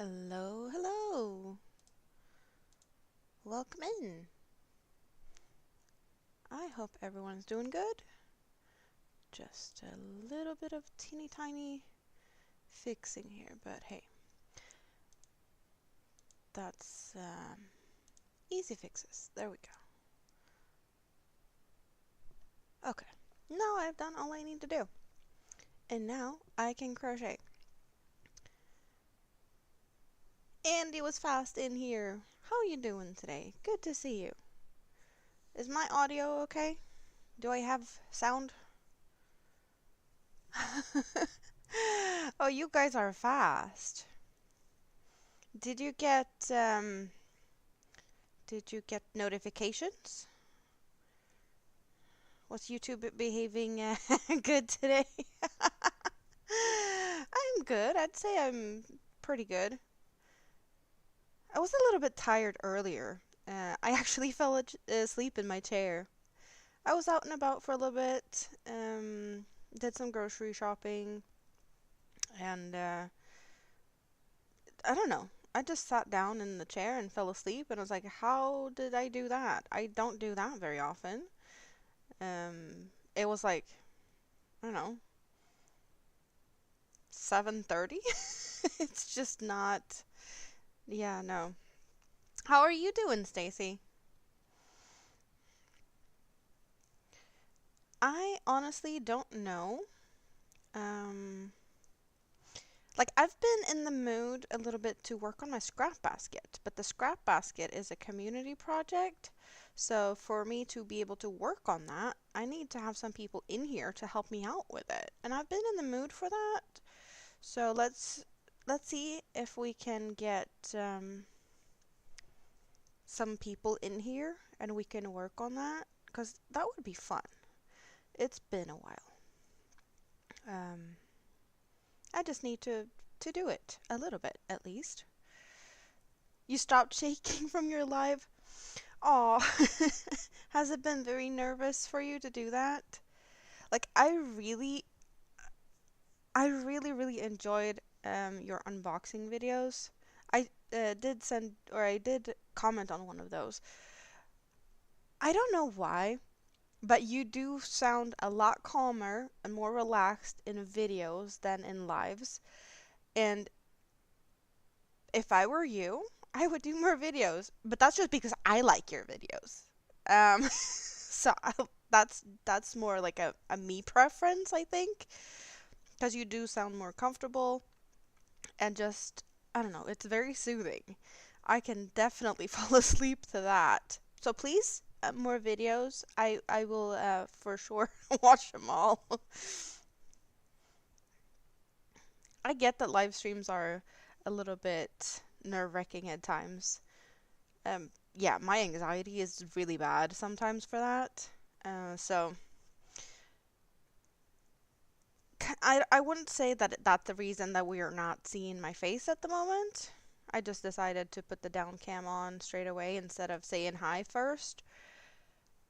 Hello, hello. Welcome in. I hope everyone's doing good. Just a little bit of teeny tiny fixing here, but hey, that's easy fixes. There we go. Okay, now I've done all I need to do. And now I can crochet. Andy was fast in here. How are you doing today? Good to see you. Is my audio okay? Do I have sound? Oh, you guys are fast. Did you get notifications? Was YouTube behaving good today? I'm good. I'd say I'm pretty good. I was a little bit tired earlier. I actually fell asleep in my chair. I was out and about for a little bit, did some grocery shopping, and I don't know. I just sat down in the chair and fell asleep, and I was like, how did I do that? I don't do that very often. It was like, I don't know, 7:30. It's just not, yeah, no. How are you doing, Stacy? I honestly don't know. Um, I've been in the mood a little bit to work on my scrap basket, but the scrap basket is a community project. So for me to be able to work on that, I need to have some people in here to help me out with it. And I've been in the mood for that. So let's see if we can get some people in here and we can work on that because that would be fun. It's been a while. Um, I just need to do it a little bit at least. You stopped shaking from your live? Aw, has it been very nervous for you to do that? Like I really enjoyed your unboxing videos. I I did comment on one of those. I don't know why, but you do sound a lot calmer and more relaxed in videos than in lives. And if I were you, I would do more videos. But that's just because I like your videos. So that's more like a me preference, I think, because you do sound more comfortable and just I don't know, it's very soothing. I can definitely fall asleep to that. So please, more videos. I will for sure watch them all. I get that live streams are a little bit nerve-wracking at times. Yeah, my anxiety is really bad sometimes for that. So I wouldn't say that that's the reason that we are not seeing my face at the moment. I just decided to put the down cam on straight away instead of saying hi first.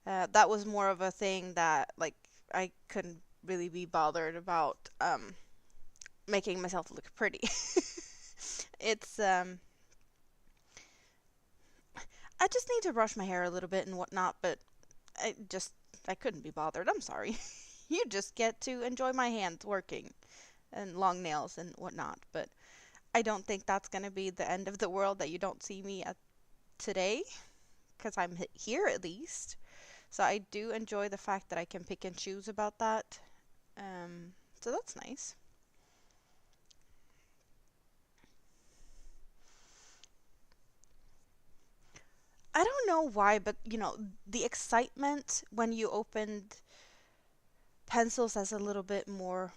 That was more of a thing that like I couldn't really be bothered about making myself look pretty. It's I just need to brush my hair a little bit and whatnot, but I just I couldn't be bothered. I'm sorry. You just get to enjoy my hands working and long nails and whatnot. But I don't think that's gonna be the end of the world that you don't see me at today, because I'm here at least. So I do enjoy the fact that I can pick and choose about that. So that's nice. I don't know why, but the excitement when you opened pencils as a little bit more,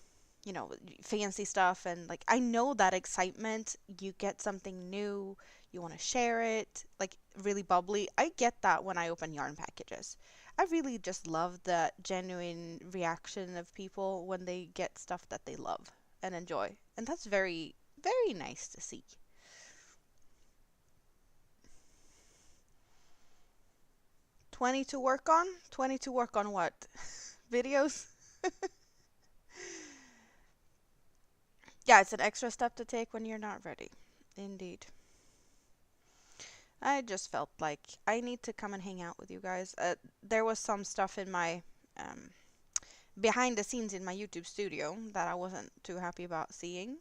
fancy stuff, and like I know that excitement, you get something new, you want to share it, like really bubbly. I get that when I open yarn packages. I really just love the genuine reaction of people when they get stuff that they love and enjoy. And that's very, very nice to see. 20 to work on? 20 to work on what? Videos? Yeah, it's an extra step to take when you're not ready. Indeed. I just felt like I need to come and hang out with you guys. There was some stuff in my um, behind the scenes in my YouTube studio that I wasn't too happy about seeing.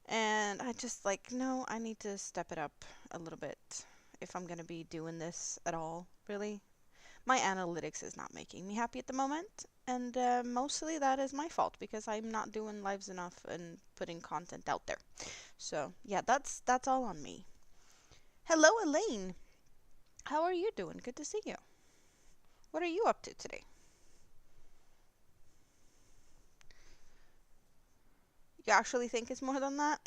And I just like, no, I need to step it up a little bit if I'm gonna be doing this at all, really. My analytics is not making me happy at the moment, and mostly that is my fault because I'm not doing lives enough and putting content out there. So yeah, that's all on me. Hello, Elaine. How are you doing? Good to see you. What are you up to today? You actually think it's more than that?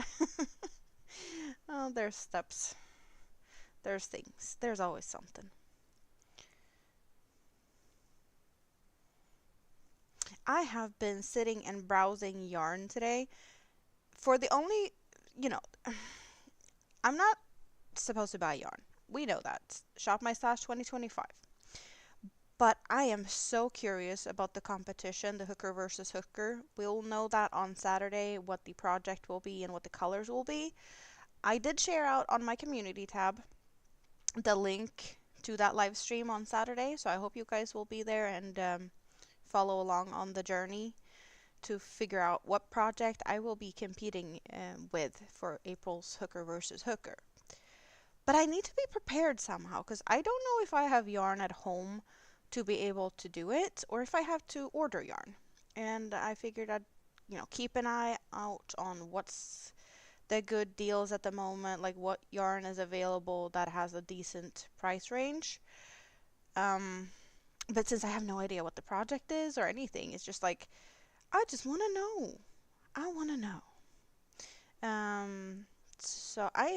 Oh, there's steps. There's things. There's always something. I have been sitting and browsing yarn today for the only, you know, I'm not supposed to buy yarn. We know that. Shop My Stash 2025. But I am so curious about the competition, the hooker versus hooker. We'll know that on Saturday what the project will be and what the colors will be. I did share out on my community tab the link to that live stream on Saturday, so I hope you guys will be there and follow along on the journey to figure out what project I will be competing with for April's hooker versus hooker. But I need to be prepared somehow because I don't know if I have yarn at home to be able to do it or if I have to order yarn. And I figured I'd, keep an eye out on what's the good deals at the moment, like what yarn is available that has a decent price range. Um, but since I have no idea what the project is or anything, it's just like, I just want to know. I want to know. So I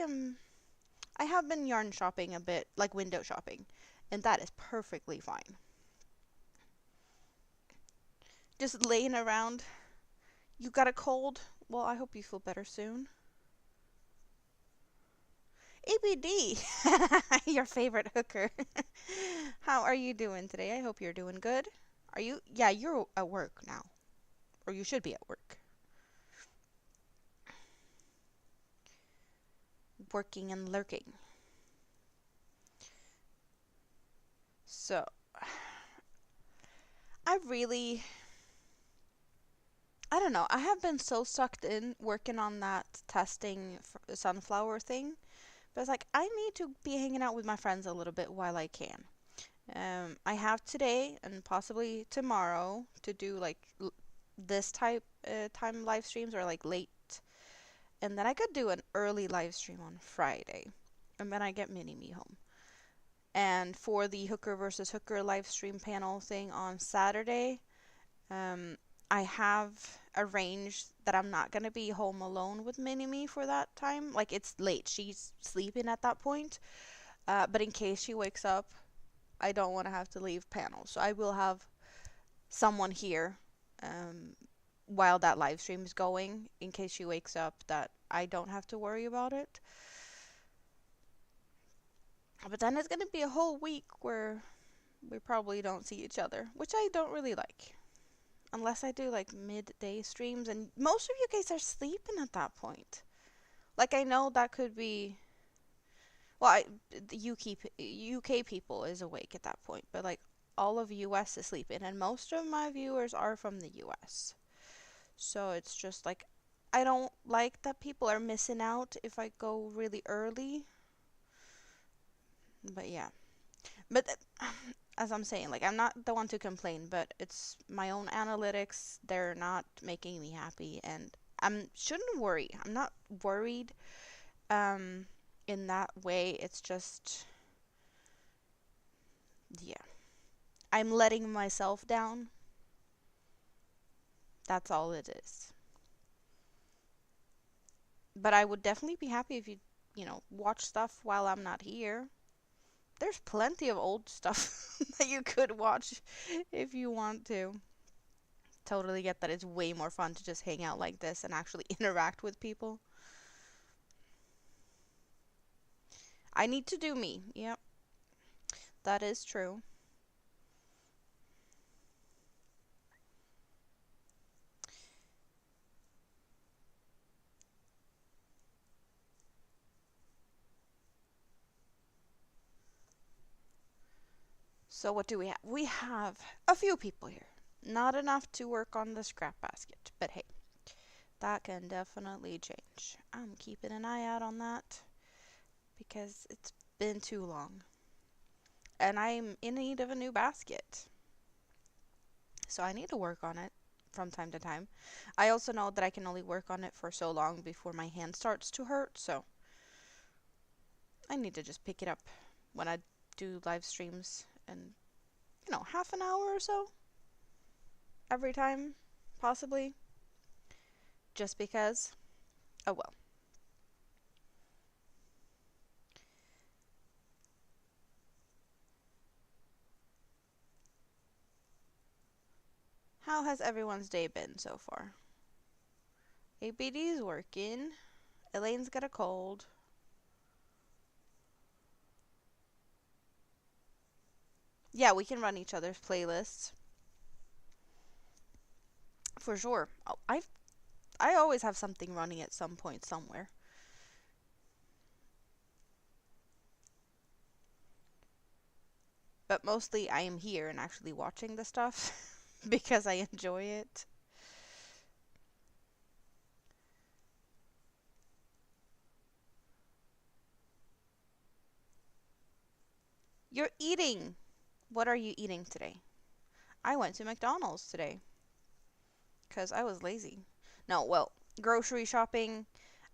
have been yarn shopping a bit, like window shopping, and that is perfectly fine. Just laying around. You got a cold? Well, I hope you feel better soon. ABD, your favorite hooker. How are you doing today? I hope you're doing good. Are you? Yeah, you're at work now, or you should be at work. Working and lurking. So, I really, I don't know. I have been so sucked in working on that testing sunflower thing. But it's like, I need to be hanging out with my friends a little bit while I can. I have today and possibly tomorrow to do like this type time live streams or like late. And then I could do an early live stream on Friday. And then I get Mini Me home. And for the hooker versus hooker live stream panel thing on Saturday, um, I have arranged that I'm not going to be home alone with Mini Me for that time. Like, it's late. She's sleeping at that point. But in case she wakes up, I don't want to have to leave panel. So I will have someone here um, while that live stream is going in case she wakes up that I don't have to worry about it. But then it's going to be a whole week where we probably don't see each other, which I don't really like. Unless I do like midday streams, and most of you guys are sleeping at that point. Like, I know that could be. Well, the UK people is awake at that point, but like all of US is sleeping, and most of my viewers are from the US. So it's just like I don't like that people are missing out if I go really early. But yeah. But as I'm saying, like I'm not the one to complain, but it's my own analytics. They're not making me happy, and I shouldn't worry. I'm not worried um in that way. It's just yeah. I'm letting myself down. That's all it is. But I would definitely be happy if you watch stuff while I'm not here. There's plenty of old stuff that you could watch if you want to. Totally get that it's way more fun to just hang out like this and actually interact with people. I need to do me. Yep, that is true. So what do we have? We have a few people here. Not enough to work on the scrap basket, but hey, that can definitely change. I'm keeping an eye out on that because it's been too long. And I'm in need of a new basket. So I need to work on it from time to time. I also know that I can only work on it for so long before my hand starts to hurt, so I need to just pick it up when I do live streams and, half an hour or so every time, possibly. Just because. Oh well. How has everyone's day been so far? ABD's working. Elaine's got a cold. Yeah, we can run each other's playlists. For sure. Oh, I always have something running at some point somewhere. But mostly I am here and actually watching the stuff because I enjoy it. You're eating. What are you eating today? I went to McDonald's today because I was lazy. No, well, grocery shopping,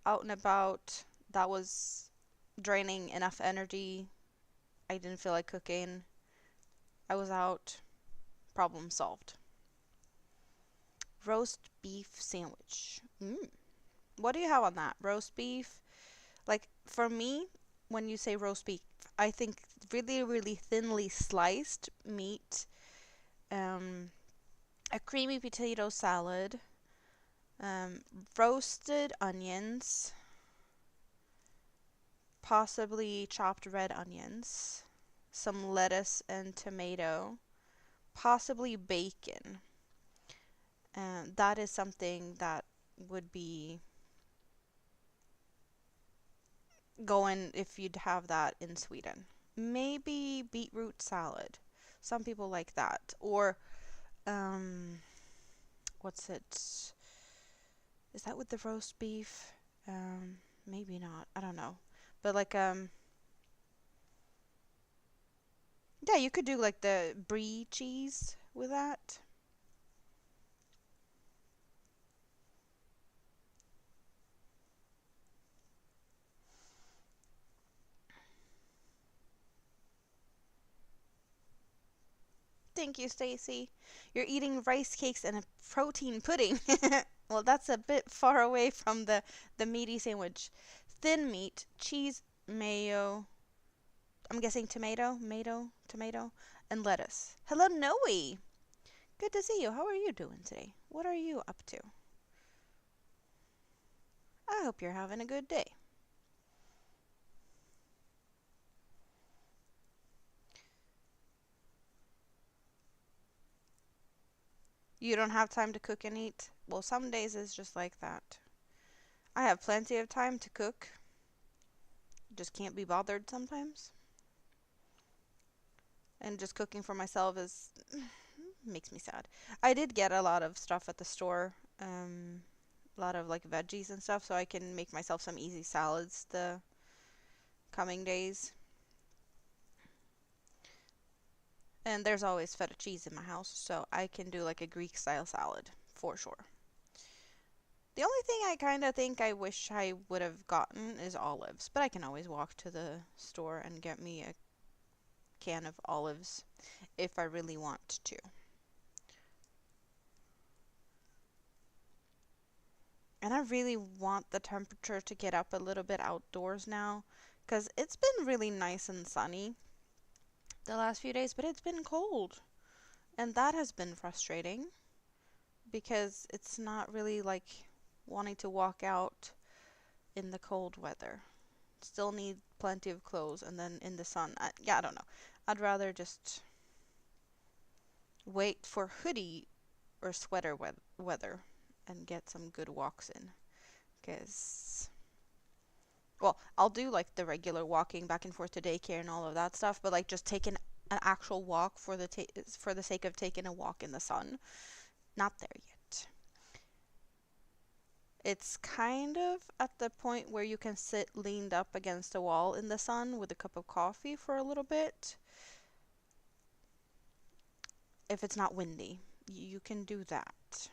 out and about. That was draining enough energy. I didn't feel like cooking. I was out. Problem solved. Roast beef sandwich. What do you have on that? Roast beef? Like, for me, when you say roast beef, I think really, really thinly sliced meat, um, a creamy potato salad, um, roasted onions, possibly chopped red onions, some lettuce and tomato, possibly bacon. And that is something that would be going if you'd have that in Sweden. Maybe beetroot salad. Some people like that. Or, um, what's it? Is that with the roast beef? Maybe not. I don't know. But like, yeah, you could do like the brie cheese with that. Thank you, Stacy. You're eating rice cakes and a protein pudding. Well, that's a bit far away from the meaty sandwich. Thin meat, cheese, mayo. I'm guessing tomato, and lettuce. Hello, Noe. Good to see you. How are you doing today? What are you up to? I hope you're having a good day. You don't have time to cook and eat? Well, some days is just like that. I have plenty of time to cook. Just can't be bothered sometimes. And just cooking for myself is makes me sad. I did get a lot of stuff at the store. A lot of like veggies and stuff, so I can make myself some easy salads the coming days. And there's always feta cheese in my house, so I can do like a Greek style salad for sure. The only thing I kind of think I wish I would have gotten is olives, but I can always walk to the store and get me a can of olives if I really want to. And I really want the temperature to get up a little bit outdoors now because it's been really nice and sunny the last few days, but it's been cold. And that has been frustrating because it's not really like wanting to walk out in the cold weather. Still need plenty of clothes, and then in the sun, yeah, I don't know. I'd rather just wait for hoodie or sweater weather and get some good walks in. Because, well, I'll do like the regular walking back and forth to daycare and all of that stuff, but like just take an an actual walk for for the sake of taking a walk in the sun. Not there yet. It's kind of at the point where you can sit leaned up against a wall in the sun with a cup of coffee for a little bit. If it's not windy, you can do that.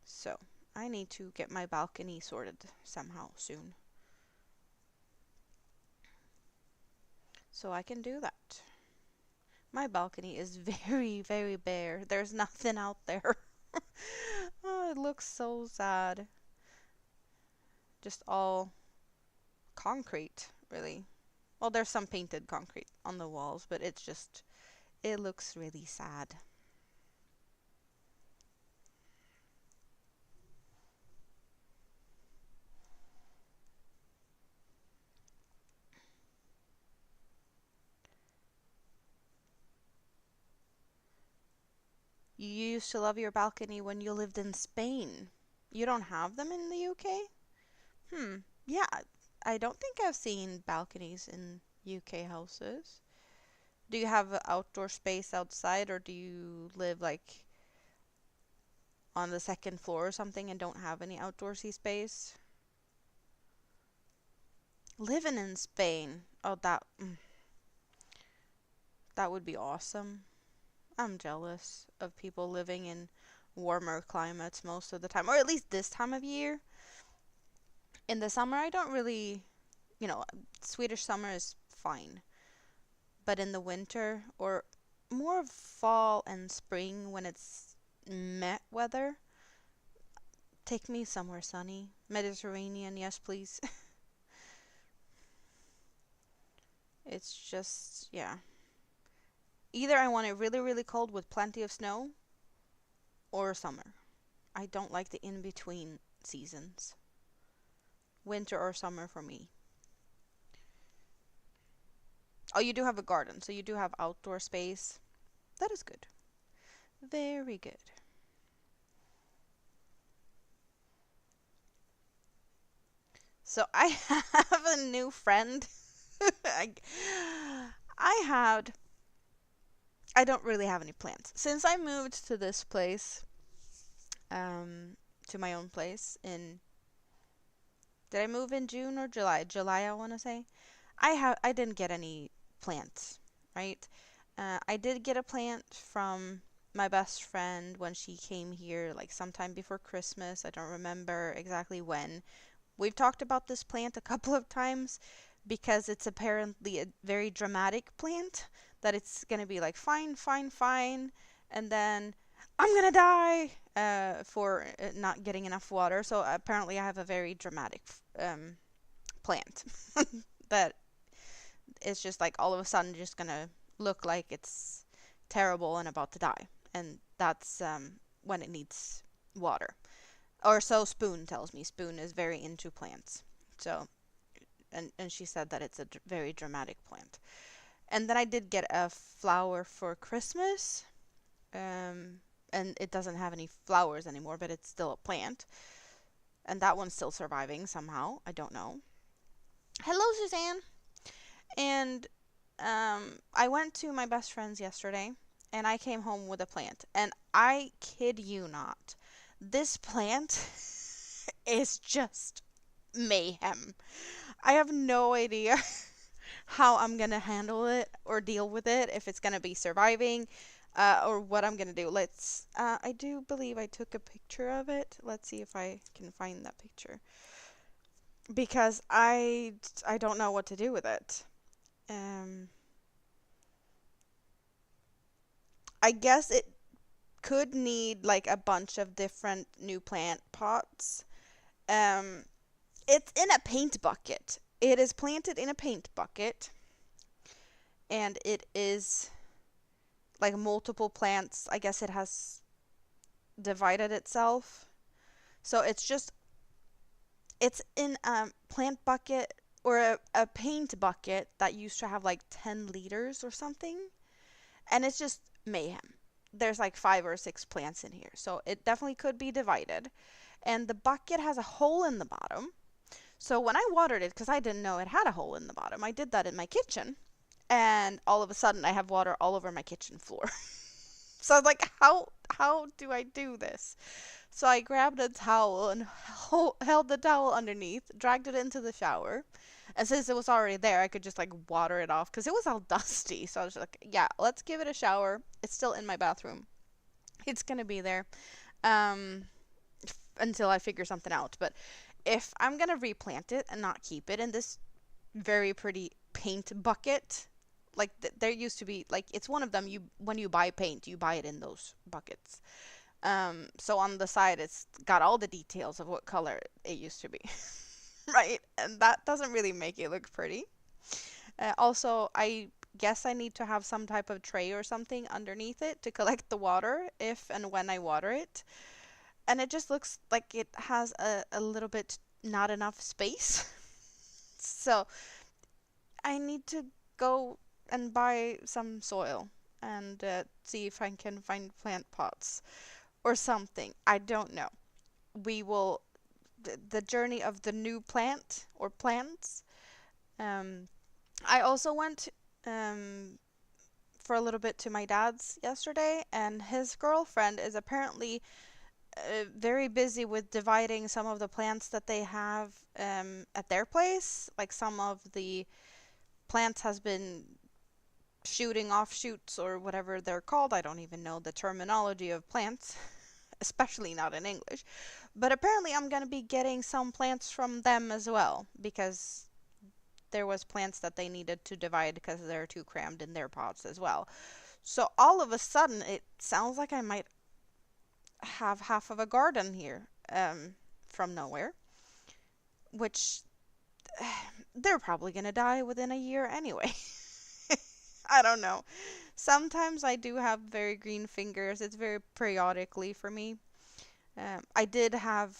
So, I need to get my balcony sorted somehow soon. So I can do that. My balcony is very, very bare. There's nothing out there. Oh, it looks so sad. Just all concrete, really. Well, there's some painted concrete on the walls, but it looks really sad. You used to love your balcony when you lived in Spain. You don't have them in the UK? Yeah, I don't think I've seen balconies in UK houses. Do you have an outdoor space outside, or do you live like on the second floor or something and don't have any outdoorsy space? Living in Spain. Oh, that would be awesome. I'm jealous of people living in warmer climates most of the time, or at least this time of year. In the summer, I don't really, you know, Swedish summer is fine. But in the winter, or more fall and spring when it's meh weather, take me somewhere sunny. Mediterranean, yes, please. It's just, yeah. Either I want it really, really cold with plenty of snow, or summer. I don't like the in between seasons. Winter or summer for me. Oh, you do have a garden, so you do have outdoor space. That is good. Very good. So I have a new friend. I, I had. I don't really have any plants since I moved to this place. To my own place in. Did I move in June or July? July, I want to say. I didn't get any plants, right? I did get a plant from my best friend when she came here, like sometime before Christmas. I don't remember exactly when. We've talked about this plant a couple of times because it's apparently a very dramatic plant that it's gonna be like fine, fine, fine, and then I'm gonna die for not getting enough water. So apparently, I have a very dramatic plant that is just like all of a sudden just gonna look like it's terrible and about to die, and that's when it needs water. Or so Spoon tells me. Spoon is very into plants. So, and she said that it's a very dramatic plant. And then I did get a flower for Christmas. And it doesn't have any flowers anymore, but it's still a plant. And that one's still surviving somehow. I don't know. Hello, Suzanne. And I went to my best friend's yesterday, and I came home with a plant. And I kid you not, this plant is just mayhem. I have no idea how I'm gonna handle it or deal with it, if it's gonna be surviving, or what I'm gonna do. I do believe I took a picture of it. Let's see if I can find that picture. Because I don't know what to do with it. Um, I guess it could need like a bunch of different new plant pots. Um, it's in a paint bucket. It is planted in a paint bucket, and it is like multiple plants. I guess it has divided itself. So it's in a plant bucket or a paint bucket that used to have like 10 liters or something. And it's just mayhem. There's like 5 or 6 plants in here. So it definitely could be divided. And the bucket has a hole in the bottom. So when I watered it, because I didn't know it had a hole in the bottom, I did that in my kitchen. And all of a sudden I have water all over my kitchen floor. So I was like, how do I do this? So I grabbed a towel and held the towel underneath, dragged it into the shower. And since it was already there, I could just like water it off because it was all dusty. So I was like, yeah, let's give it a shower. It's still in my bathroom. It's gonna be there um, until I figure something out. But if I'm gonna replant it and not keep it in this very pretty paint bucket, like there used to be, like it's one of them. You when you buy paint, you buy it in those buckets. So on the side, it's got all the details of what color it used to be, right? And that doesn't really make it look pretty. Also, I guess I need to have some type of tray or something underneath it to collect the water if and when I water it. And it just looks like it has a little bit not enough space. So I need to go and buy some soil and see if I can find plant pots or something. I don't know. We will the journey of the new plant or plants. Um, I also went um, for a little bit to my dad's yesterday, and his girlfriend is apparently very busy with dividing some of the plants that they have at their place. Like some of the plants has been shooting offshoots or whatever they're called. I don't even know the terminology of plants, especially not in English. But apparently I'm going to be getting some plants from them as well because there was plants that they needed to divide because they're too crammed in their pots as well. So all of a sudden it sounds like I might have half of a garden here from nowhere, which they're probably going to die within a year anyway. I don't know. Sometimes I do have very green fingers. It's very periodically for me. I did have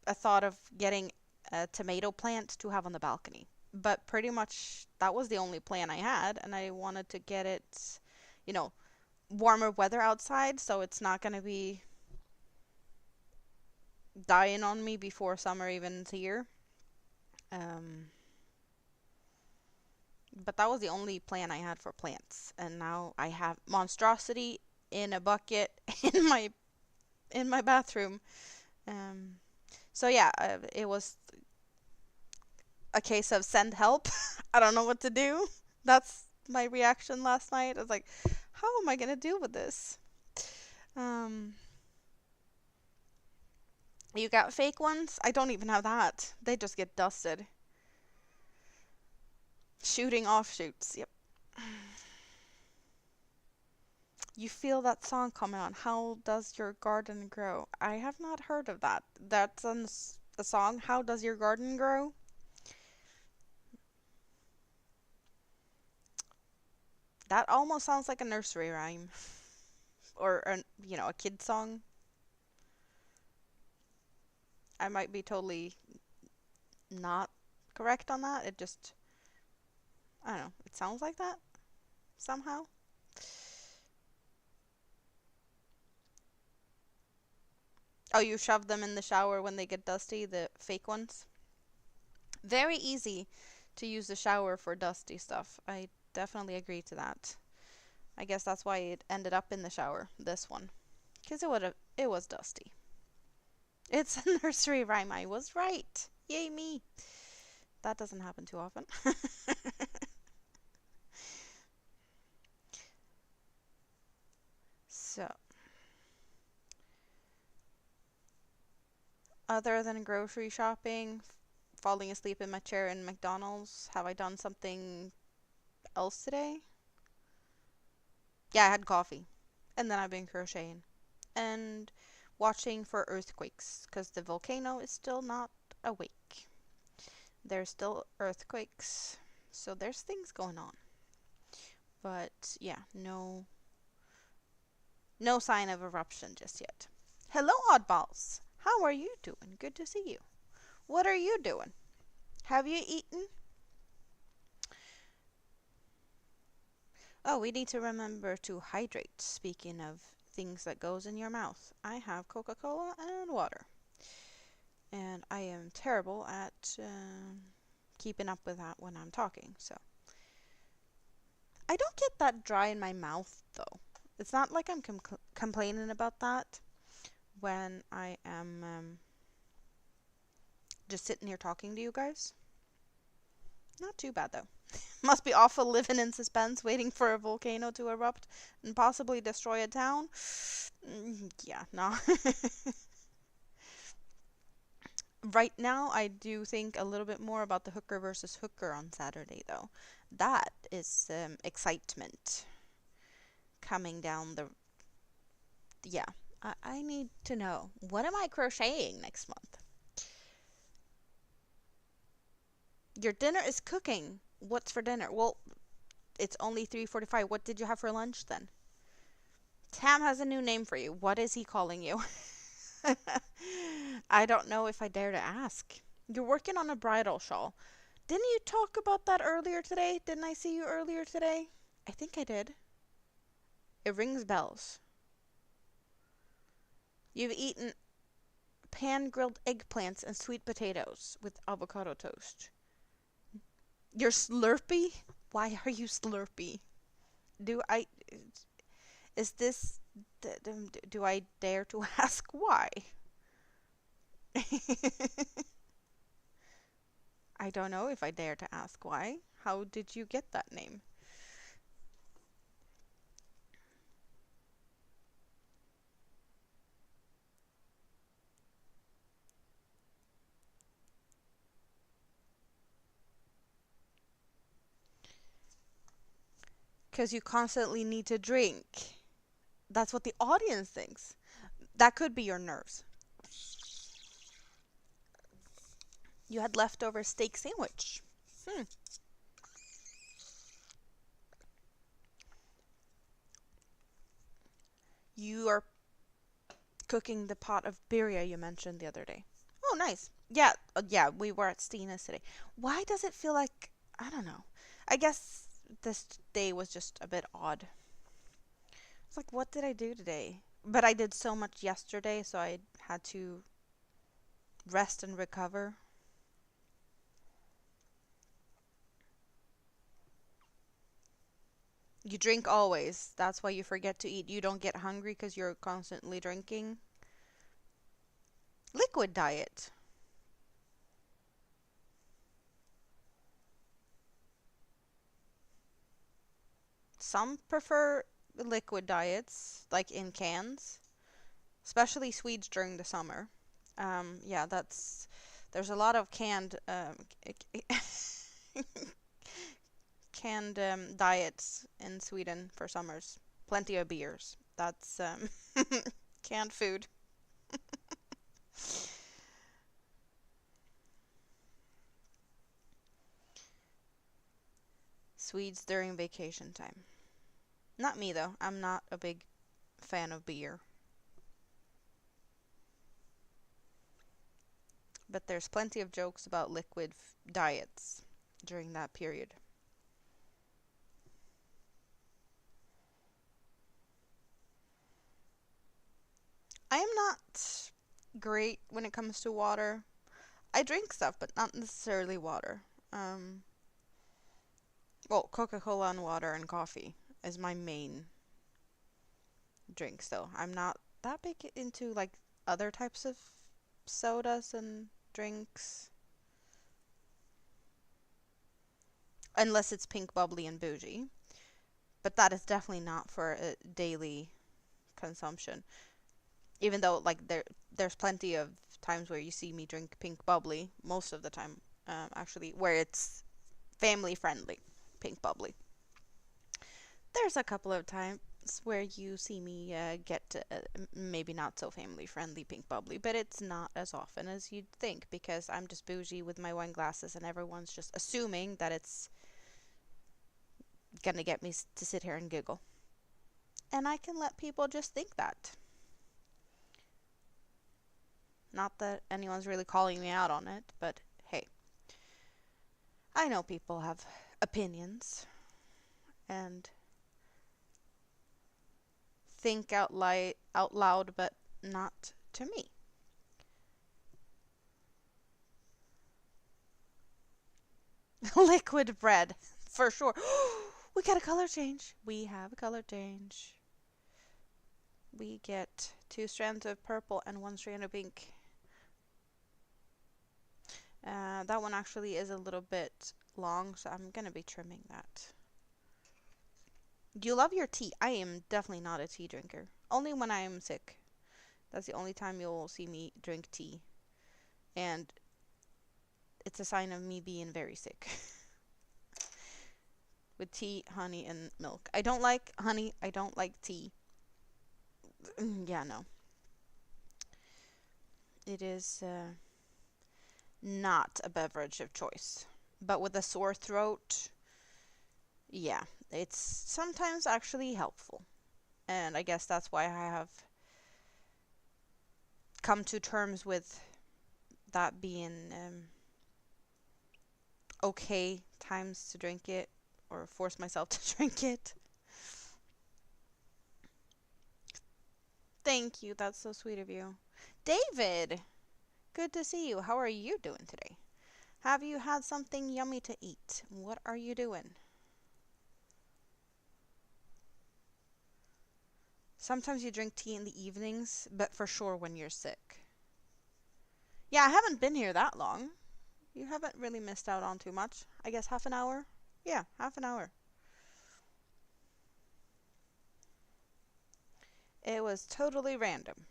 a thought of getting a tomato plant to have on the balcony, but pretty much that was the only plan I had, and I wanted to get it, you know, warmer weather outside, so it's not going to be dying on me before summer even's here. Um, but that was the only plan I had for plants, and now I have monstrosity in a bucket in my bathroom. Um, so yeah, it was a case of send help. I don't know what to do. That's my reaction last night. I was like, how am I gonna deal with this? Um, you got fake ones? I don't even have that. They just get dusted. Shooting offshoots. Yep. You feel that song coming on. How does your garden grow? I have not heard of that. That's a song. How does your garden grow? That almost sounds like a nursery rhyme or a kid song. I might be totally not correct on that. It just I don't know. It sounds like that somehow. Oh, you shove them in the shower when they get dusty, the fake ones. Very easy to use the shower for dusty stuff. I definitely agree to that. I guess that's why it ended up in the shower, this one. Because it was dusty. It's a nursery rhyme. I was right. Yay me. That doesn't happen too often. So, other than grocery shopping, falling asleep in my chair in McDonald's, have I done something else today? Yeah, I had coffee. And then I've been crocheting. And watching for earthquakes, because the volcano is still not awake. There's still earthquakes. So there's things going on. But yeah, no sign of eruption just yet. Hello, oddballs. How are you doing? Good to see you. What are you doing? Have you eaten? Oh, we need to remember to hydrate. Speaking of things that goes in your mouth, I have Coca-Cola and water. And I am terrible at keeping up with that when I'm talking. So I don't get that dry in my mouth though. It's not like I'm complaining about that when I am just sitting here talking to you guys. Not too bad though. Must be awful living in suspense, waiting for a volcano to erupt and possibly destroy a town. Yeah, no. Right now, I do think a little bit more about the hooker versus hooker on Saturday, though. That is excitement coming down the. Yeah, I need to know. What am I crocheting next month? Your dinner is cooking. What's for dinner? Well, it's only 3:45. What did you have for lunch then? Tam has a new name for you. What is he calling you? I don't know if I dare to ask. You're working on a bridal shawl. Didn't you talk about that earlier today? Didn't I see you earlier today? I think I did. It rings bells. You've eaten pan-grilled eggplants and sweet potatoes with avocado toast. You're slurpy? Why are you slurpy? Do I... Is this... Do I dare to ask why? I don't know if I dare to ask why. How did you get that name? Because you constantly need to drink. That's what the audience thinks. That could be your nerves. You had leftover steak sandwich. You are cooking the pot of birria you mentioned the other day. Oh, nice. Yeah, yeah, we were at Stina's today. Why does it feel like, I don't know. I guess this day was just a bit odd. It's like, what did I do today? But I did so much yesterday, so I had to rest and recover. You drink always. That's why you forget to eat. You don't get hungry because you're constantly drinking. Liquid diet. Some prefer liquid diets, like in cans, especially Swedes during the summer. Yeah, there's a lot of canned diets in Sweden for summers. Plenty of beers. That's canned food. Swedes during vacation time. Not me though. I'm not a big fan of beer. But there's plenty of jokes about liquid diets during that period. I am not great when it comes to water. I drink stuff, but not necessarily water. Um, well, Coca-Cola and water and coffee is my main drinks, though. I'm not that big into like other types of sodas and drinks, unless it's pink bubbly and bougie. But that is definitely not for a daily consumption. Even though like there's plenty of times where you see me drink pink bubbly, most of the time, actually, where it's family friendly pink bubbly. There's a couple of times where you see me get maybe not so family friendly pink bubbly, but it's not as often as you'd think because I'm just bougie with my wine glasses and everyone's just assuming that it's gonna get me to sit here and giggle. And I can let people just think that. Not that anyone's really calling me out on it, but hey, I know people have opinions and think out loud, but not to me. Liquid bread, for sure. We got a color change. We have a color change. We get 2 strands of purple and 1 strand of pink. That one actually is a little bit long, so I'm gonna be trimming that. Do you love your tea? I am definitely not a tea drinker. Only when I am sick. That's the only time you'll see me drink tea. And it's a sign of me being very sick. With tea, honey, and milk. I don't like honey. I don't like tea. Yeah, no. It is not a beverage of choice. But with a sore throat, yeah, it's sometimes actually helpful. And I guess that's why I have come to terms with that being okay times to drink it or force myself to drink it. Thank you. That's so sweet of you. David, good to see you. How are you doing today? Have you had something yummy to eat? What are you doing? Sometimes you drink tea in the evenings, but for sure when you're sick. Yeah, I haven't been here that long. You haven't really missed out on too much. I guess half an hour? Yeah, half an hour. It was totally random.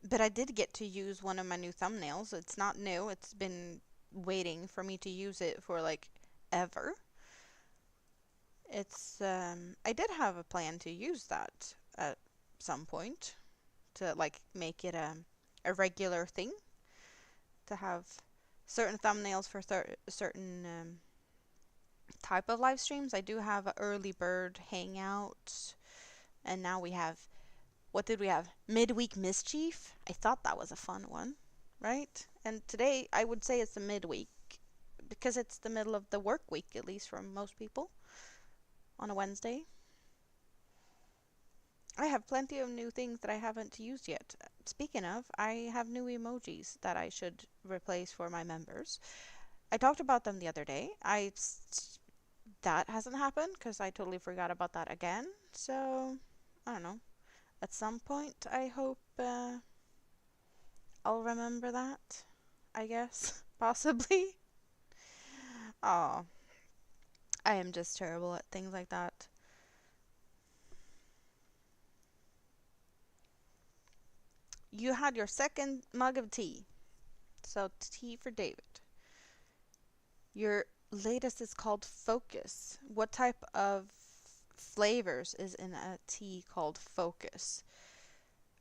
But I did get to use one of my new thumbnails. It's not new. It's been waiting for me to use it for like ever. It's I did have a plan to use that at some point to like make it a regular thing to have certain thumbnails for certain type of live streams. I do have an early bird hangout, and now we have, what did we have? Midweek Mischief. I thought that was a fun one, right? And today I would say it's a midweek because it's the middle of the work week, at least for most people, on a Wednesday. I have plenty of new things that I haven't used yet. Speaking of, I have new emojis that I should replace for my members. I talked about them the other day. That hasn't happened because I totally forgot about that again. So, I don't know. At some point, I hope I'll remember that. I guess. Possibly. Oh, I am just terrible at things like that. You had your second mug of tea. So, tea for David. Your latest is called Focus. What type of flavors is in a tea called Focus?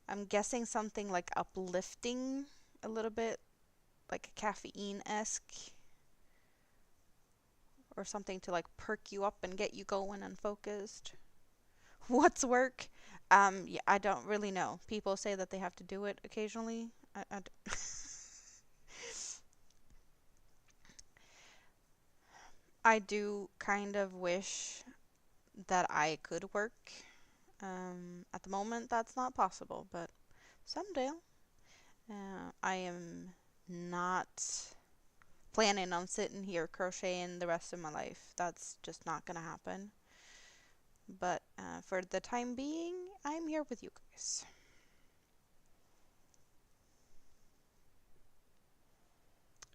I'm guessing something like uplifting a little bit, like a caffeine-esque, or something to like perk you up and get you going and focused. What's work? Yeah, I don't really know. People say that they have to do it occasionally. I do kind of wish that I could work. At the moment, that's not possible, but someday. I am not planning on sitting here crocheting the rest of my life. That's just not gonna happen. But for the time being, I'm here with you guys.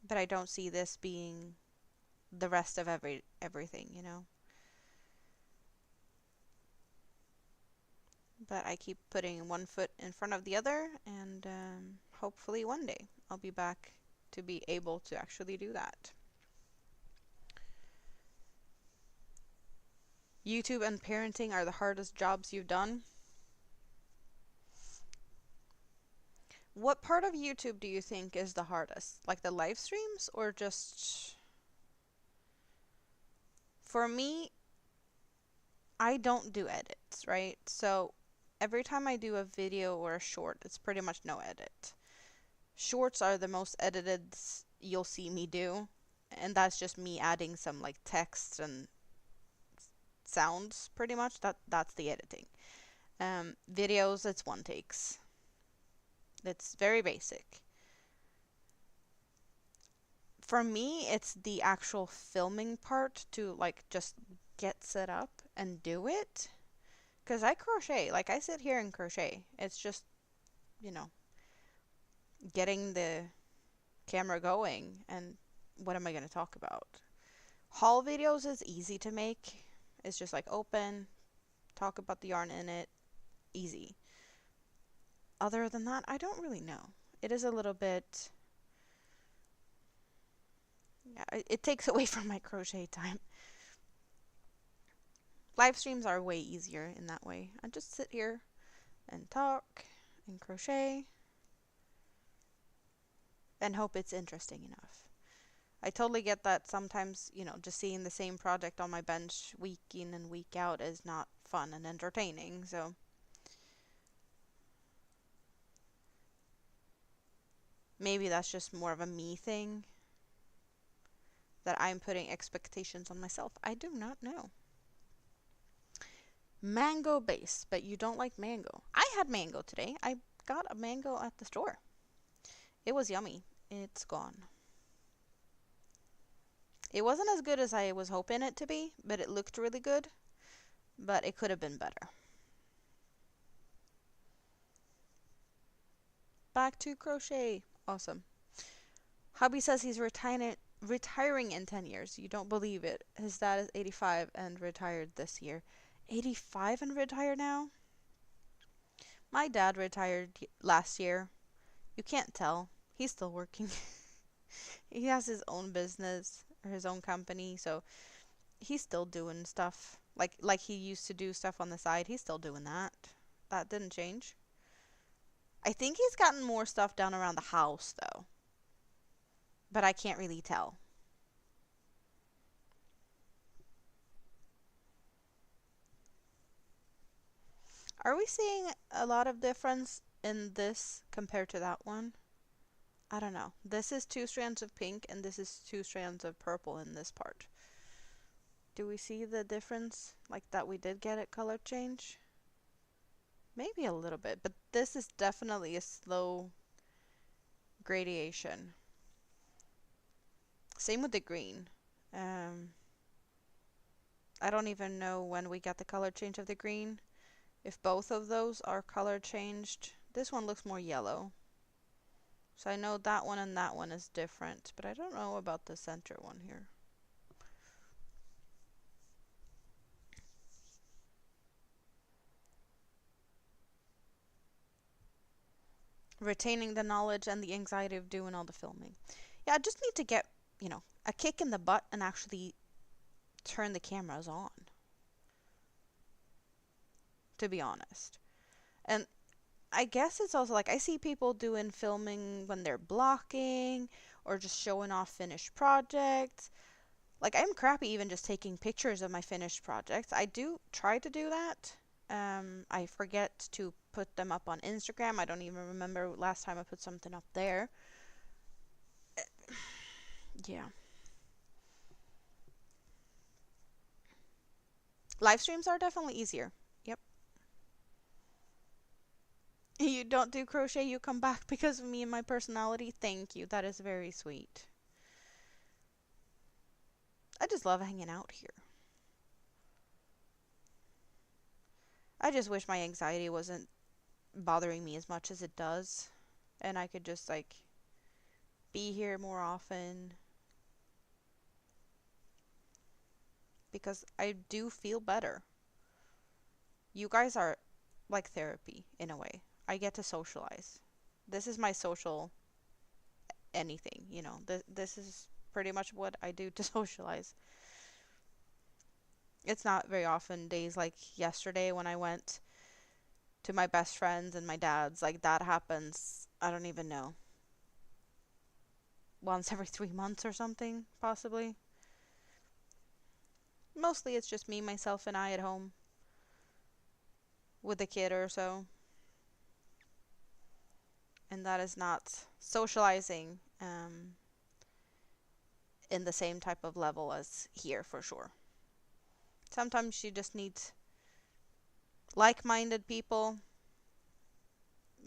But I don't see this being the rest of everything, you know. But I keep putting one foot in front of the other, and hopefully one day I'll be back to be able to actually do that. YouTube and parenting are the hardest jobs you've done. What part of YouTube do you think is the hardest? Like the live streams or just... For me, I don't do edits, right? So every time I do a video or a short, it's pretty much no edit. Shorts are the most edited you'll see me do, and that's just me adding some like text and sounds pretty much. That's the editing. Videos, it's one takes. It's very basic. For me, it's the actual filming part to like just get set up and do it. Because I crochet, like I sit here and crochet. It's just, you know, getting the camera going and what am I going to talk about? Haul videos is easy to make. It's just like open, talk about the yarn in it, easy. Other than that, I don't really know. It is a little bit, yeah, it takes away from my crochet time. Live streams are way easier in that way. I just sit here and talk and crochet and hope it's interesting enough. I totally get that sometimes, just seeing the same project on my bench week in and week out is not fun and entertaining, so maybe that's just more of a me thing that I'm putting expectations on myself. I do not know. Mango base, but you don't like mango. I had mango today. I got a mango at the store. It was yummy. It's gone. It wasn't as good as I was hoping it to be, but it looked really good. But it could have been better. Back to crochet. Awesome. Hubby says he's retiring in 10 years. You don't believe it. His dad is 85 and retired this year. 85 and retired now? My dad retired last year. You can't tell. He's still working. He has his own business or his own company, so he's still doing stuff. Like he used to do stuff on the side. He's still doing that. That didn't change. I think he's gotten more stuff done around the house though. But I can't really tell. Are we seeing a lot of difference in this compared to that one? I don't know. This is 2 strands of pink and this is 2 strands of purple in this part. Do we see the difference like that we did get at color change? Maybe a little bit, but this is definitely a slow gradation. Same with the green. I don't even know when we got the color change of the green. If both of those are color changed, this one looks more yellow. So I know that one and that one is different, but I don't know about the center one here. Retaining the knowledge and the anxiety of doing all the filming. Yeah, I just need to get, a kick in the butt and actually turn the cameras on. To be honest. And I guess it's also like I see people doing filming when they're blocking or just showing off finished projects. Like I'm crappy even just taking pictures of my finished projects. I do try to do that. I forget to put them up on Instagram. I don't even remember last time I put something up there. Yeah. Live streams are definitely easier. Yep. You don't do crochet, you come back because of me and my personality. Thank you. That is very sweet. I just love hanging out here. I just wish my anxiety wasn't bothering me as much as it does. And I could just, be here more often. Because I do feel better. You guys are like therapy, in a way. I get to socialize. This is my social anything, This is pretty much what I do to socialize. It's not very often days like yesterday when I went to my best friend's and my dad's. Like, that happens, I don't even know, once every 3 months or something, possibly. Mostly it's just me, myself, and I at home with a kid or so. And that is not socializing in the same type of level as here, for sure. Sometimes you just need like-minded people,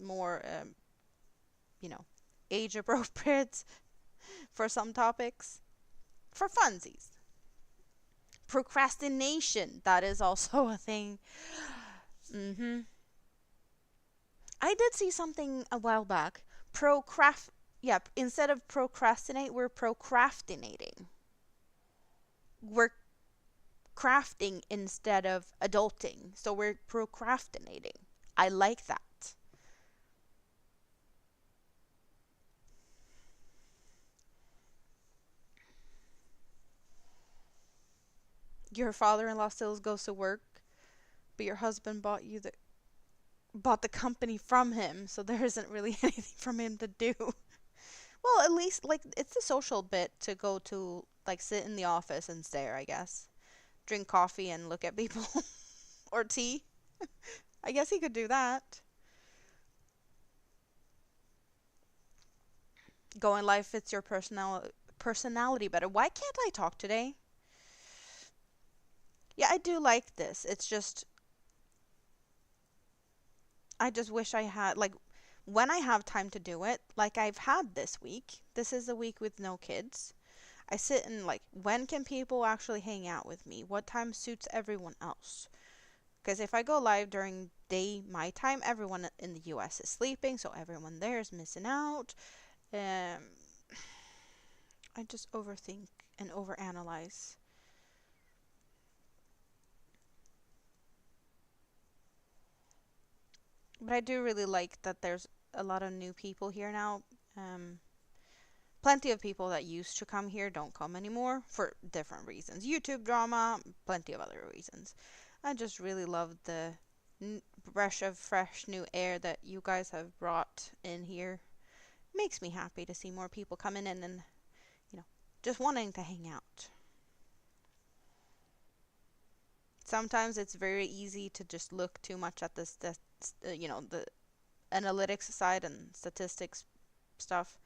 more, age appropriate, for some topics. For funsies. Procrastination, that is also a thing. Mm-hmm. I did see something a while back. Procrast Yeah, instead of procrastinate, we're procrastinating. We're crafting instead of adulting. So we're procrastinating. I like that. Your father-in-law still goes to work, but your husband bought the company from him, so there isn't really anything from him to do. Well, at least like it's a social bit to go to like sit in the office and stare, I guess. Drink coffee and look at people or tea. I guess he could do that. Going life fits your personality better. Why can't I talk today? Yeah, I do like this. It's just I just wish I had like when I have time to do it, like I've had this week. This is a week with no kids. I sit and like when can people actually hang out with me? What time suits everyone else? Because if I go live during day my time, everyone in the US is sleeping, so everyone there is missing out. Um, I just overthink and overanalyze. But I do really like that there's a lot of new people here now. Um, Plenty of people that used to come here don't come anymore for different reasons. YouTube drama, plenty of other reasons. I just really love the rush of fresh new air that you guys have brought in here. Makes me happy to see more people coming in and, you know, just wanting to hang out. Sometimes it's very easy to just look too much at the analytics side and statistics stuff.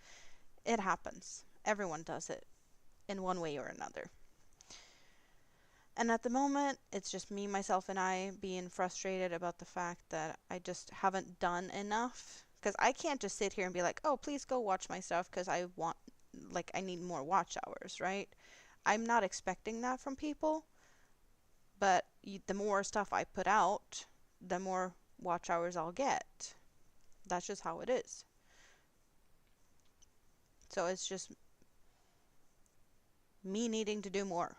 It happens. Everyone does it in one way or another. And at the moment, it's just me, myself, and I being frustrated about the fact that I just haven't done enough. Because I can't just sit here and be like, oh, please go watch my stuff because I need more watch hours, right? I'm not expecting that from people, but the more stuff I put out, the more watch hours I'll get. That's just how it is. So it's just me needing to do more.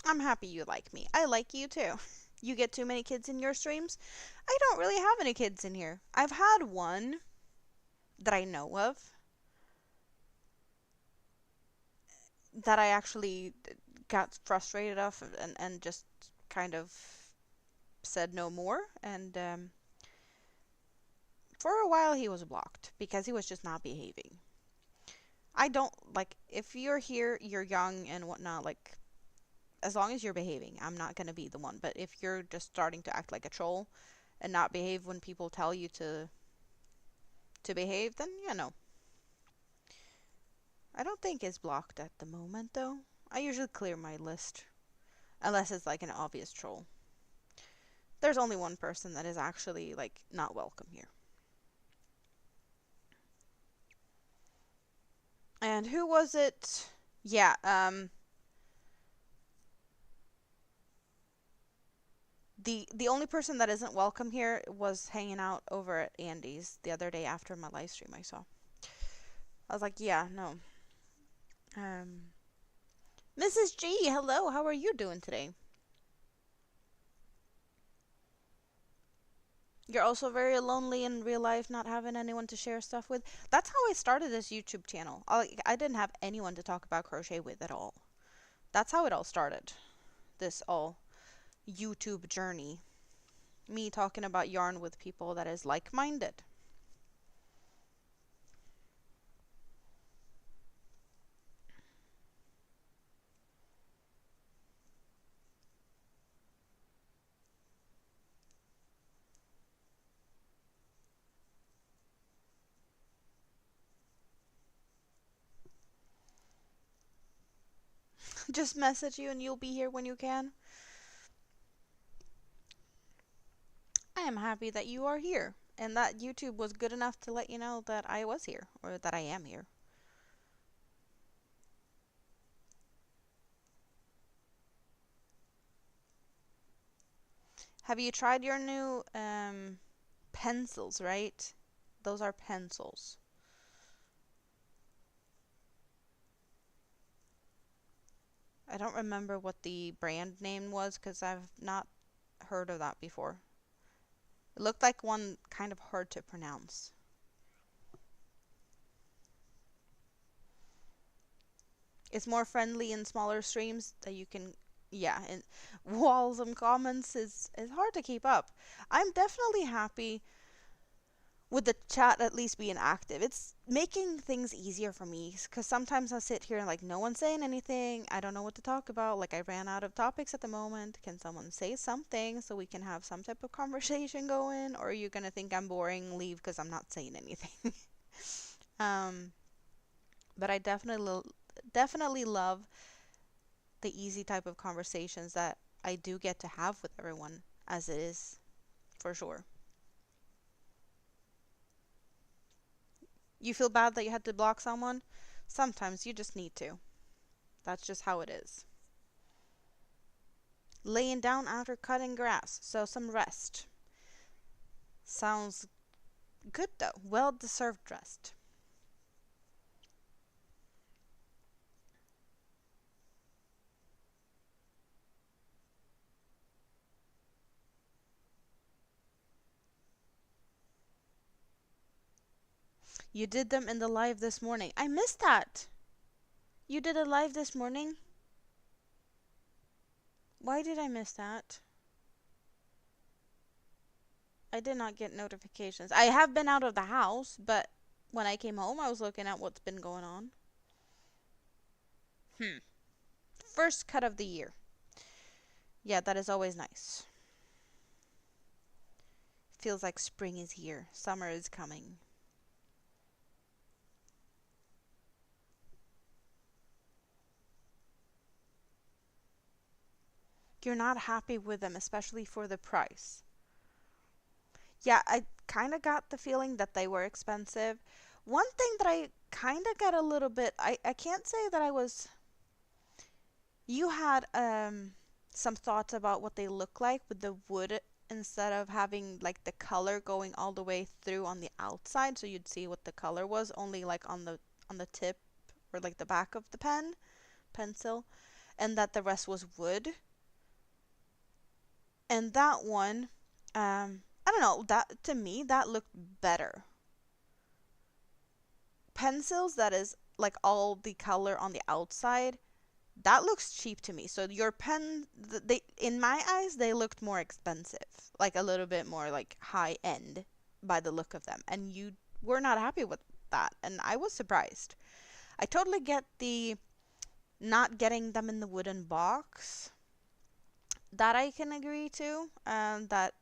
I'm happy you like me. I like you too. You get too many kids in your streams? I don't really have any kids in here. I've had one that I know of that I actually got frustrated of and just kind of said no more. And for a while, he was blocked because he was just not behaving. I don't like if you're here, you're young and whatnot, like as long as you're behaving, I'm not gonna be the one. But if you're just starting to act like a troll and not behave when people tell you to behave, then I don't think it's blocked at the moment though. I usually clear my list unless it's like an obvious troll. There's only one person that is actually like not welcome here. And who was it? Yeah, the only person that isn't welcome here was hanging out over at Andy's the other day after my live stream I saw. I was like, yeah, no. Um Mrs. G, hello, how are you doing today? You're also very lonely in real life, not having anyone to share stuff with. That's how I started this YouTube channel. I didn't have anyone to talk about crochet with at all. That's how it all started. This all YouTube journey. Me talking about yarn with people that is like-minded. Just message you and you'll be here when you can. I am happy that you are here and that YouTube was good enough to let you know that I was here or that I am here. Have you tried your new pencils, right? Those are pencils. I don't remember what the brand name was because I've not heard of that before. It looked like one kind of hard to pronounce. It's more friendly in smaller streams that you can, yeah, and walls and comments is hard to keep up. I'm definitely happy with the chat at least being active. It's making things easier for me because sometimes I sit here and like no one's saying anything. I don't know what to talk about. Like I ran out of topics at the moment. Can someone say something so we can have some type of conversation going? Or are you gonna think I'm boring, leave because I'm not saying anything? um, but I definitely love the easy type of conversations that I do get to have with everyone as it is, for sure. You feel bad that you had to block someone? Sometimes you just need to. That's just how it is. Laying down after cutting grass, so some rest. Sounds good though. Well deserved rest. You did them in the live this morning. I missed that. You did a live this morning? Why did I miss that? I did not get notifications. I have been out of the house, but when I came home, I was looking at what's been going on. First cut of the year. Yeah, that is always nice. Feels like spring is here. Summer is coming. You're not happy with them, especially for the price. Yeah, I kind of got the feeling that they were expensive. One thing that I kind of got a little bit, I can't say that I was. You had some thoughts about what they look like with the wood instead of having like the color going all the way through on the outside, so you'd see what the color was only like on the tip or like the back of the pencil, and that the rest was wood. And that one, I don't know, that to me that looked better. Pencils that is like all the color on the outside, that looks cheap to me. So your pen, they in my eyes they looked more expensive, like a little bit more like high end by the look of them, and you were not happy with that, and I was surprised. I totally get the not getting them in the wooden box. That I can agree to, that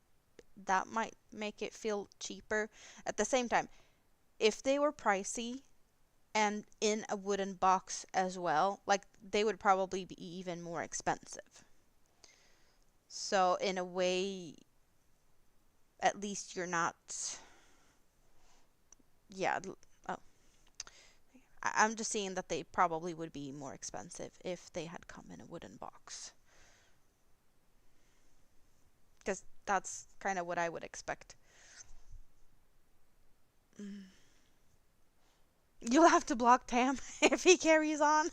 might make it feel cheaper. At the same time, if they were pricey and in a wooden box as well, like they would probably be even more expensive. So in a way, at least you're not. Yeah. Oh, I'm just seeing that they probably would be more expensive if they had come in a wooden box. Because that's kind of what I would expect. Mm. You'll have to block Tam if he carries on.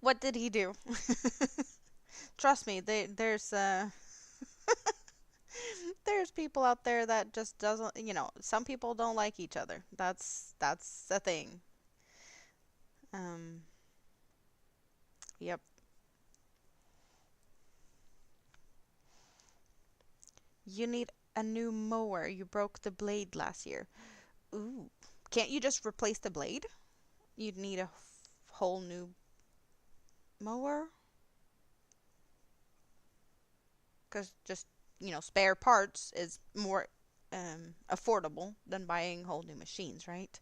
What did he do? Trust me, there's people out there that just doesn't, some people don't like each other. That's a thing. Um, yep. You need a new mower. You broke the blade last year. Ooh. Can't you just replace the blade? You'd need a whole new mower? Because just, spare parts is more affordable than buying whole new machines, right?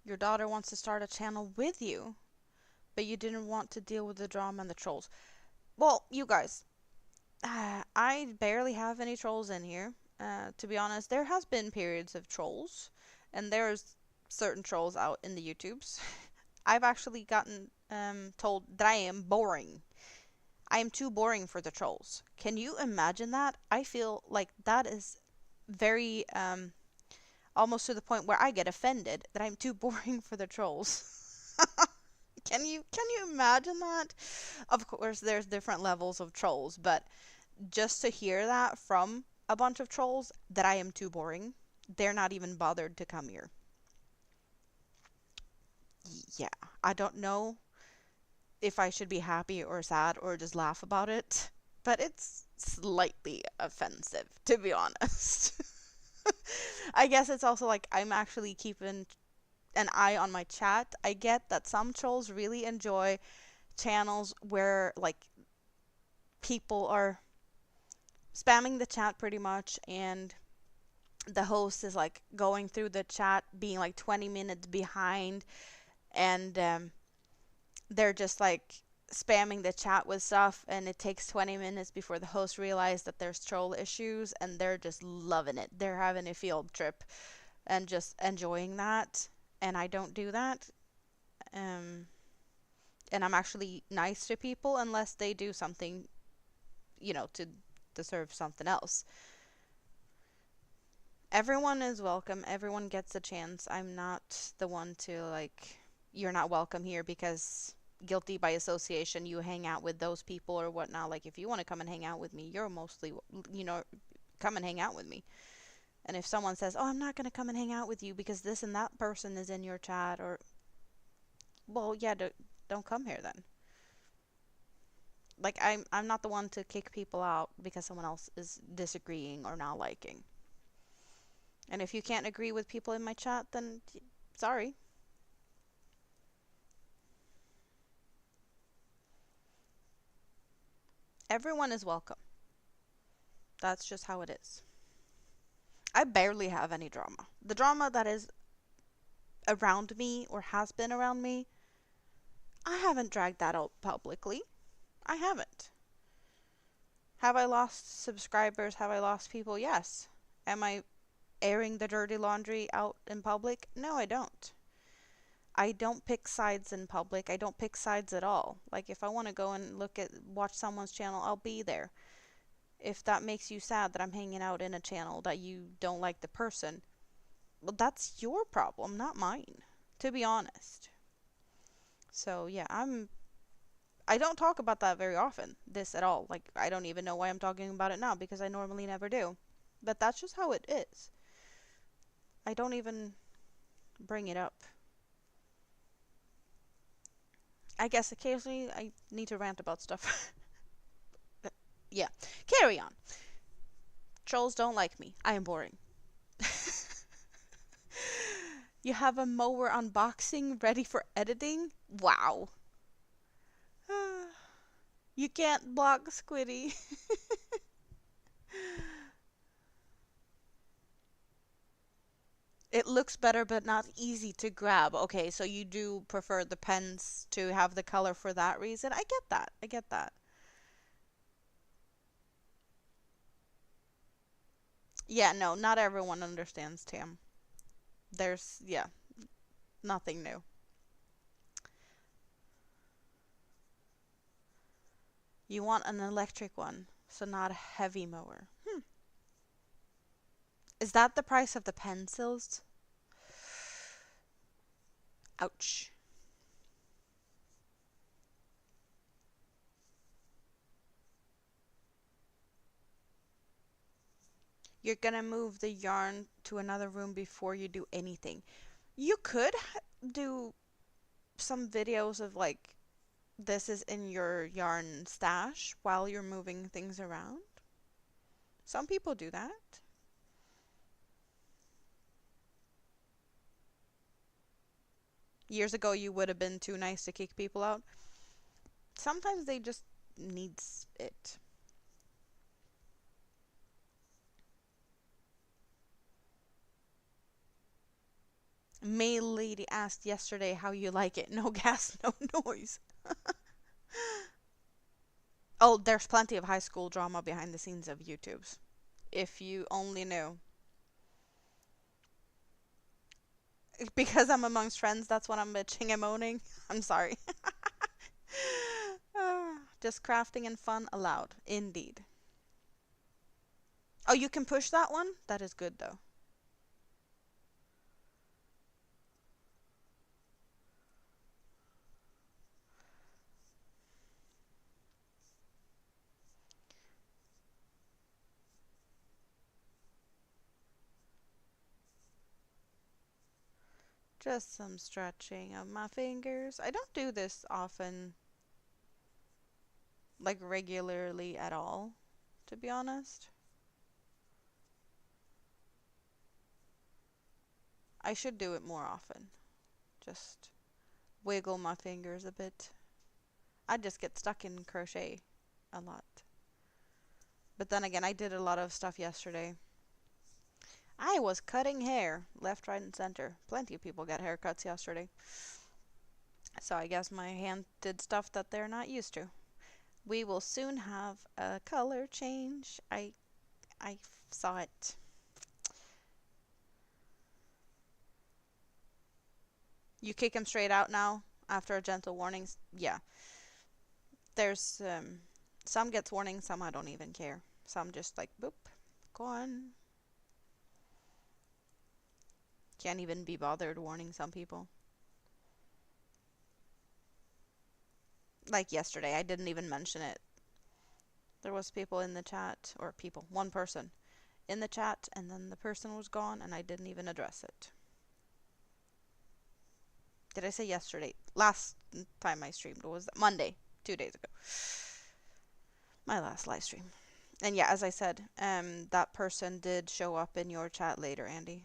Your daughter wants to start a channel with you, but you didn't want to deal with the drama and the trolls. Well, you guys, I barely have any trolls in here. To be honest, there has been periods of trolls, and there's certain trolls out in the YouTubes. I've actually gotten told that I am boring. I am too boring for the trolls. Can you imagine that? I feel like that is very almost to the point where I get offended that I'm too boring for the trolls. Can you imagine that? Of course, there's different levels of trolls, but just to hear that from a bunch of trolls that I am too boring, they're not even bothered to come here. Yeah, I don't know if I should be happy or sad or just laugh about it, but it's slightly offensive, to be honest. I guess it's also like I'm actually keeping an eye on my chat. I get that some trolls really enjoy channels where like people are spamming the chat pretty much, and the host is like going through the chat being like 20 minutes behind, and they're just like spamming the chat with stuff, and it takes 20 minutes before the host realizes that there's troll issues, and they're just loving it. They're having a field trip and just enjoying that, and I don't do that. Um, and I'm actually nice to people unless they do something, to deserve something else. Everyone is welcome. Everyone gets a chance. I'm not the one to like, you're not welcome here because guilty by association, you hang out with those people or whatnot. Like, if you want to come and hang out with me, you're mostly, come and hang out with me. And if someone says, oh, I'm not going to come and hang out with you because this and that person is in your chat, or, well, yeah, don't come here then. Like, I'm not the one to kick people out because someone else is disagreeing or not liking. And if you can't agree with people in my chat, then sorry. Everyone is welcome. That's just how it is. I barely have any drama. The drama that is around me or has been around me, I haven't dragged that out publicly. I haven't. Have I lost subscribers? Have I lost people? Yes. Am I airing the dirty laundry out in public? No, I don't. I don't pick sides in public. I don't pick sides at all. Like, if I want to go and watch someone's channel, I'll be there. If that makes you sad that I'm hanging out in a channel that you don't like the person, well, that's your problem, not mine, to be honest. So, yeah, I don't talk about that very often, this at all. Like, I don't even know why I'm talking about it now because I normally never do. But that's just how it is. I don't even bring it up. I guess occasionally I need to rant about stuff. Yeah. Carry on. Trolls don't like me. I am boring. You have a mower unboxing ready for editing? Wow. You can't block Squiddy. It looks better but not easy to grab. Okay, so you do prefer the pens to have the color for that reason. I get that. I get that. Yeah, no, not everyone understands Tam. There's, yeah, nothing new. You want an electric one, so not a heavy mower. Is that the price of the pencils? Ouch. You're gonna move the yarn to another room before you do anything. You could do some videos of like, this is in your yarn stash while you're moving things around. Some people do that. Years ago, you would have been too nice to kick people out. Sometimes they just needs it. Mail lady asked yesterday how you like it. No gas, no noise. Oh, there's plenty of high school drama behind the scenes of YouTube's. If you only knew. Because I'm amongst friends, that's what I'm bitching and moaning. I'm sorry. Just crafting and fun allowed. Indeed. Oh, you can push that one? That is good though. Just some stretching of my fingers. I don't do this often, like regularly at all, to be honest. I should do it more often. Just wiggle my fingers a bit. I just get stuck in crochet a lot. But then again, I did a lot of stuff yesterday. I was cutting hair left, right, and center. Plenty of people got haircuts yesterday. So I guess my hand did stuff that they're not used to. We will soon have a color change. I saw it. You kick him straight out now after a gentle warning. Yeah, there's some gets warning, some I don't even care. Some just like boop, gone. Can't even be bothered warning some people. Like yesterday, I didn't even mention it. There was people in the chat, or people, one person in the chat, and then the person was gone, and I didn't even address it. Did I say yesterday? Last time I streamed was Monday, 2 days ago. My last live stream. And yeah, as I said, that person did show up in your chat later, Andy.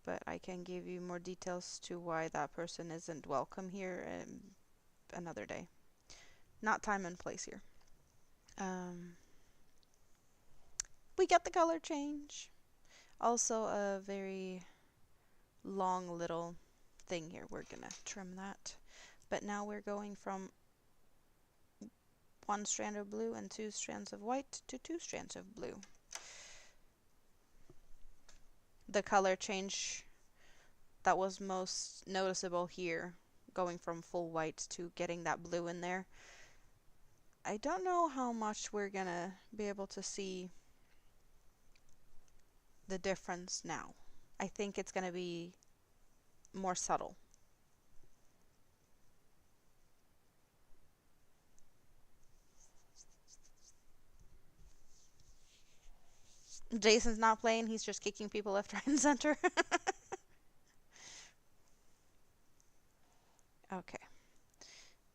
But I can give you more details to why that person isn't welcome here another day. Not time and place here. Um, we get the color change. Also a very long little thing here. We're gonna trim that. But now we're going from one strand of blue and 2 strands of white to 2 strands of blue. The color change that was most noticeable here, going from full white to getting that blue in there. I don't know how much we're gonna be able to see the difference now. I think it's gonna be more subtle. Jason's not playing, he's just kicking people left, right, and center. Okay.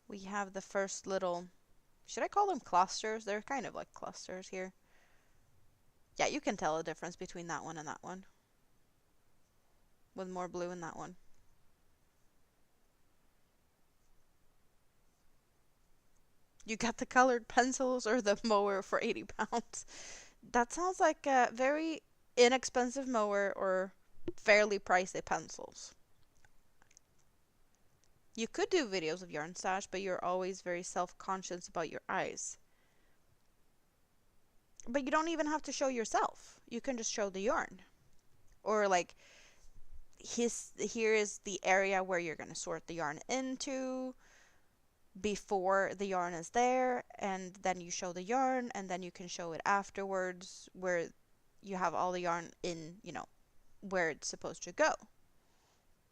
We have the first little, should I call them clusters? They're kind of like clusters here. Yeah, you can tell the difference between that one and that one. With more blue in that one. You got the colored pencils or the mower for 80 pounds? That sounds like a very inexpensive mower or fairly pricey pencils. You could do videos of yarn stash, but you're always very self-conscious about your eyes. But you don't even have to show yourself. You can just show the yarn. Or like, here is the area where you're going to sort the yarn into before the yarn is there, and then you show the yarn, and then you can show it afterwards where you have all the yarn in, where it's supposed to go.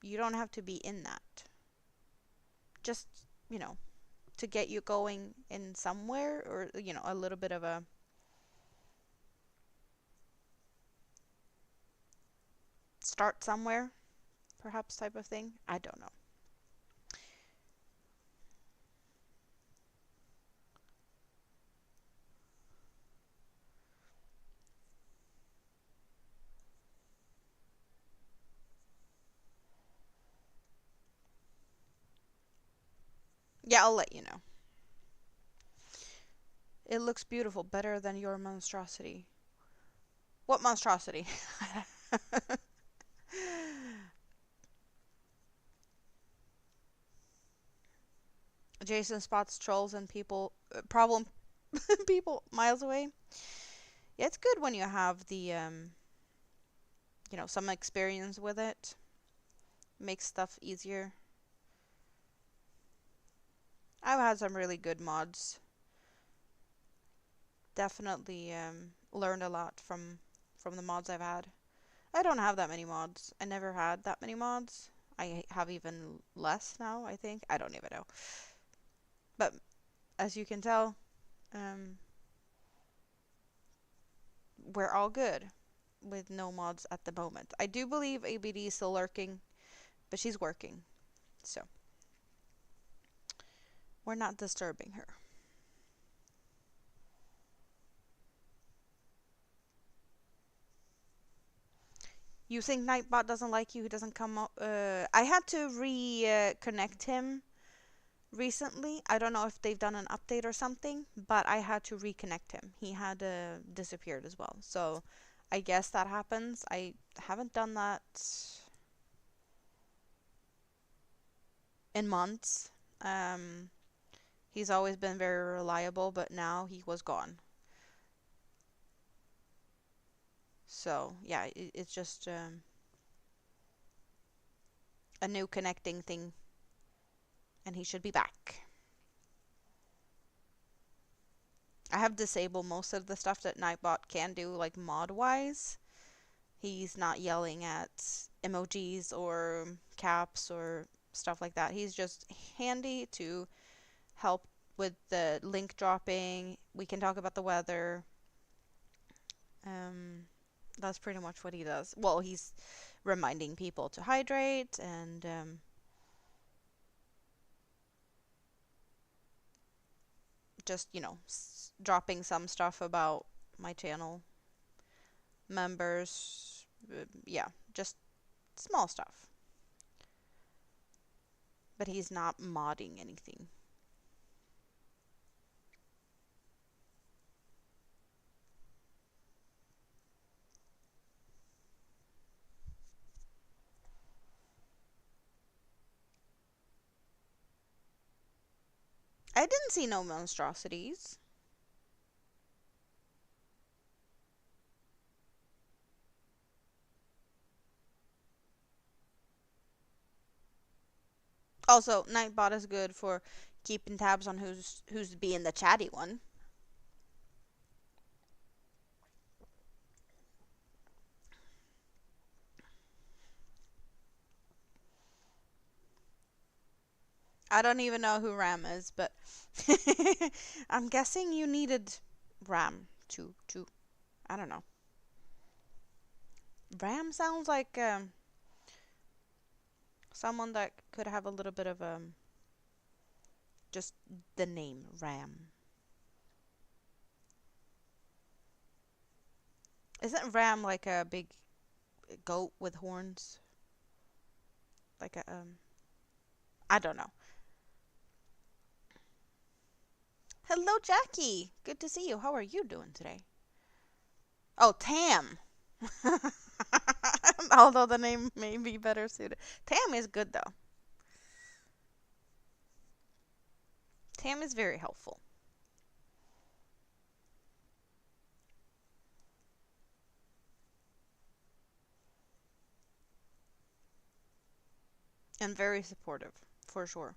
You don't have to be in that. Just, to get you going in somewhere, or, a little bit of a start somewhere, perhaps, type of thing. I don't know. Yeah, I'll let you know. It looks beautiful, better than your monstrosity. What monstrosity? Jason spots trolls and people problem people miles away. Yeah, it's good when you have the some experience with it. Makes stuff easier. I've had some really good mods. Definitely learned a lot from the mods I've had. I don't have that many mods. I never had that many mods. I have even less now, I think. I don't even know. But as you can tell, um, we're all good with no mods at the moment. I do believe ABD is still lurking, but she's working. So we're not disturbing her. You think Nightbot doesn't like you? He doesn't come up. I had to reconnect him recently. I don't know if they've done an update or something, but I had to reconnect him. He had disappeared as well. So I guess that happens. I haven't done that in months. Um, he's always been very reliable, but now he was gone. So yeah, it's just a new connecting thing, and he should be back. I have disabled most of the stuff that Nightbot can do, like mod-wise. He's not yelling at emojis or caps or stuff like that. He's just handy to help with the link dropping. We can talk about the weather. Um, that's pretty much what he does. Well, he's reminding people to hydrate and just, dropping some stuff about my channel members. Yeah, just small stuff. But he's not modding anything. I didn't see no monstrosities. Also, Nightbot is good for keeping tabs on who's being the chatty one. I don't even know who Ram is, but I'm guessing you needed Ram to I don't know. Ram sounds like someone that could have a little bit of just the name Ram. Isn't Ram like a big goat with horns? Like a I don't know. Hello, Jackie. Good to see you. How are you doing today? Oh, Tam. Although the name may be better suited. Tam is good though. Tam is very helpful. And very supportive, for sure.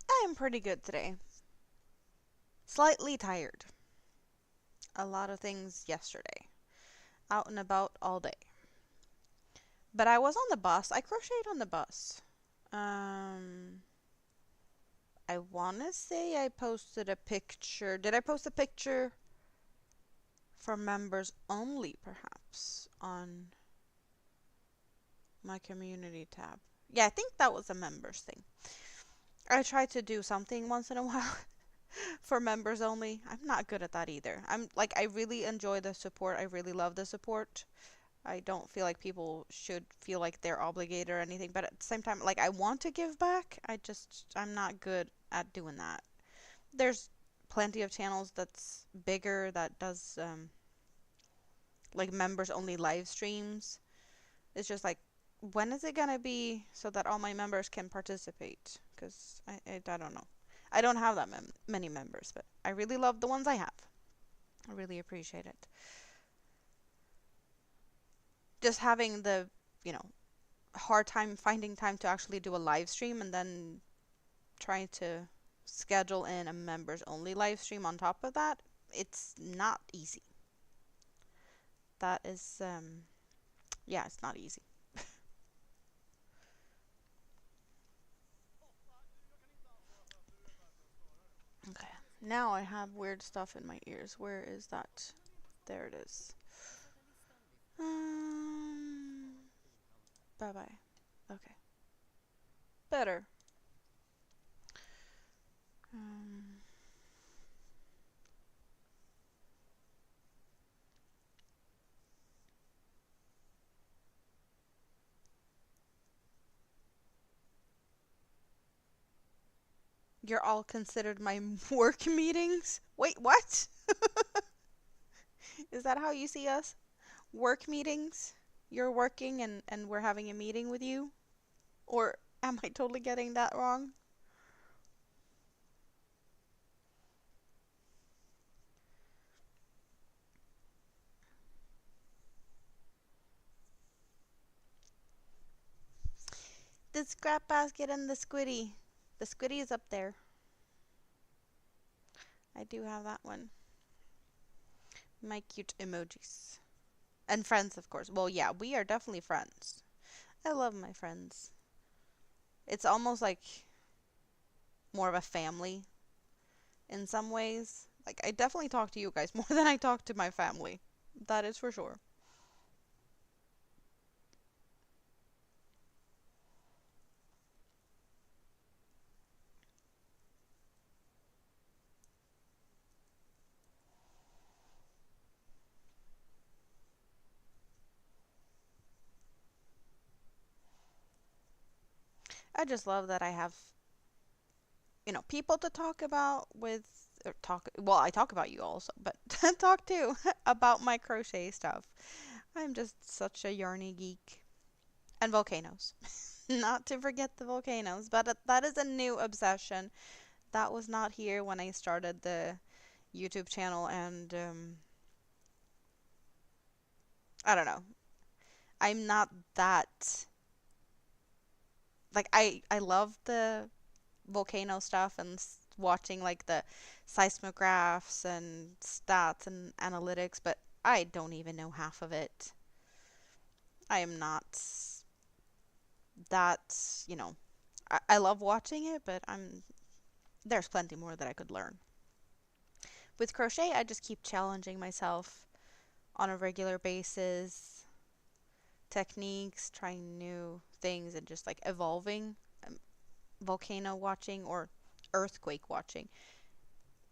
I am pretty good today. Slightly tired. A lot of things yesterday. Out and about all day. But I was on the bus. I crocheted on the bus. Um, I want to say I posted a picture. Did I post a picture for members only, perhaps, on my community tab? Yeah, I think that was a members thing. I try to do something once in a while for members only. I'm not good at that either. I'm like, I really enjoy the support. I really love the support. I don't feel like people should feel like they're obligated or anything, but at the same time, like I want to give back. I'm not good at doing that. There's plenty of channels that's bigger that does like members only live streams. It's just like, when is it gonna be so that all my members can participate? Because I don't know. I don't have that many members, but I really love the ones I have. I really appreciate it. Just having the, you know, hard time finding time to actually do a live stream and then trying to schedule in a members only live stream on top of that, it's not easy. That is, yeah, it's not easy. Okay, now I have weird stuff in my ears. Where is that? There it is. Bye bye. Okay, better. Um, you're all considered my work meetings? Wait, what? Is that how you see us? Work meetings? You're working and we're having a meeting with you? Or am I totally getting that wrong? The scrap basket and the squiddy. The squiddy is up there. I do have that one. My cute emojis. And friends, of course. Well, yeah, we are definitely friends. I love my friends. It's almost like more of a family in some ways. Like, I definitely talk to you guys more than I talk to my family. That is for sure. I just love that I have, people to talk about with, or talk, well, I talk about you also, but talk too about my crochet stuff. I'm just such a yarny geek. And volcanoes. Not to forget the volcanoes, but that is a new obsession. That was not here when I started the YouTube channel, and I don't know. I'm not that, like, I love the volcano stuff and watching like the seismographs and stats and analytics, but I don't even know half of it. I am not that, I love watching it, but there's plenty more that I could learn. With crochet, I just keep challenging myself on a regular basis, techniques, trying new things, and just like evolving. Volcano watching or earthquake watching,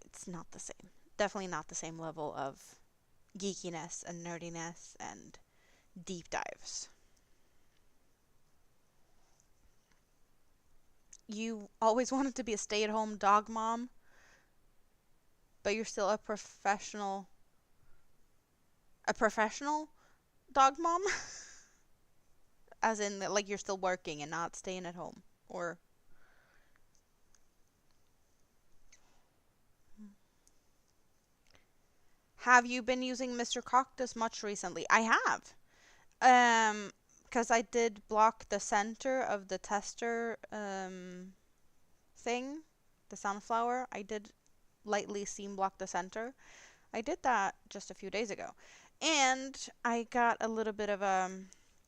it's not the same. Definitely not the same level of geekiness and nerdiness and deep dives. You always wanted to be a stay at home dog mom, but you're still a professional dog mom? As in, like, you're still working and not staying at home? Or have you been using Mr. Cactus much recently? I have. Because I did block the center of the tester thing, the sunflower. I did lightly seam block the center. I did that just a few days ago. And I got a little bit of a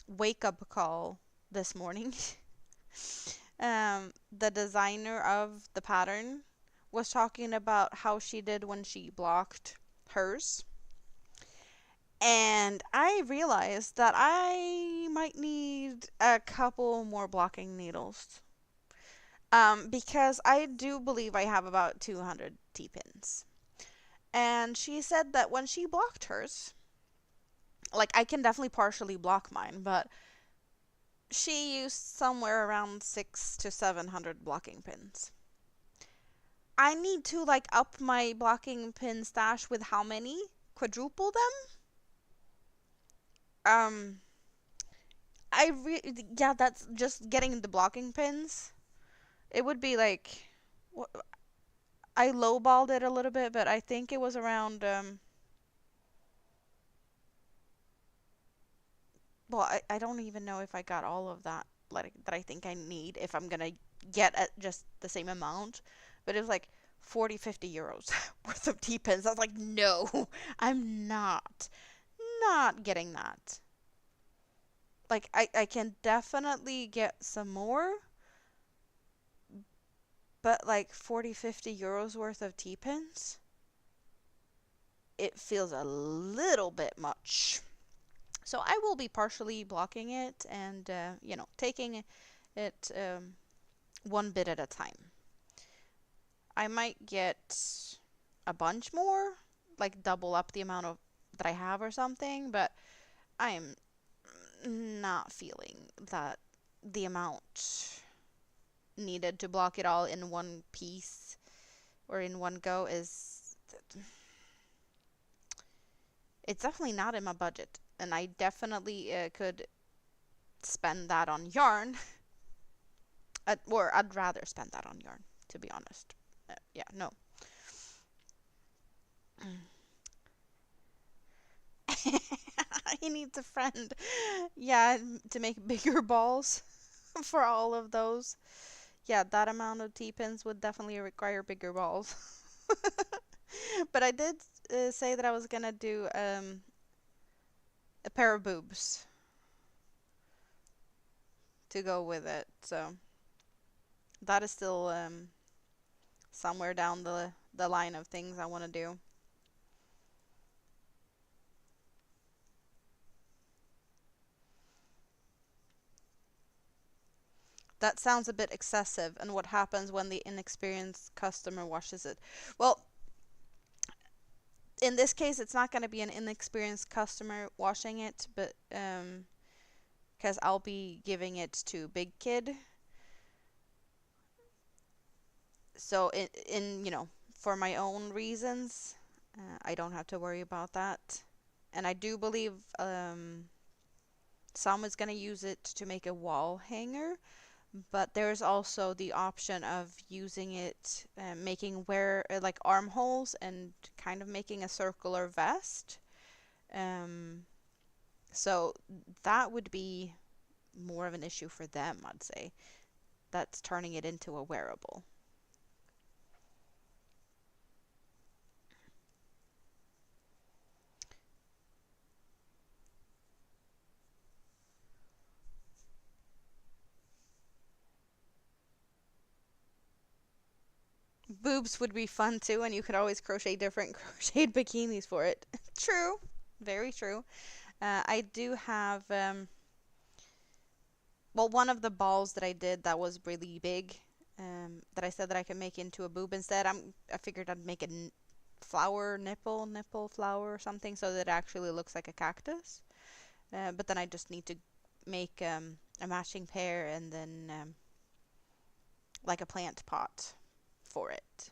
wake up call this morning. The designer of the pattern was talking about how she did when she blocked hers. And I realized that I might need a couple more blocking needles. Because I do believe I have about 200 T-pins. And she said that when she blocked hers, like I can definitely partially block mine, but she used somewhere around 600 to 700 blocking pins. I need to like up my blocking pin stash with how many? Quadruple them? Um, yeah, that's just getting the blocking pins. It would be like, I lowballed it a little bit, but I think it was around well, I don't even know if I got all of that like that I think I need if I'm gonna get at just the same amount. But it was like 40 to 50 euros worth of T-pins. I was like, no, I'm not getting that. Like I can definitely get some more, but like 40 to 50 euros worth of T-pins, it feels a little bit much. So I will be partially blocking it and taking it one bit at a time. I might get a bunch more, like double up the amount of that I have or something, but I'm not feeling that the amount needed to block it all in one piece or in one go is it's definitely not in my budget, and I definitely could spend that on yarn. Or I'd rather spend that on yarn, to be honest. Yeah, no. He needs a friend. Yeah, to make bigger balls for all of those. Yeah, that amount of T-pins would definitely require bigger balls. But I did say that I was gonna do a pair of boobs to go with it. So that is still somewhere down the line of things I want to do. That sounds a bit excessive. And what happens when the inexperienced customer washes it? Well, in this case, it's not going to be an inexperienced customer washing it, but because I'll be giving it to Big Kid. So for my own reasons, I don't have to worry about that. And I do believe Sam is going to use it to make a wall hanger, but there's also the option of using it, making like armholes and kind of making a circular vest. Um, so that would be more of an issue for them, I'd say. That's turning it into a wearable. Boobs would be fun too, and you could always crochet different crocheted bikinis for it. True, very true. I do have well, one of the balls that I did that was really big, that I said that I could make into a boob instead. I figured I'd make a flower nipple flower or something so that it actually looks like a cactus. But then I just need to make a matching pair and then like a plant pot for it.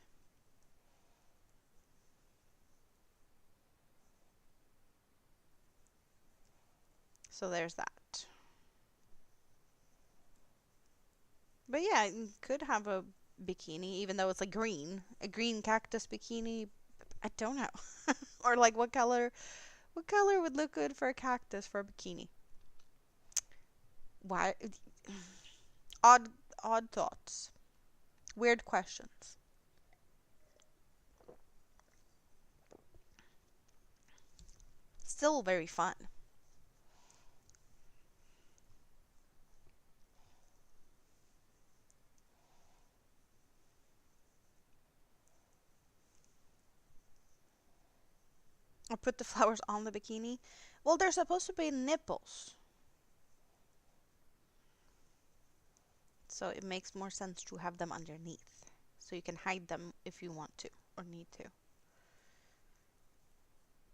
So there's that. But yeah, you could have a bikini, even though it's like green, a green cactus bikini. I don't know, or like what color? What color would look good for a cactus for a bikini? Why? Odd, odd thoughts, weird questions. Still very fun. Or put the flowers on the bikini. Well, they're supposed to be nipples. So it makes more sense to have them underneath. So you can hide them if you want to or need to.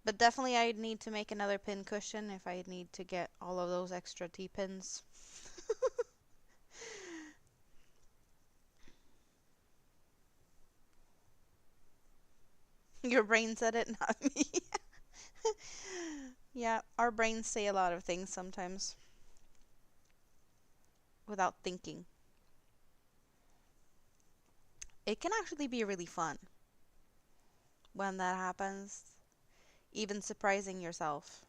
But definitely I need to make another pin cushion if I need to get all of those extra T-pins. Your brain said it, not me. Yeah, our brains say a lot of things sometimes without thinking. It can actually be really fun when that happens, even surprising yourself.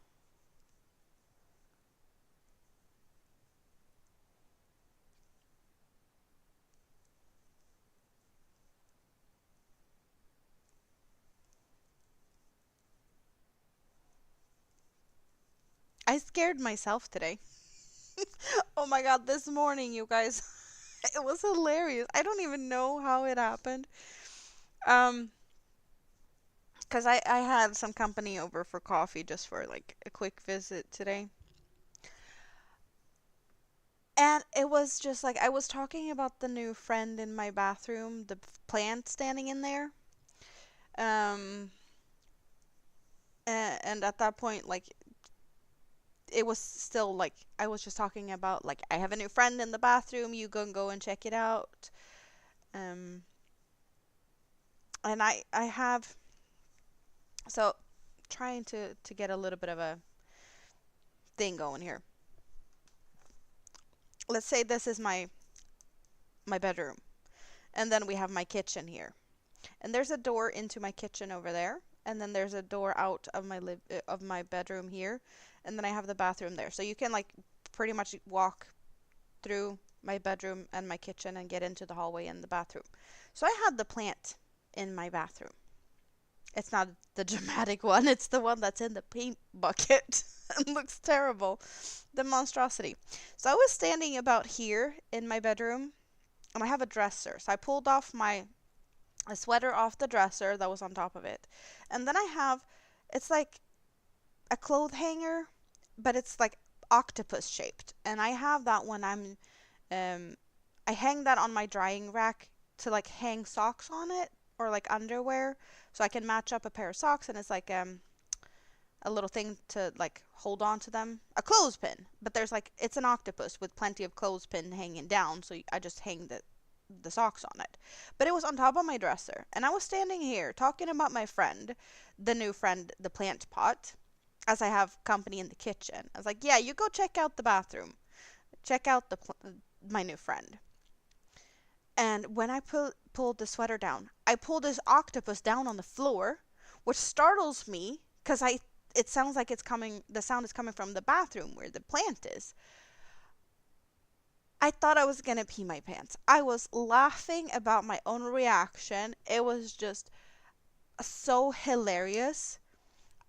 I scared myself today. Oh my god, this morning, you guys. It was hilarious. I don't even know how it happened. Um, because I had some company over for coffee just for like a quick visit today. And it was just like I was talking about the new friend in my bathroom, the plant standing in there. Um, and at that point, like it was still like I was just talking about like I have a new friend in the bathroom. You can go and check it out. Um, and I have so trying to get a little bit of a thing going here. Let's say this is my bedroom, and then we have my kitchen here, and there's a door into my kitchen over there, and then there's a door out of my bedroom here, and then I have the bathroom there. So you can like pretty much walk through my bedroom and my kitchen and get into the hallway and the bathroom. So I had the plant in my bathroom. It's not the dramatic one, it's the one that's in the paint bucket and looks terrible. The monstrosity. So I was standing about here in my bedroom and I have a dresser. So I pulled off my a sweater off the dresser that was on top of it. And then I have it's like a clothes hanger, but it's like octopus shaped. And I have that when um I hang that on my drying rack to like hang socks on it or like underwear so I can match up a pair of socks and it's like a little thing to like hold on to them. A clothespin, but there's like it's an octopus with plenty of clothespin hanging down, so I just hang the socks on it. But it was on top of my dresser, and I was standing here talking about my friend, the new friend, the plant pot, as I have company in the kitchen. I was like, "Yeah, you go check out the bathroom. Check out my new friend." And when I pulled the sweater down, I pulled this octopus down on the floor, which startles me because it sounds like the sound is coming from the bathroom where the plant is. I thought I was gonna pee my pants. I was laughing about my own reaction. It was just so hilarious.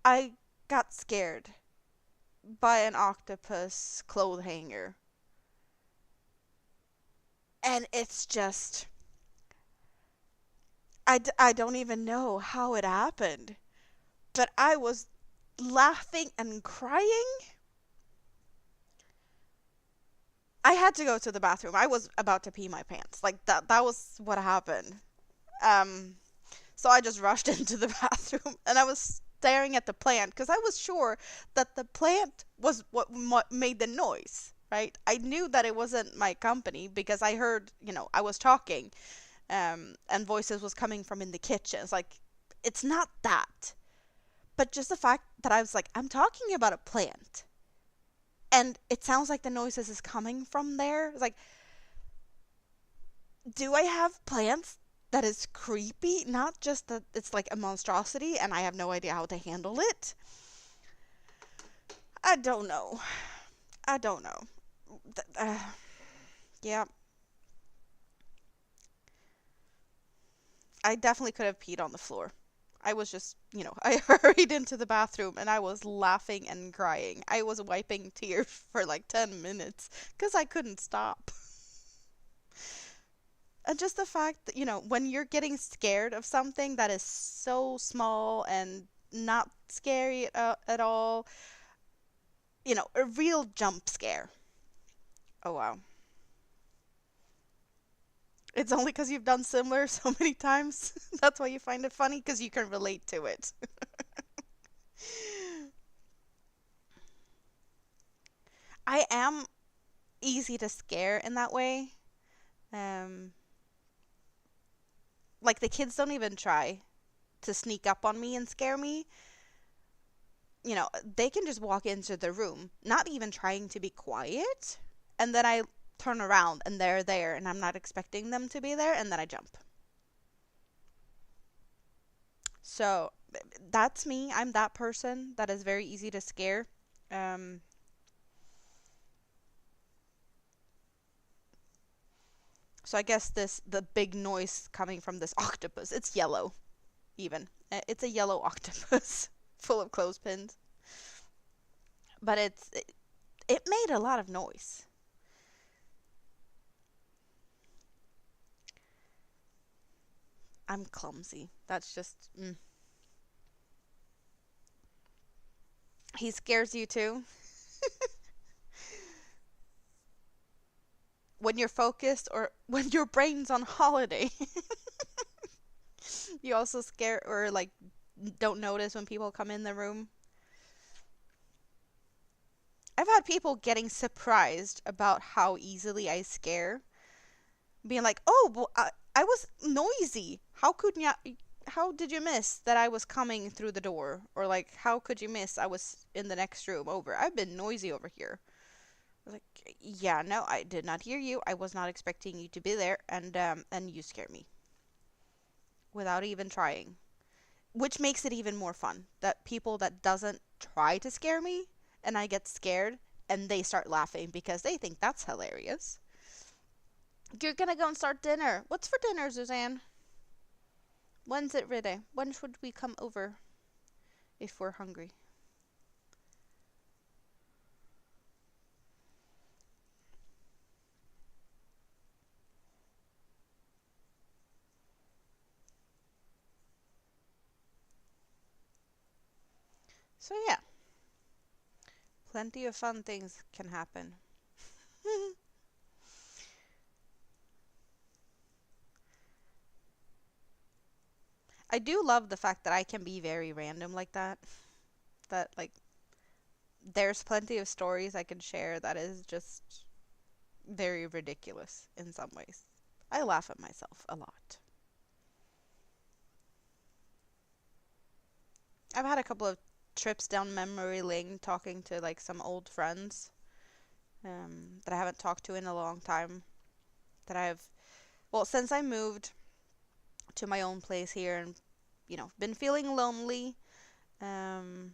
I got scared by an octopus clothes hanger. And it's just, I don't even know how it happened. But I was laughing and crying. I had to go to the bathroom. I was about to pee my pants. Like that was what happened. Um so I just rushed into the bathroom and I was staring at the plant because I was sure that the plant was what made the noise, right? I knew that it wasn't my company because I heard, I was talking and voices was coming from in the kitchen. It's like it's not that. But just the fact that I was like, I'm talking about a plant. And it sounds like the noises is coming from there. It's like, do I have plants that is creepy? Not just that it's like a monstrosity and I have no idea how to handle it. I don't know. I don't know. Yeah, I definitely could have peed on the floor. I was just, I hurried into the bathroom and I was laughing and crying. I was wiping tears for like 10 minutes because I couldn't stop. And just the fact that, when you're getting scared of something that is so small and not scary at all. You know, a real jump scare. Oh wow. It's only because you've done similar so many times. That's why you find it funny, because you can relate to it. I am easy to scare in that way. Um, like the kids don't even try to sneak up on me and scare me. You know, they can just walk into the room, not even trying to be quiet, and then I turn around and they're there, and I'm not expecting them to be there, and then I jump. So that's me. I'm that person that is very easy to scare. Um, so I guess the big noise coming from this octopus. It's yellow, even. It's a yellow octopus full of clothespins, but it made a lot of noise. I'm clumsy. That's just. He scares you too. When you're focused or when your brain's on holiday. You also scare or like don't notice when people come in the room. I've had people getting surprised about how easily I scare, being like, "Oh, well, I was noisy. How did you miss that I was coming through the door?" Or like, "How could you miss I was in the next room over? I've been noisy over here." I was like, "Yeah, no, I did not hear you. I was not expecting you to be there, and you scare me without even trying." Which makes it even more fun. That people that doesn't try to scare me and I get scared and they start laughing because they think that's hilarious. You're gonna go and start dinner. What's for dinner, Suzanne? When's it ready? When should we come over if we're hungry? So yeah, plenty of fun things can happen. I do love the fact that I can be very random like that. That like there's plenty of stories I can share that is just very ridiculous in some ways. I laugh at myself a lot. I've had a couple of trips down memory lane talking to like some old friends that I haven't talked to in a long time. That I've, well, since I moved to my own place here and, been feeling lonely, um,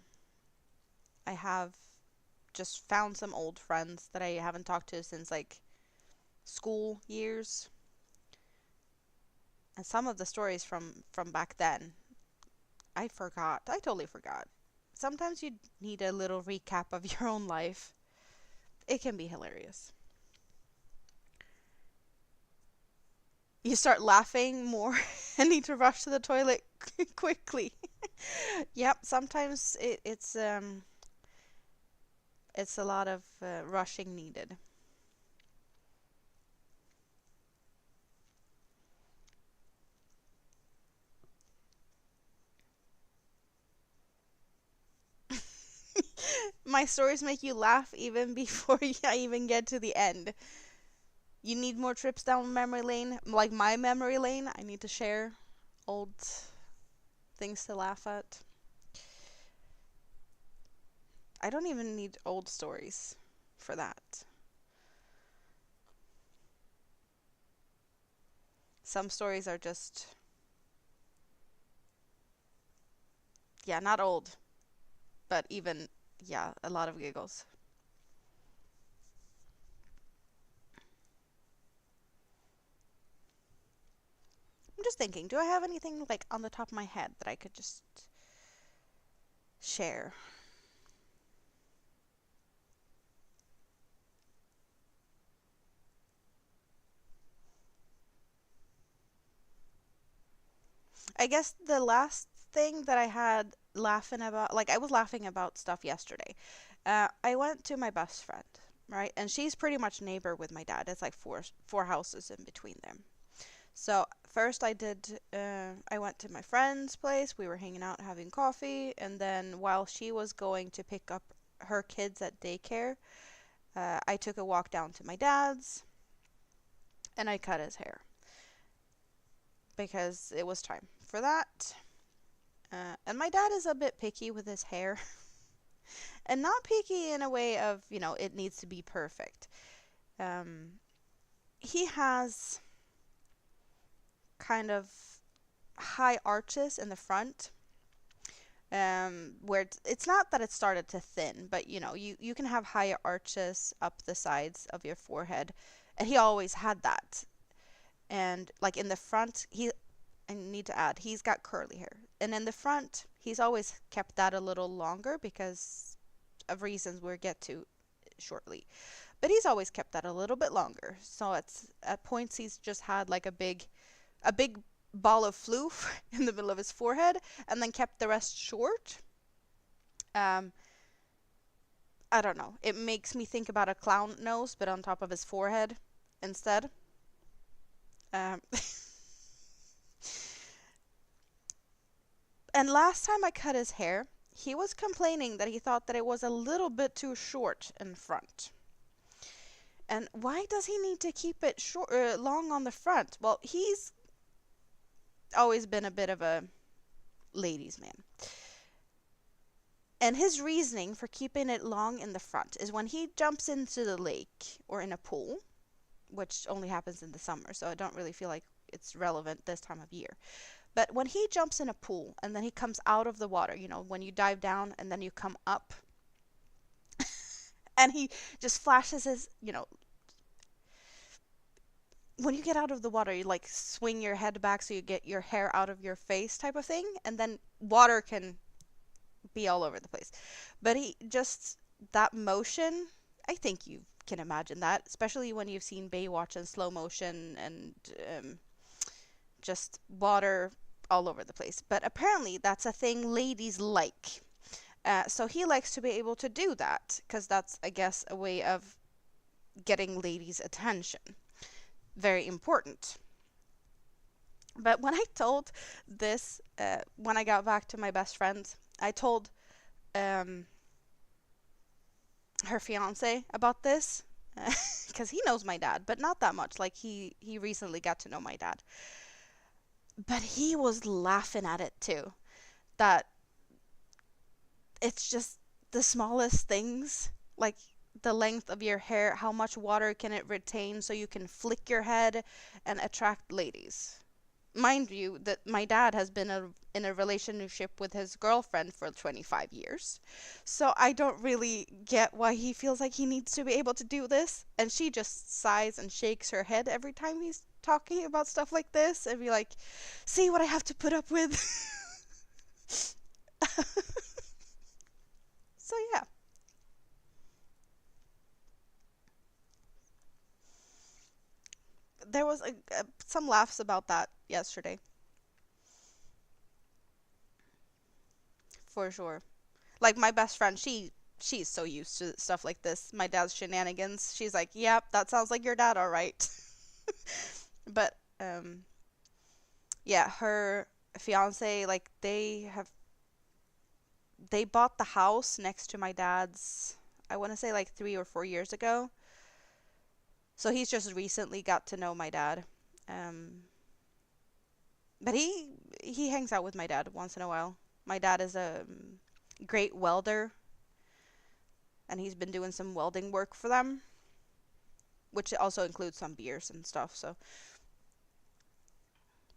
I have just found some old friends that I haven't talked to since like school years. And some of the stories from back then, I forgot. I totally forgot. Sometimes you need a little recap of your own life. It can be hilarious. You start laughing more and need to rush to the toilet quickly. Yep, sometimes it's a lot of rushing needed. My stories make you laugh even before I even get to the end. You need more trips down memory lane, like my memory lane. I need to share old things to laugh at. I don't even need old stories for that. Some stories are just, yeah, not old, but even, yeah, a lot of giggles. I'm just thinking, do I have anything like on the top of my head that I could just share? I guess the last thing that I had laughing about, like, I was laughing about stuff yesterday. I went to my best friend, right? And she's pretty much neighbor with my dad. It's like four houses in between them. So first I went to my friend's place. We were hanging out, having coffee, and then while she was going to pick up her kids at daycare, I took a walk down to my dad's and I cut his hair because it was time for that. And my dad is a bit picky with his hair, and not picky in a way of, it needs to be perfect. Um, he has kind of high arches in the front, where it's not that it started to thin, but you can have higher arches up the sides of your forehead, and he always had that. And like in the front, I need to add, he's got curly hair, and in the front, he's always kept that a little longer because of reasons we'll get to shortly. But he's always kept that a little bit longer. So it's at points he's just had like a big ball of floof in the middle of his forehead and then kept the rest short. Um, I don't know. It makes me think about a clown nose, but on top of his forehead instead. Um, and last time I cut his hair, he was complaining that he thought that it was a little bit too short in front. And why does he need to keep it short, long on the front? Well, he's always been a bit of a ladies' man. And his reasoning for keeping it long in the front is when he jumps into the lake or in a pool, which only happens in the summer, so I don't really feel like it's relevant this time of year. But when he jumps in a pool and then he comes out of the water, when you dive down and then you come up, and he just flashes his, when you get out of the water, you like swing your head back so you get your hair out of your face type of thing, and then water can be all over the place. But that motion, I think you can imagine that, especially when you've seen Baywatch in slow motion and just water all over the place. But apparently that's a thing ladies like. So he likes to be able to do that because that's, I guess, a way of getting ladies' attention. Very important. But when I told this, when I got back to my best friend, I told her fiance about this because he knows my dad, but not that much. Like he recently got to know my dad. But he was laughing at it too. That it's just the smallest things, like the length of your hair, how much water can it retain so you can flick your head and attract ladies. Mind you, that my dad has been in a relationship with his girlfriend for 25 years. So I don't really get why he feels like he needs to be able to do this. And she just sighs and shakes her head every time he's talking about stuff like this and be like, see what I have to put up with? So yeah. There was some laughs about that yesterday, for sure. Like my best friend, she's so used to stuff like this. My dad's shenanigans. She's like, "Yep, that sounds like your dad, all right." But yeah, her fiance, like they bought the house next to my dad's. I want to say like 3 or 4 years ago. So he's just recently got to know my dad. Um, but he hangs out with my dad once in a while. My dad is a great welder, and he's been doing some welding work for them, which also includes some beers and stuff. So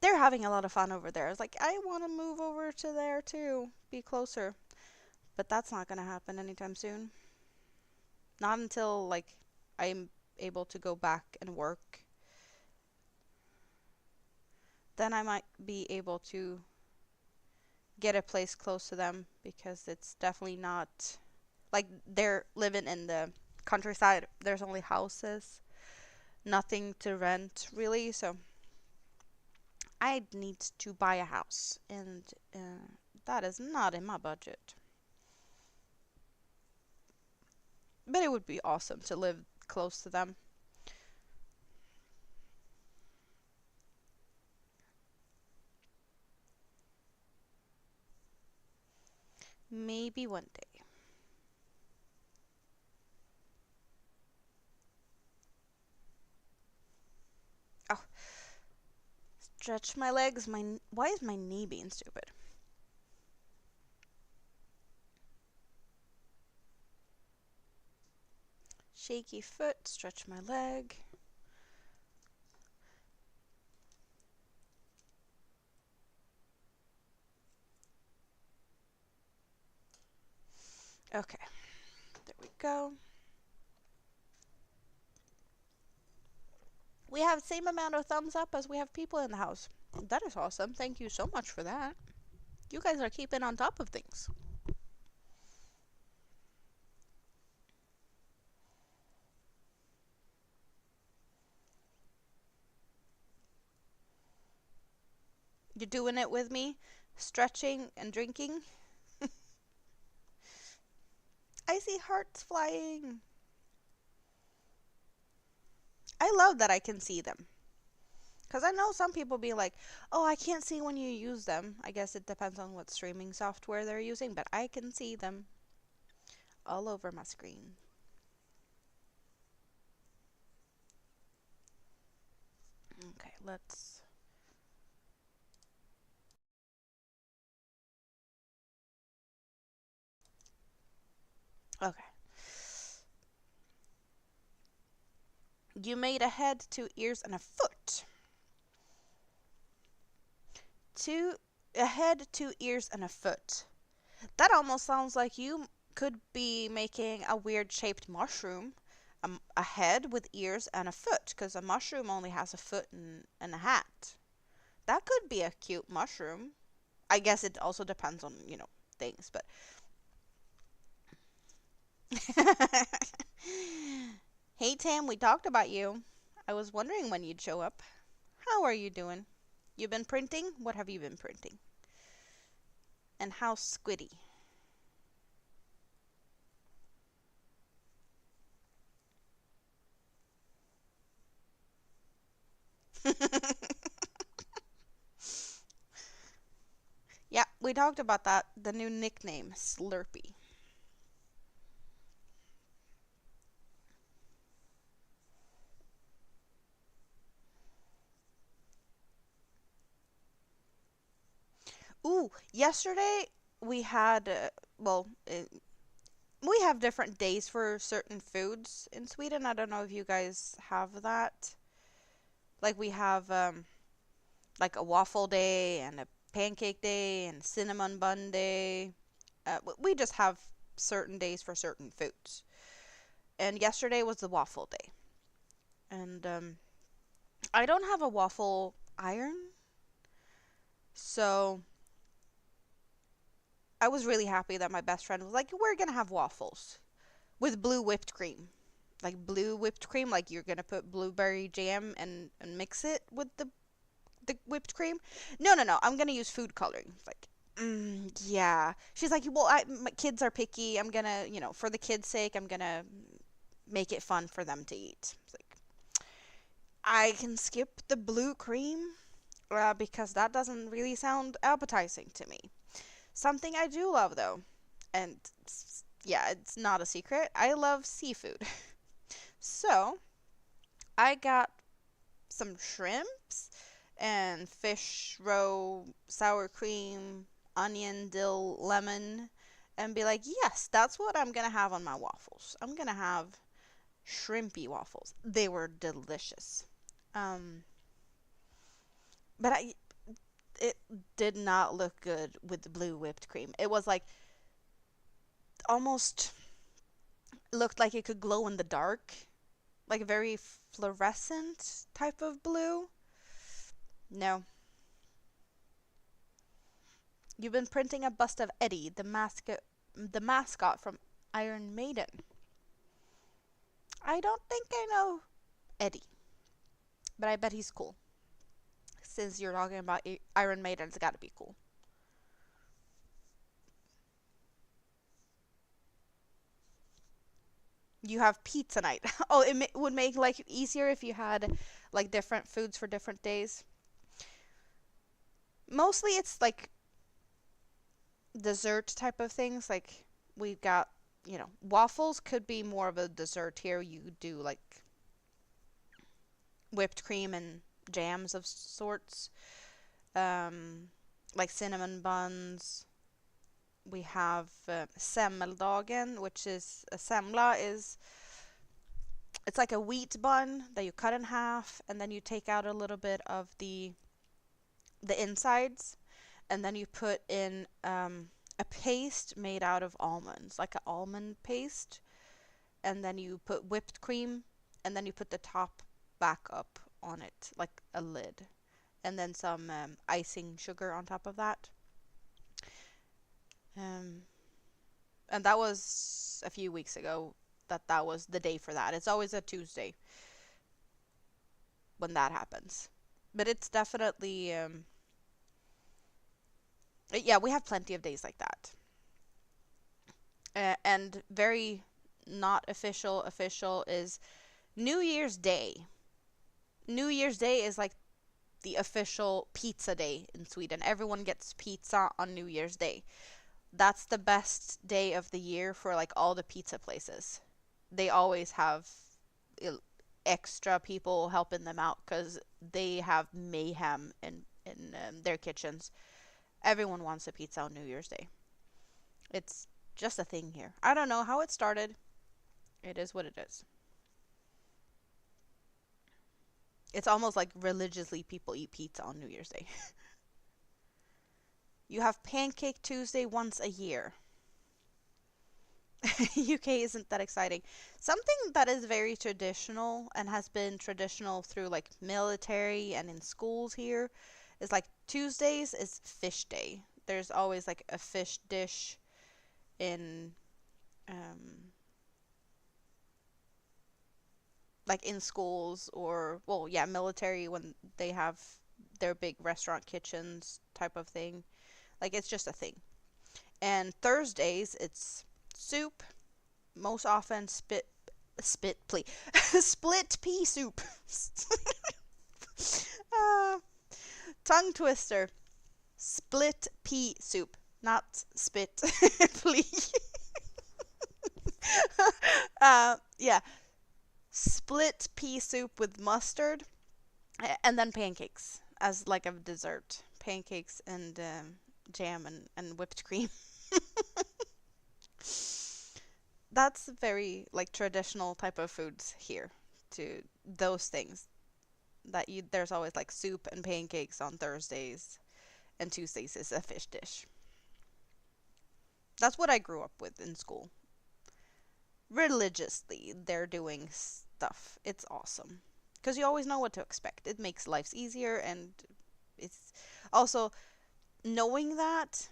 they're having a lot of fun over there. It's like I want to move over to there too, be closer, but that's not gonna happen anytime soon. Not until like I'm able to go back and work. Then I might be able to get a place close to them because it's definitely not like they're living in the countryside. There's only houses, nothing to rent really. So I need to buy a house, and that is not in my budget. But it would be awesome to live close to them. Maybe one day. Oh, stretch my legs. Why is my knee being stupid? Shaky foot. Stretch my leg. Okay, there we go. We have the same amount of thumbs up as we have people in the house. That is awesome. Thank you so much for that. You guys are keeping on top of things. You're doing it with me, stretching and drinking. I see hearts flying. I love that I can see them. Because I know some people be like, oh, I can't see when you use them. I guess it depends on what streaming software they're using, but I can see them all over my screen. Okay, let's... Okay. You made a head, two ears, and a foot. A head, two ears, and a foot. That almost sounds like you could be making a weird shaped mushroom. A head with ears and a foot, because a mushroom only has a foot and a hat. That could be a cute mushroom. I guess it also depends on, things, but. Hey, Tam, we talked about you. I was wondering when you'd show up. How are you doing? You been printing? What have you been printing? And how's Squiddy? Yeah, we talked about that. The new nickname, Slurpee. Ooh, yesterday we had, we have different days for certain foods in Sweden. I don't know if you guys have that. Like we have like a waffle day and a pancake day and cinnamon bun day. We just have certain days for certain foods. And yesterday was the waffle day. And I don't have a waffle iron, so I was really happy that my best friend was like, "We're gonna have waffles with blue whipped cream." Like blue whipped cream, like you're gonna put blueberry jam and mix it with the whipped cream. No, no, no. I'm gonna use food coloring. It's like, yeah. She's like, well, my kids are picky. I'm gonna, for the kids' sake, I'm gonna make it fun for them to eat. It's like, I can skip the blue cream because that doesn't really sound appetizing to me. Something I do love though, and yeah, it's not a secret. I love seafood. So I got some shrimps and fish roe, sour cream, onion, dill, lemon, and be like, yes, that's what I'm gonna have on my waffles. I'm gonna have shrimpy waffles. They were delicious. Um, but it did not look good with the blue whipped cream. It was like almost looked like it could glow in the dark, like a very fluorescent type of blue. No. You've been printing a bust of Eddie, the mascot from Iron Maiden. I don't think I know Eddie, but I bet he's cool. Since you're talking about Iron Maiden, it's gotta be cool. You have pizza night. Oh, would make life easier if you had like different foods for different days. Mostly it's like dessert type of things. Like we've got, waffles could be more of a dessert here. You do like whipped cream and jams of sorts. Um, like cinnamon buns. We have semmeldagen, which is a semla is it's like a wheat bun that you cut in half, and then you take out a little bit of the insides, and then you put in a paste made out of almonds, like an almond paste, and then you put whipped cream, and then you put the top back up on it, like a lid, and then some icing sugar on top of that. Um, and that was a few weeks ago that was the day for that. It's always a Tuesday when that happens. But it's definitely yeah, we have plenty of days like that. And very not official is New Year's Day. New Year's Day is like the official pizza day in Sweden. Everyone gets pizza on New Year's Day. That's the best day of the year for like all the pizza places. They always have extra people helping them out because they have mayhem in their kitchens. Everyone wants a pizza on New Year's Day. It's just a thing here. I don't know how it started. It is what it is. It's almost like religiously people eat pizza on New Year's Day. You have Pancake Tuesday once a year. UK isn't that exciting. Something that is very traditional and has been traditional through like military and in schools here is like Tuesdays is fish day. There's always like a fish dish in um like in schools, or well, yeah, military when they have their big restaurant kitchens type of thing. Like it's just a thing. And Thursdays it's soup, most often spit please split pea soup. uh, tongue twister. Split pea soup, not spit please. Yeah, split pea soup with mustard, and then pancakes as like a dessert. Pancakes and jam and whipped cream. That's very like traditional type of foods here. To those things that you there's always like soup and pancakes on Thursdays, and Tuesdays is a fish dish. That's what I grew up with in school. Religiously, they're doing stuff. It's awesome because you always know what to expect. It makes lives easier, and it's also knowing that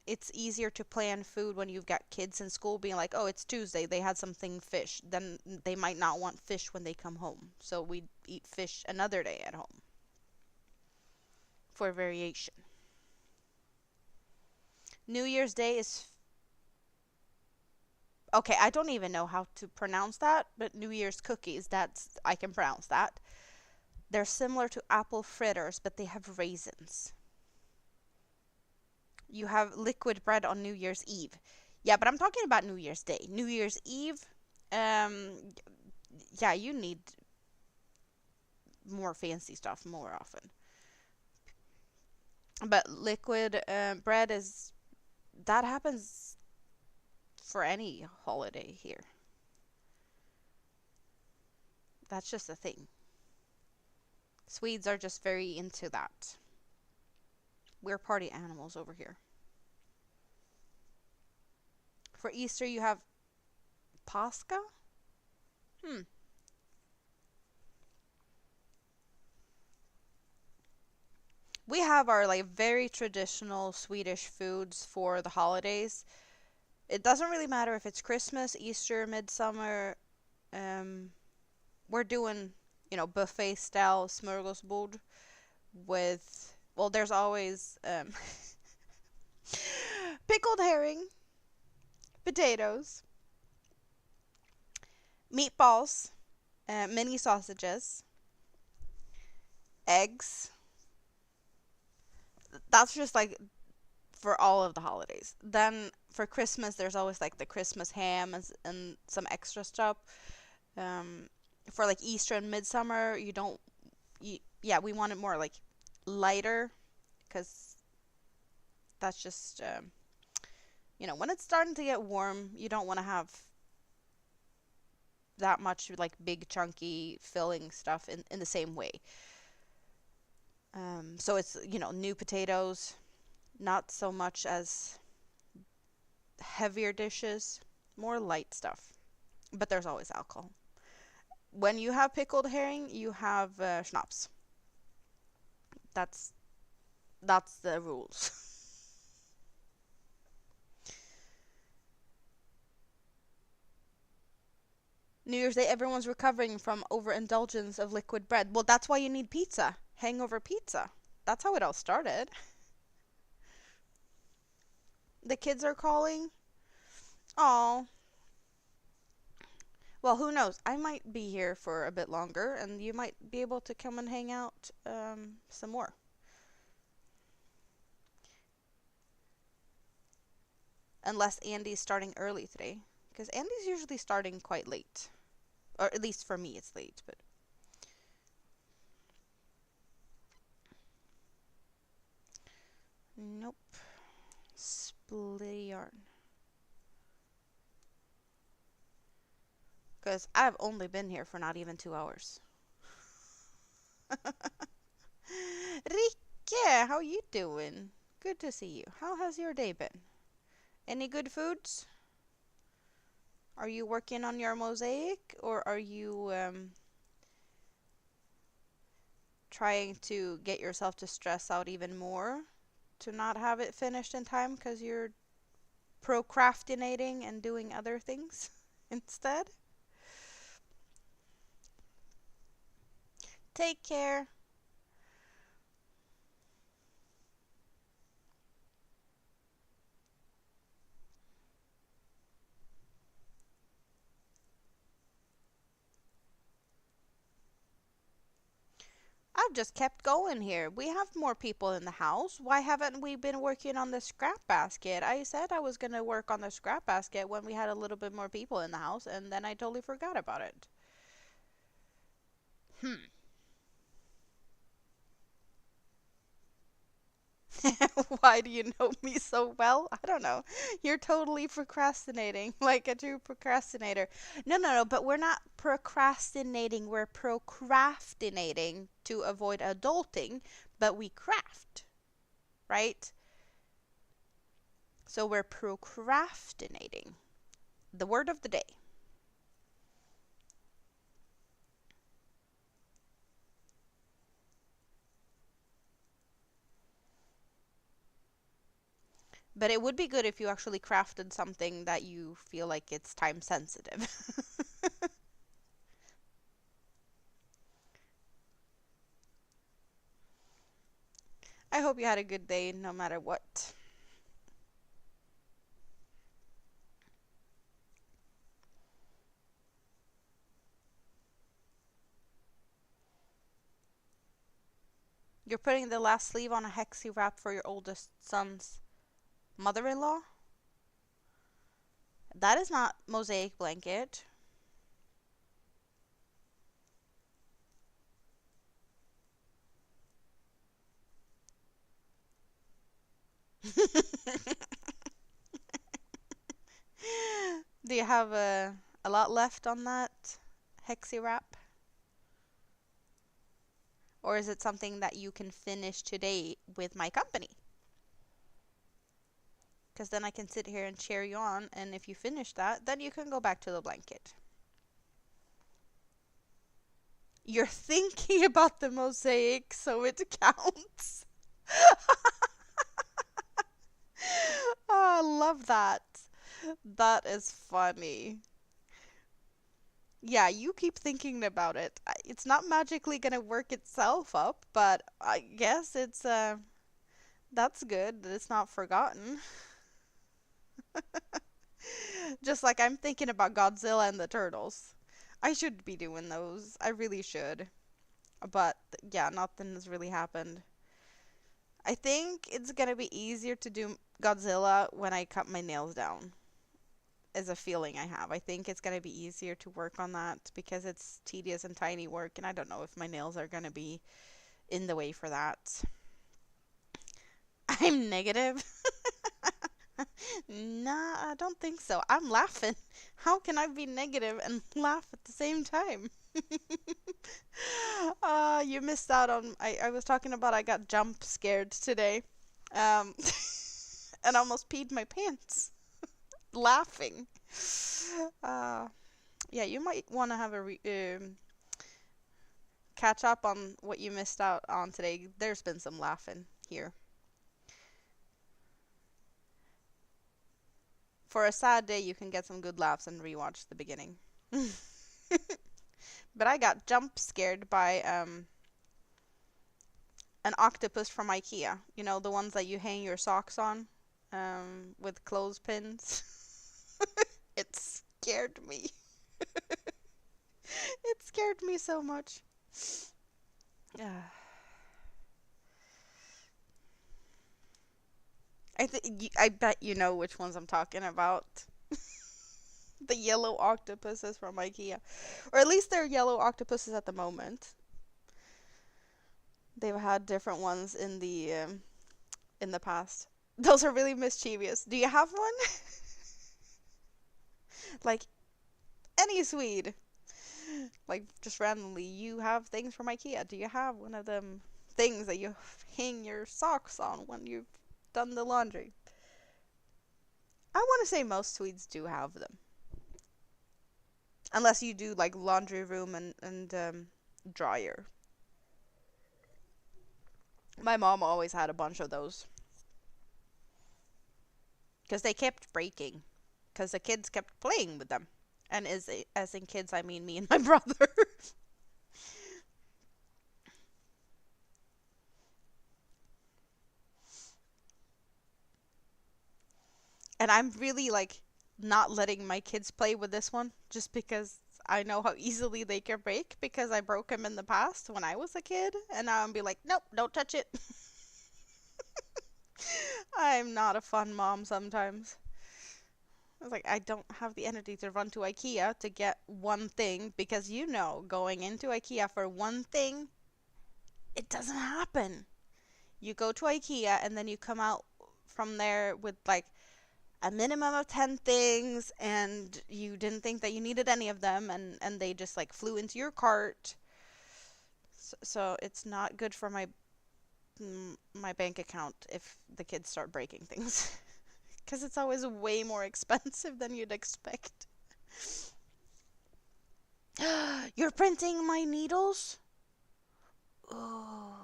it's easier to plan food when you've got kids in school being like, oh, it's Tuesday, they had something fish. Then they might not want fish when they come home. So we eat fish another day at home for variation. New Year's Day is. Okay, I don't even know how to pronounce that, but New Year's cookies, that's I can pronounce that. They're similar to apple fritters, but they have raisins. You have liquid bread on New Year's Eve. Yeah, but I'm talking about New Year's Day. New Year's Eve, um, yeah, you need more fancy stuff more often. But liquid bread is that happens for any holiday here. That's just a thing. Swedes are just very into that. We're party animals over here. For Easter, you have Pascha? Hmm. We have our like very traditional Swedish foods for the holidays. It doesn't really matter if it's Christmas, Easter, Midsummer. Um, we're doing, buffet style smorgasbord. with, well, there's always pickled herring, potatoes, meatballs, mini sausages, eggs. That's just like for all of the holidays. Then for Christmas, there's always like the Christmas ham and some extra stuff. Um, for like Easter and Midsummer, you don't. Yeah, we want it more like lighter because that's just when it's starting to get warm, you don't want to have that much like big chunky filling stuff in the same way. So it's new potatoes, not so much as heavier dishes, more light stuff. But there's always alcohol. When you have pickled herring, you have schnapps. That's that's the rules. New Year's Day, everyone's recovering from overindulgence of liquid bread. Well, that's why you need pizza. Hangover pizza. That's how it all started. The kids are calling. Oh, well, who knows? I might be here for a bit longer, and you might be able to come and hang out some more. Unless Andy's starting early today. Because Andy's usually starting quite late. Or at least for me, it's late, but. Nope. Split yarn. Because I've only been here for not even 2 hours. Rike, how you doing? Good to see you. How has your day been? Any good foods? Are you working on your mosaic, or are you trying to get yourself to stress out even more to not have it finished in time because you're procrastinating and doing other things instead? Take care. I've just kept going here. We have more people in the house. Why haven't we been working on the scrap basket? I said I was going to work on the scrap basket when we had a little bit more people in the house, and then I totally forgot about it. Hmm. Why do you know me so well? I don't know. You're totally procrastinating, like a true procrastinator. No, but we're not procrastinating. We're procrastinating to avoid adulting, but we craft, right? So we're procrastinating. The word of the day. But it would be good if you actually crafted something that you feel like it's time sensitive. I hope you had a good day no matter what. You're putting the last sleeve on a hexi wrap for your oldest son's mother-in-law? That is not mosaic blanket. Do you have a lot left on that hexi wrap? Or is it something that you can finish today with my company? Because then I can sit here and cheer you on, and if you finish that, then you can go back to the blanket. You're thinking about the mosaic, so it counts. Oh, I love that. That is funny. Yeah, you keep thinking about it. It's not magically gonna work itself up, but I guess that's good that it's not forgotten. Just like I'm thinking about Godzilla and the turtles. I should be doing those. I really should. But yeah, nothing has really happened. I think it's gonna be easier to do Godzilla when I cut my nails down, is a feeling I have. I think it's gonna be easier to work on that because it's tedious and tiny work, and I don't know if my nails are gonna be in the way for that. I'm negative. Nah, I don't think so. I'm laughing. How can I be negative and laugh at the same time? You missed out on. I was talking about I got jump scared today. Um, and almost peed my pants laughing. Uh, yeah, you might want to have a catch up on what you missed out on today. There's been some laughing here. For a sad day, you can get some good laughs and rewatch the beginning. But I got jump scared by an octopus from IKEA. You know, the ones that you hang your socks on with clothespins. It scared me. It scared me so much. Ah. I bet you know which ones I'm talking about. The yellow octopuses from IKEA. Or at least they're yellow octopuses at the moment. They've had different ones in the past. Those are really mischievous. Do you have one? Like any Swede. Like just randomly, you have things from IKEA. Do you have one of them things that you hang your socks on when you've done the laundry? I want to say most Swedes do have them. Unless you do like laundry room and dryer. My mom always had a bunch of those because they kept breaking because the kids kept playing with them. And as in kids, I mean me and my brother. And I'm really like not letting my kids play with this one just because I know how easily they can break because I broke them in the past when I was a kid. And now I'm be like, nope, don't touch it. I'm not a fun mom sometimes. I was like, I don't have the energy to run to IKEA to get one thing because you know, going into IKEA for one thing, it doesn't happen. You go to IKEA and then you come out from there with like a minimum of 10 things and you didn't think that you needed any of them and they just like flew into your cart. So it's not good for my bank account if the kids start breaking things. Because it's always way more expensive than you'd expect. You're printing my needles? Oh.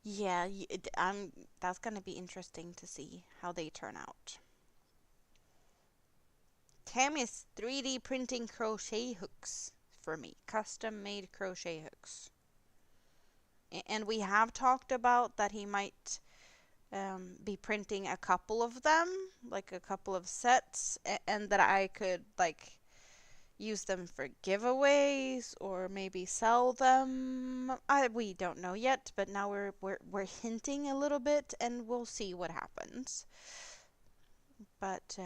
Yeah, that's gonna be interesting to see how they turn out. Tammy's 3D printing crochet hooks for me. Custom made crochet hooks. And we have talked about that he might be printing a couple of them, like a couple of sets, and that I could like use them for giveaways or maybe sell them. We don't know yet, but now we're hinting a little bit, and we'll see what happens. But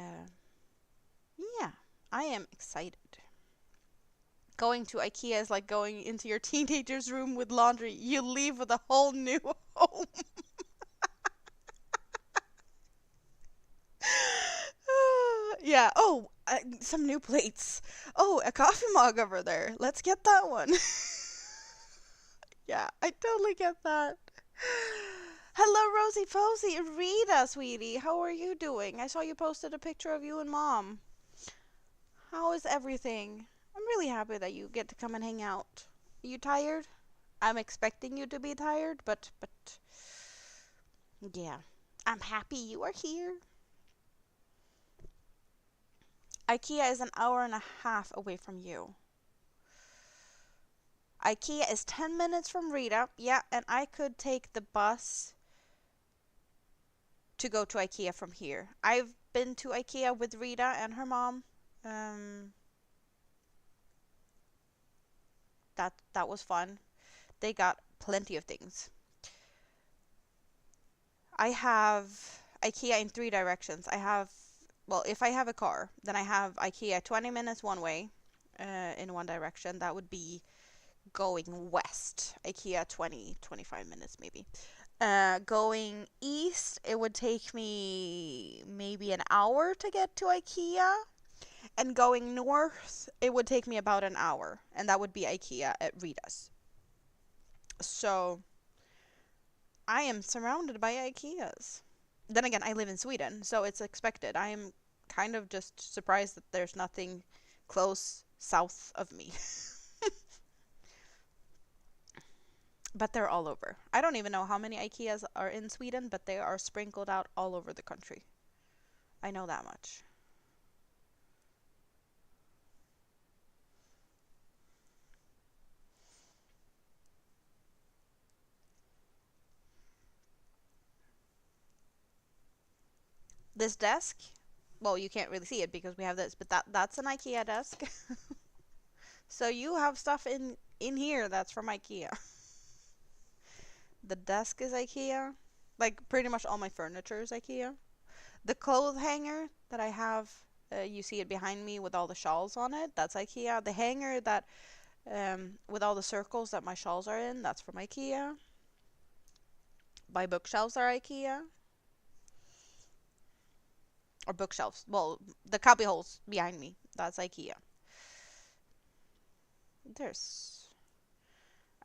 yeah, I am excited. Going to IKEA is like going into your teenager's room with laundry. You leave with a whole new home. Yeah. Oh, some new plates. Oh, a coffee mug over there. Let's get that one. Yeah, I totally get that. Hello, Rosie Posey. Rita, sweetie. How are you doing? I saw you posted a picture of you and mom. How is everything? I'm really happy that you get to come and hang out. Are you tired? I'm expecting you to be tired, but yeah. I'm happy you are here. IKEA is an hour and a half away from you. IKEA is 10 minutes from Rita. Yeah, and I could take the bus to go to IKEA from here. I've been to IKEA with Rita and her mom. Um, that was fun. They got plenty of things. I have IKEA in three directions. I have, well, if I have a car, then I have IKEA 20 minutes one way, in one direction. That would be going west. IKEA 20, 25 minutes maybe. Going east, it would take me maybe an hour to get to IKEA. And going north, it would take me about an hour. And that would be IKEA at Rita's. So I am surrounded by IKEAs. Then again, I live in Sweden, so it's expected. I am kind of just surprised that there's nothing close south of me. But they're all over. I don't even know how many IKEAs are in Sweden, but they are sprinkled out all over the country. I know that much. This desk, well, you can't really see it because we have this, but that's an IKEA desk. So you have stuff in here that's from IKEA. The desk is IKEA. Like pretty much all my furniture is IKEA. The clothes hanger that I have, you see it behind me with all the shawls on it. That's IKEA. The hanger that with all the circles that my shawls are in, that's from IKEA. My bookshelves are IKEA. Or bookshelves. Well, the cubby holes behind me, that's IKEA. There's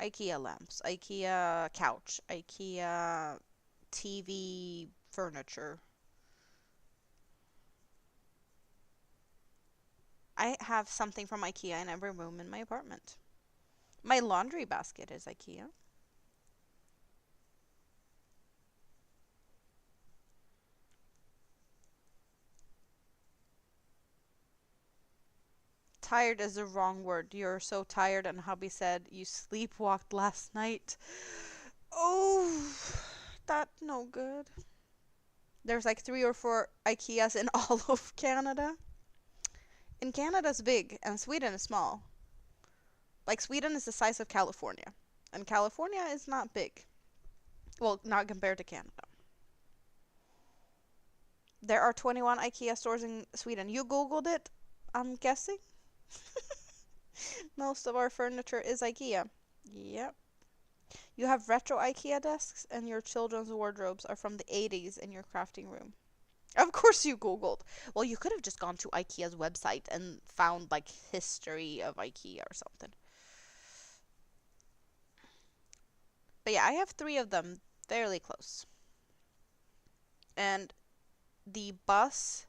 IKEA lamps, IKEA couch, IKEA TV furniture. I have something from IKEA in every room in my apartment. My laundry basket is IKEA. Tired is the wrong word. You're so tired, and hubby said you sleepwalked last night. Oh, that no good. There's like 3 or 4 IKEAs in all of Canada. And Canada's big, and Sweden is small. Like Sweden is the size of California, and California is not big. Well, not compared to Canada. There are 21 IKEA stores in Sweden. You googled it, I'm guessing? Most of our furniture is IKEA. Yep. You have retro IKEA desks, and your children's wardrobes are from the 80s in your crafting room. Of course you googled. Well, you could have just gone to IKEA's website and found like history of IKEA or something. But yeah, I have 3 of them fairly close. And the bus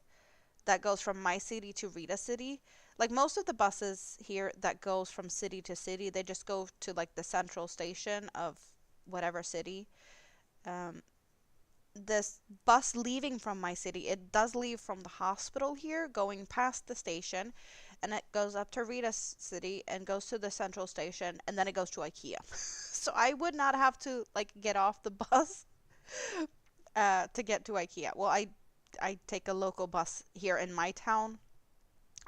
that goes from my city to Rita City, like most of the buses here that goes from city to city, they just go to like the central station of whatever city. Um, this bus leaving from my city, it does leave from the hospital here, going past the station, and it goes up to Rita's city and goes to the central station, and then it goes to IKEA. So I would not have to like get off the bus to get to IKEA. Well, I take a local bus here in my town,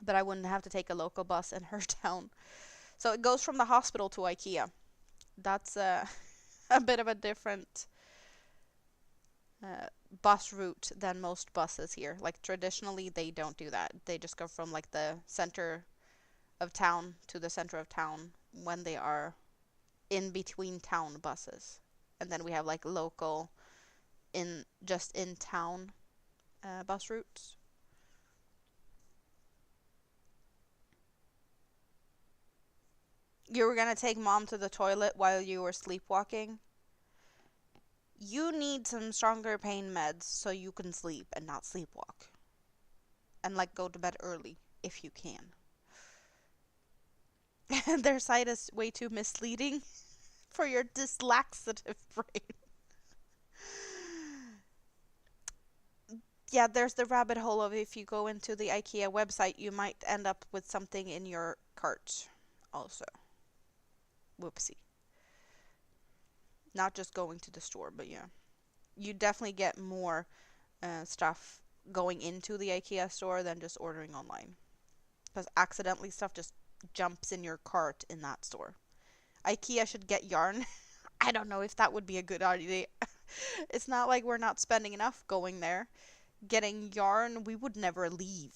but I wouldn't have to take a local bus in her town. So it goes from the hospital to IKEA. That's a bit of a different uh, bus route than most buses here. Like traditionally, they don't do that. They just go from like the center of town to the center of town when they are in between town buses. And then we have like local in just in town bus routes. You were gonna take mom to the toilet while you were sleepwalking. You need some stronger pain meds so you can sleep and not sleepwalk. And like go to bed early if you can. Their site is way too misleading for your dyslaxative brain. Yeah, there's the rabbit hole of if you go into the IKEA website, you might end up with something in your cart also. Whoopsie. Not just going to the store, but yeah. You definitely get more stuff going into the IKEA store than just ordering online. Because accidentally stuff just jumps in your cart in that store. IKEA should get yarn. I don't know if that would be a good idea. It's not like we're not spending enough going there. Getting yarn, we would never leave.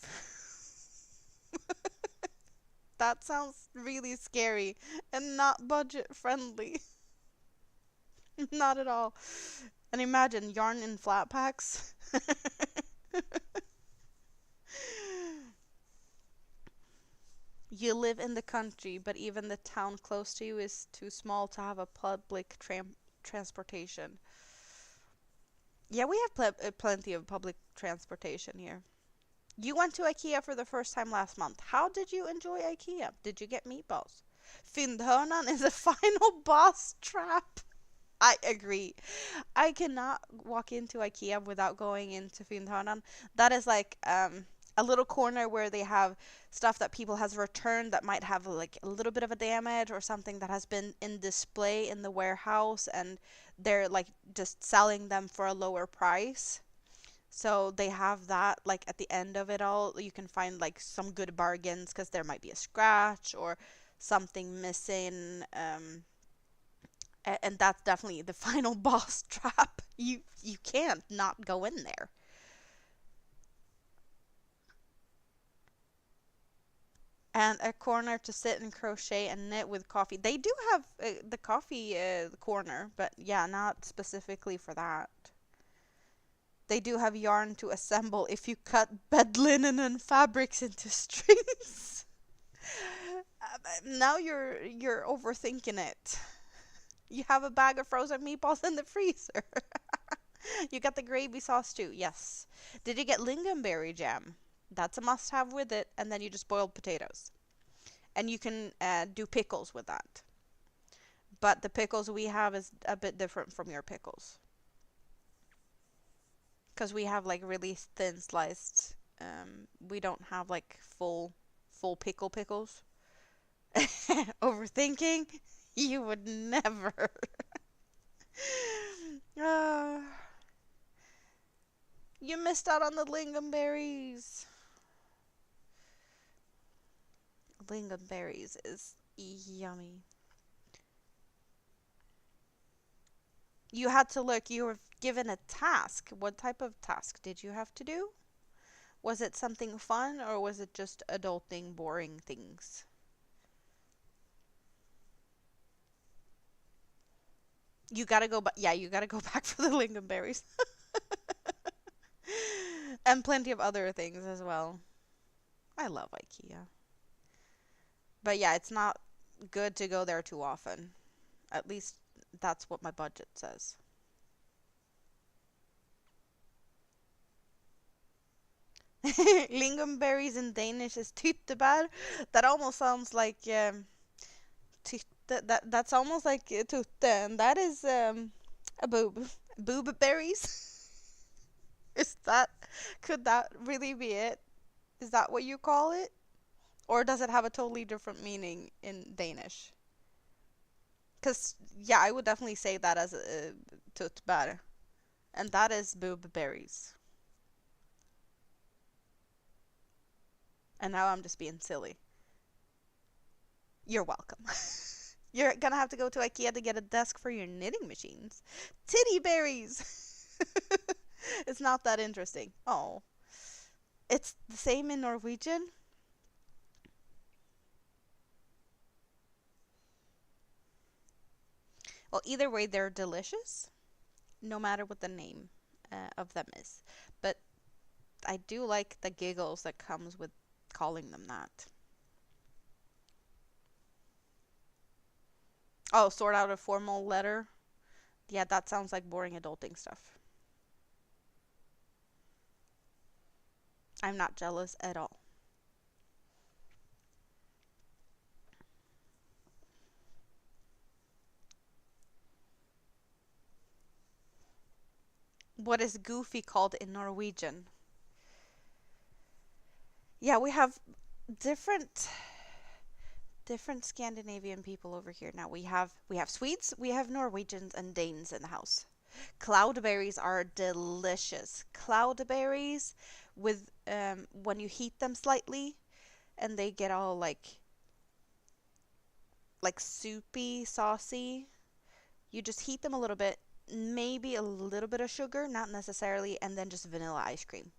That sounds really scary and not budget friendly. Not at all. And imagine yarn in flat packs. You live in the country, but even the town close to you is too small to have a public transportation. Yeah, we have plenty of public transportation here. You went to IKEA for the first time last month. How did you enjoy IKEA? Did you get meatballs? Fyndhörnan is a final boss trap. I agree. I cannot walk into IKEA without going into Fyndhörnan. That is like a little corner where they have stuff that people has returned that might have like a little bit of a damage or something that has been in display in the warehouse and they're like just selling them for a lower price. So they have that like at the end of it all. You can find like some good bargains because there might be a scratch or something missing. And that's definitely the final boss trap. You can't not go in there. And a corner to sit and crochet and knit with coffee. They do have the coffee corner, but yeah, not specifically for that. They do have yarn to assemble if you cut bed linen and fabrics into strings. Now you're overthinking it. You have a bag of frozen meatballs in the freezer. You got the gravy sauce too. Yes. Did you get lingonberry jam? That's a must-have with it, and then you just boiled potatoes. And you can do pickles with that. But the pickles we have is a bit different from your pickles. Because we have like really thin sliced. We don't have like full pickles. Overthinking? You would never. uh, you missed out on the lingonberries. Lingonberries is yummy. You had to look, you were given a task. What type of task did you have to do? Was it something fun or was it just adulting, boring things? You gotta go back. Yeah, you gotta go back for the lingonberries. And plenty of other things as well. I love IKEA. But yeah, it's not good to go there too often. At least that's what my budget says. Lingonberries in Danish is tyttebær. That almost sounds like that's almost like tutte, and that is a boob. Boob berries. Is that could that really be it? Is that what you call it? Or does it have a totally different meaning in Danish? Because, yeah, I would definitely say that as a tutbär. And that is boob berries. And now I'm just being silly. You're welcome. You're gonna have to go to IKEA to get a desk for your knitting machines. Titty berries! It's not that interesting. Oh. It's the same in Norwegian? Well, either way, they're delicious, no matter what the name of them is. But I do like the giggles that comes with calling them that. Oh, sort out a formal letter. Yeah, that sounds like boring adulting stuff. I'm not jealous at all. What is goofy called in Norwegian? Yeah, we have different different Scandinavian people over here now. We have Swedes, we have Norwegians and Danes in the house. Cloudberries are delicious. Cloudberries with when you heat them slightly and they get all like soupy, saucy. You just heat them a little bit, maybe a little bit of sugar, not necessarily, and then just vanilla ice cream.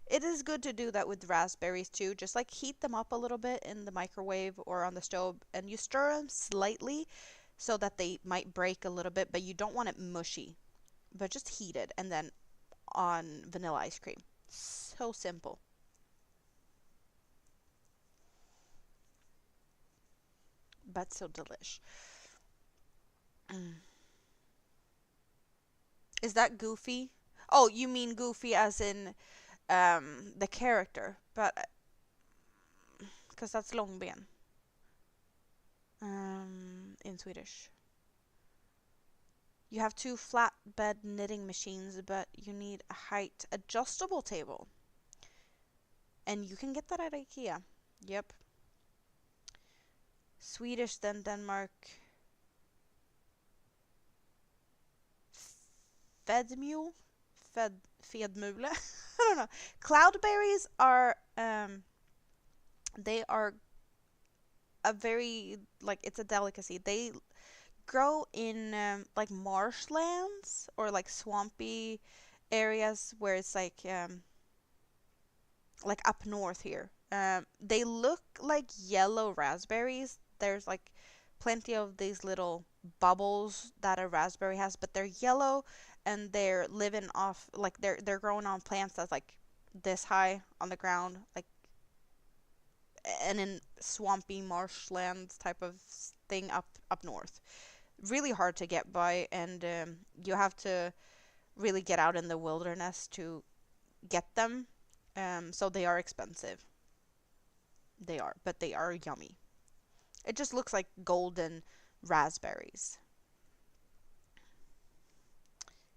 It is good to do that with raspberries too. Just like heat them up a little bit in the microwave or on the stove and you stir them slightly so that they might break a little bit, but you don't want it mushy. But just heat it and then on vanilla ice cream. So simple. But so delish. Mm. Is that Goofy? Oh, you mean Goofy as in the character, but because that's Långben in Swedish. You have two flatbed knitting machines, but you need a height adjustable table. And you can get that at IKEA. Yep. Swedish, then Denmark. Fedmule? Fedmule? I don't know. Cloudberries are, they are a very, like, it's a delicacy. They grow in, like, marshlands or, like, swampy areas where it's, like up north here. They look like yellow raspberries. There's like plenty of these little bubbles that a raspberry has, but they're yellow and they're living off like they're growing on plants that's like this high on the ground, like and in swampy marshlands type of thing up north. Really hard to get by, and you have to really get out in the wilderness to get them. So they are expensive. They are, but they are yummy. It just looks like golden raspberries.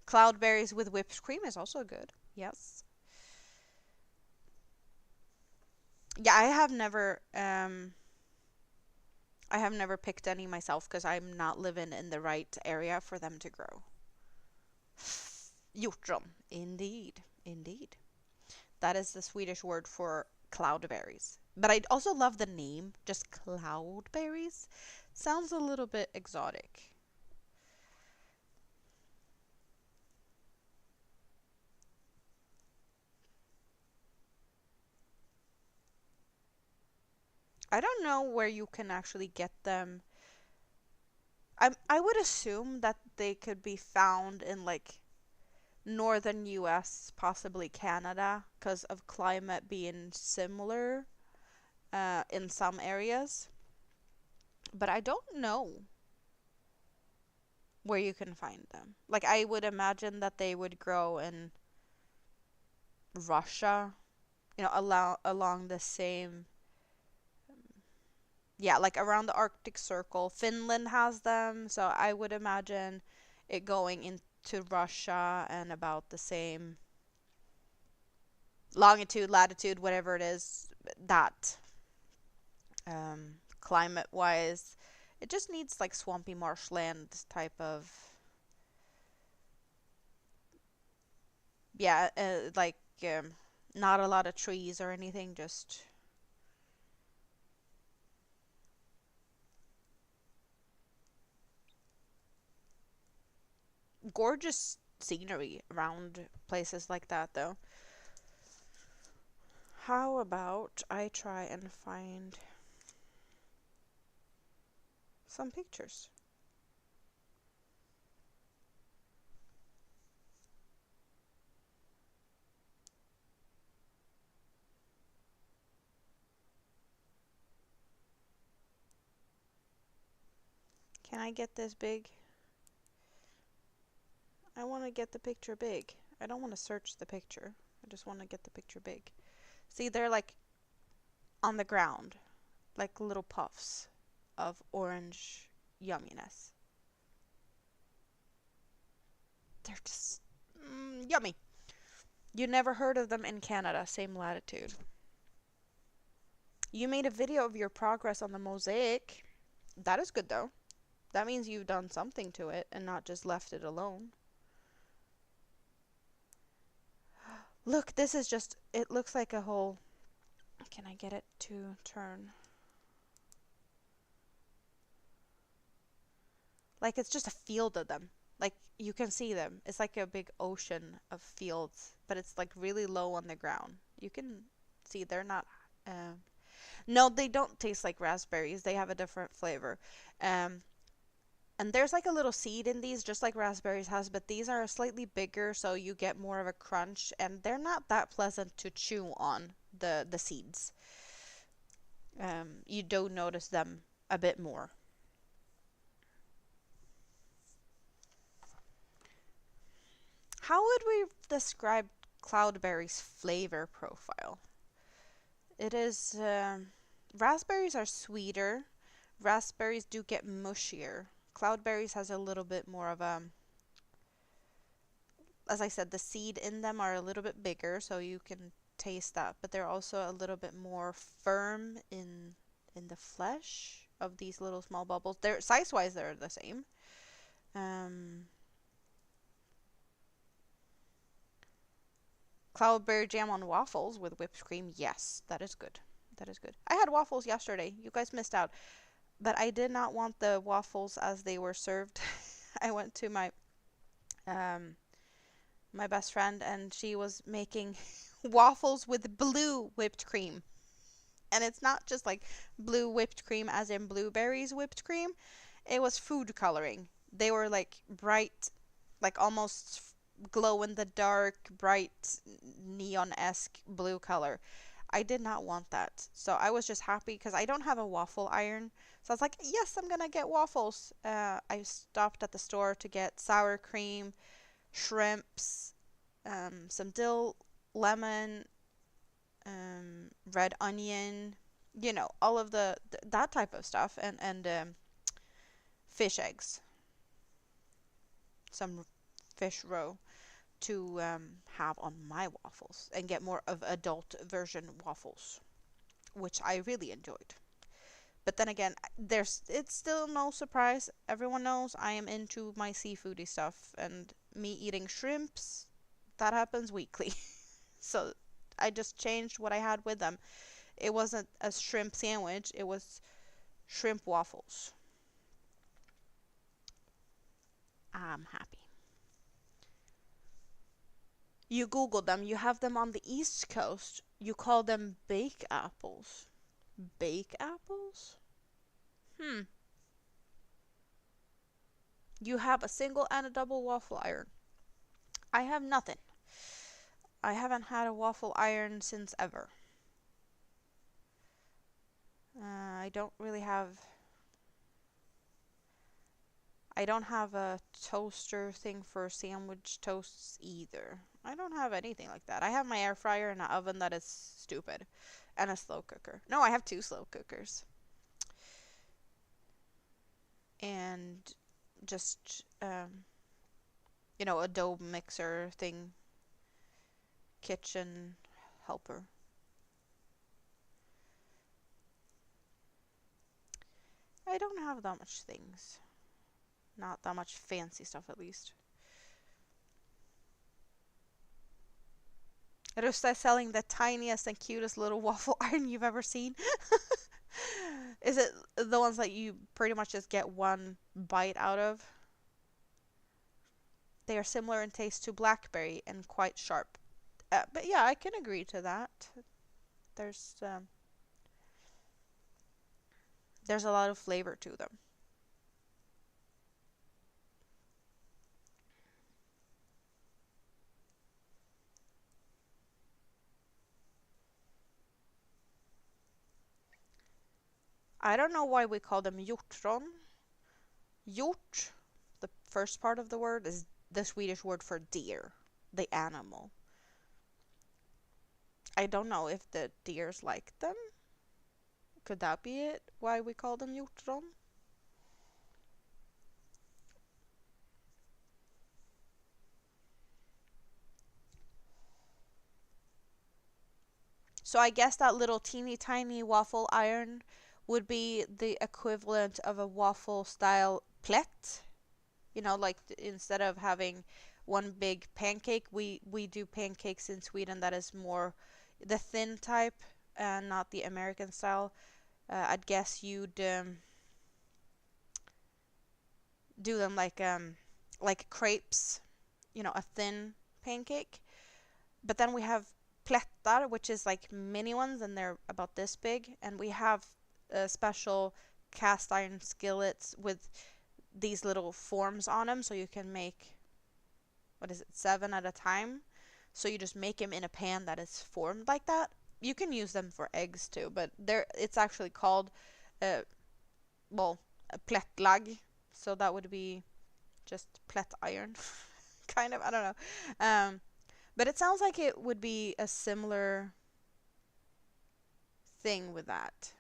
Cloudberries with whipped cream is also good. Yes. Yeah, I have never picked any myself because I'm not living in the right area for them to grow. Hjortron. Indeed. Indeed. That is the Swedish word for cloudberries. But I also love the name, just cloudberries. Sounds a little bit exotic. I don't know where you can actually get them. I would assume that they could be found in like northern US, possibly Canada, because of climate being similar in some areas. But I don't know where you can find them. Like I would imagine that they would grow in Russia, along the same, yeah, like around the Arctic Circle. Finland has them, so I would imagine it going into Russia and about the same longitude, latitude, whatever it is, that climate wise. It just needs like swampy marshland type of, yeah, um, not a lot of trees or anything, just gorgeous scenery around places like that, though. How about I try and find some pictures? Can I get this big? I want to get the picture big. I don't want to search the picture. I just want to get the picture big. See, they're like on the ground, like little puffs of orange yumminess. They're just yummy. You never heard of them in Canada, same latitude. You made a video of your progress on the mosaic. That is good though. That means you've done something to it and not just left it alone. Look, this is just, it looks like a whole, can I get it to turn? Like it's just a field of them. Like you can see them. It's like a big ocean of fields, but it's like really low on the ground. You can see they're not. No, they don't taste like raspberries. They have a different flavor. Um, and there's like a little seed in these, just like raspberries has, but these are slightly bigger, so you get more of a crunch, and they're not that pleasant to chew on the seeds. You do notice them a bit more. How would we describe cloudberry's flavor profile? It is raspberries are sweeter. Raspberries do get mushier. Cloudberries has a little bit more of a, as I said, the seed in them are a little bit bigger, so you can taste that, but they're also a little bit more firm in the flesh of these little small bubbles. They're size-wise they're the same. Um, Cloudberry jam on waffles with whipped cream. Yes, that is good. That is good. I had waffles yesterday. You guys missed out. But I did not want the waffles as they were served. I went to um my best friend and she was making waffles with blue whipped cream. And it's not just like blue whipped cream as in blueberries whipped cream. It was food coloring. They were like bright, like almost glow in the dark, bright neon-esque blue color. I did not want that. So I was just happy because I don't have a waffle iron. So I was like, yes, I'm gonna get waffles. I stopped at the store to get sour cream, shrimps, some dill, lemon, red onion, all of that type of stuff, and fish eggs, some fish roe to have on my waffles and get more of adult version waffles, which I really enjoyed. But then again, it's still no surprise. Everyone knows I am into my seafoody stuff, and me eating shrimps, that happens weekly. So I just changed what I had with them. It wasn't a shrimp sandwich, it was shrimp waffles. I'm happy. You Googled them, you have them on the East Coast. You call them bake apples. Bake apples? Hmm. You have a single and a double waffle iron. I have nothing. I haven't had a waffle iron since ever. I don't really have. I don't have a toaster thing for sandwich toasts either. I don't have anything like that. I have my air fryer and an oven that is stupid. And a slow cooker. No, I have two slow cookers. And just, a dough mixer thing. Kitchen helper. I don't have that much things. Not that much fancy stuff, at least. Rusta is selling the tiniest and cutest little waffle iron you've ever seen. Is it the ones that you pretty much just get one bite out of? They are similar in taste to blackberry and quite sharp. But yeah, I can agree to that. There's um, there's a lot of flavor to them. I don't know why we call them hjortron. Hjort, the first part of the word, is the Swedish word for deer, the animal. I don't know if the deers like them. Could that be it? Why we call them hjortron? So I guess that little teeny tiny waffle iron would be the equivalent of a waffle style plet. You know, like instead of having one big pancake, we do pancakes in Sweden that is more the thin type and not the American style. I'd guess you'd do them like crepes, you know, a thin pancake. But then we have plättar, which is like mini ones, and they're about this big. And we have special cast iron skillets with these little forms on them, so you can make, what is it, 7 at a time. So you just make them in a pan that is formed like that. You can use them for eggs too, but it's actually called, uh, well, a plättlag. So that would be just plätt iron, kind of. I don't know. But it sounds like it would be a similar thing with that.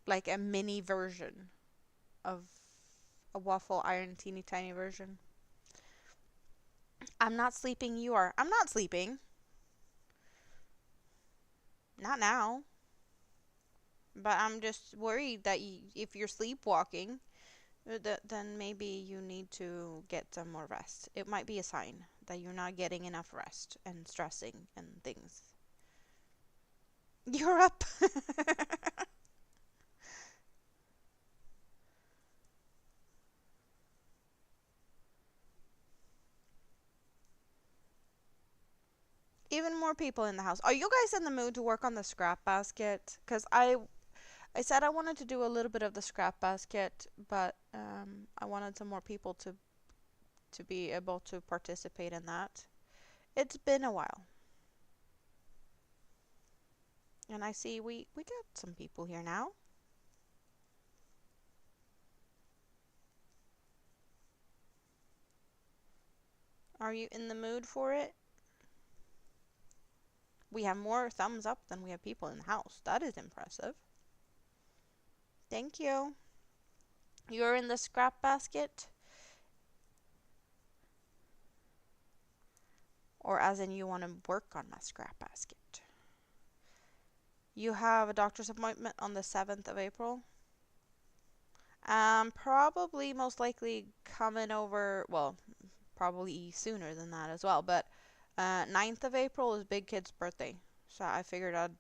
Like a mini version of a waffle iron teeny tiny version. I'm not sleeping, you are. I'm not sleeping. Not now. But I'm just worried that if you're sleepwalking, then maybe you need to get some more rest. It might be a sign that you're not getting enough rest and stressing and things. You're up. Even more people in the house. Are you guys in the mood to work on the scrap basket? Because I said I wanted to do a little bit of the scrap basket, but I wanted some more people to be able to participate in that. It's been a while. And I see we got some people here now. Are you in the mood for it? We have more thumbs up than we have people in the house. That is impressive. Thank you. You're in the scrap basket? Or as in you want to work on my scrap basket? You have a doctor's appointment on the 7th of April. Probably most likely coming over, well, probably sooner than that as well, but 9th of April is Big Kid's birthday. So I figured I'd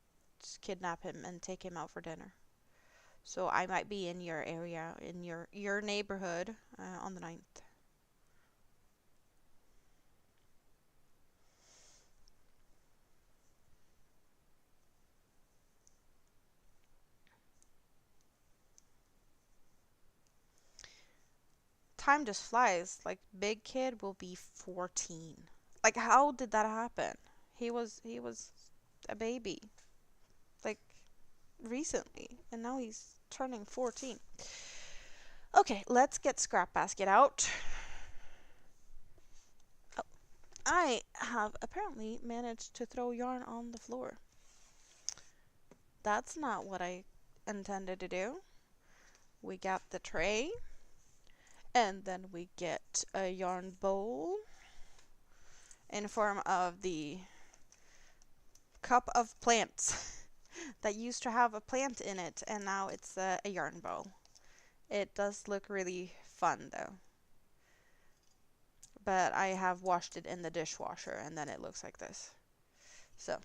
just kidnap him and take him out for dinner. So I might be in your area, in your neighborhood on the 9th. Time just flies. Like Big Kid will be 14. Like how did that happen? He was a baby like recently and now he's turning 14. Okay, let's get Scrap Basket out. Oh, I have apparently managed to throw yarn on the floor. That's not what I intended to do. We got the tray. And then we get a yarn bowl in form of the cup of plants that used to have a plant in it, and now it's a yarn bowl. It does look really fun though. But I have washed it in the dishwasher and then it looks like this. So,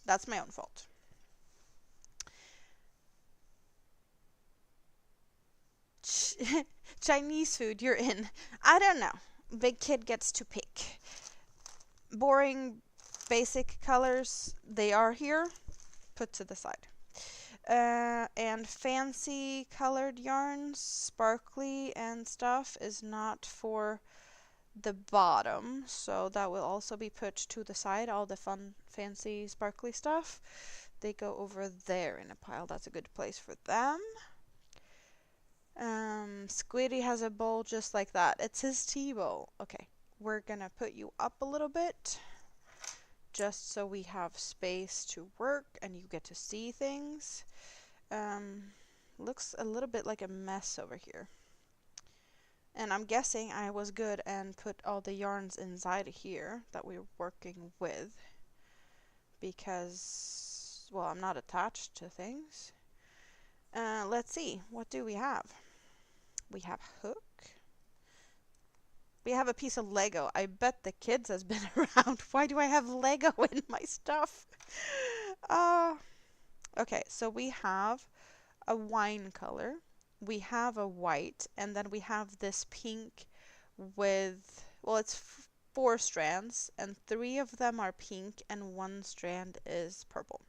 that's my own fault. Chinese food, you're in. I don't know. Big Kid gets to pick. Boring, basic colors, they are here. Put to the side. And fancy colored yarns, sparkly and stuff, is not for the bottom. So that will also be put to the side. All the fun, fancy, sparkly stuff. They go over there in a pile. That's a good place for them. Squiddy has a bowl just like that. It's his tea bowl. Okay, we're gonna put you up a little bit just so we have space to work and you get to see things. Looks a little bit like a mess over here. And I'm guessing I was good and put all the yarns inside here that we were working with. because, well, I'm not attached to things. Let's see, what do we have? We have hook. We have a piece of Lego. I bet the kids has been around. Why do I have Lego in my stuff? Uh, okay, so we have a wine color. We have a white, and then we have this pink with, well, it's four strands, and three of them are pink, and one strand is purple.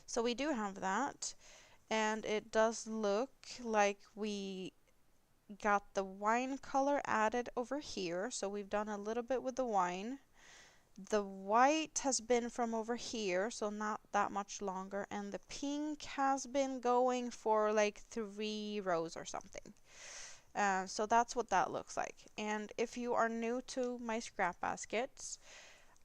So we do have that, and it does look like we got the wine color added over here. So we've done a little bit with the wine. The white has been from over here, so not that much longer, and the pink has been going for like 3 rows or something. So that's what that looks like. And if you are new to my scrap baskets,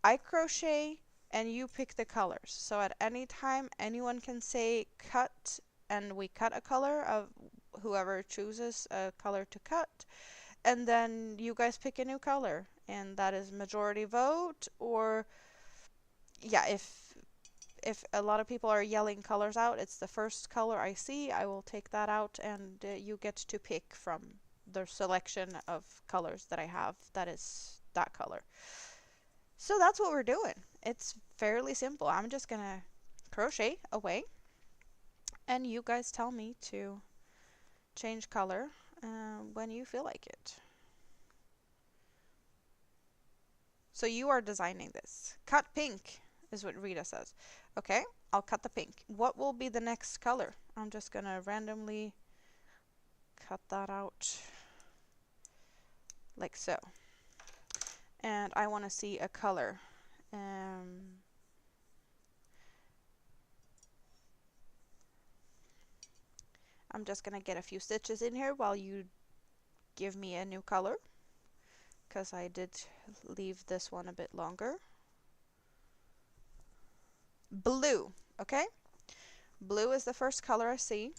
I crochet and you pick the colors. So at any time, anyone can say cut, and we cut a color of whoever chooses a color to cut, and then you guys pick a new color, and that is majority vote. Or yeah, if a lot of people are yelling colors out, it's the first color I see, I will take that out, and you get to pick from the selection of colors that I have that is that color. So that's what we're doing. It's fairly simple. I'm just gonna crochet away, and you guys tell me to change color when you feel like it. So you are designing this. Cut pink is what Rita says. Okay, I'll cut the pink. What will be the next color? I'm just gonna randomly cut that out like so. And I want to see a color. I'm just gonna get a few stitches in here while you give me a new color, because I did leave this one a bit longer. Blue, okay? Blue is the first color I see.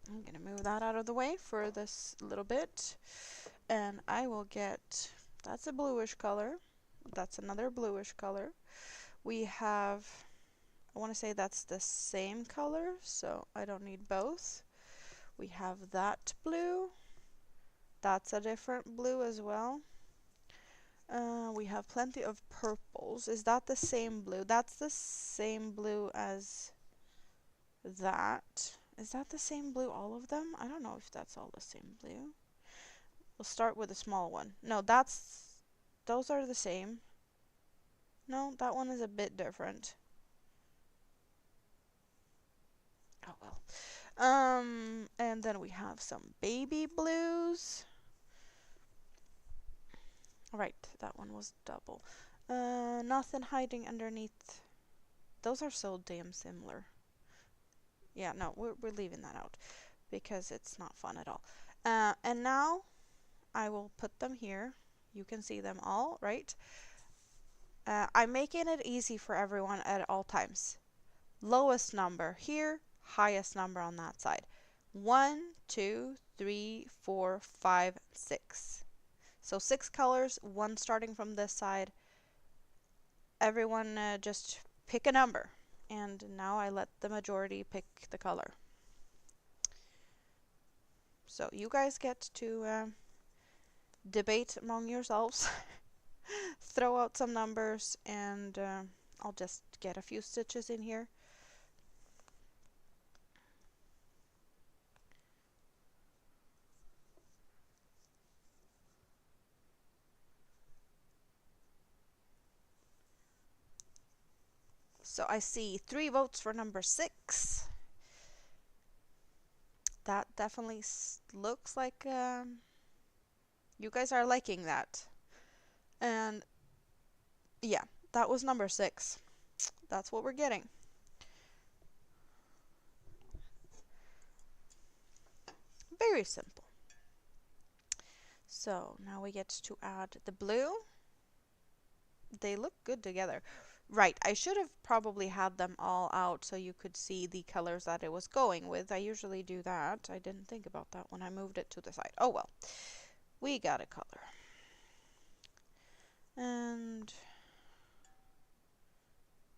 I'm gonna move that out of the way for this little bit, and I will get, that's a bluish color, that's another bluish color. We have, I want to say that's the same color, so I don't need both. We have that blue, that's a different blue as well. We have plenty of purples. Is that the same blue? That's the same blue as that. Is that the same blue, all of them? I don't know if that's all the same blue. We'll start with the small one. No, those are the same. No, that one is a bit different. Oh well. And then we have some baby blues. Right, that one was double. Nothing hiding underneath. Those are so damn similar. Yeah, no, we're leaving that out because it's not fun at all. And now I will put them here. You can see them all, right? I'm making it easy for everyone at all times. Lowest number here, highest number on that side. 1, 2, 3, 4, 5, 6. So 6 colors, one starting from this side. Everyone just pick a number. And now I let the majority pick the color. So you guys get to debate among yourselves, throw out some numbers, and I'll just get a few stitches in here. So I see 3 votes for number 6. That definitely looks like you guys are liking that. And yeah, that was number 6. That's what we're getting. Very simple. So now we get to add the blue. They look good together. Right, I should have probably had them all out so you could see the colors that it was going with. I usually do that. I didn't think about that when I moved it to the side. Oh well, we got a color. And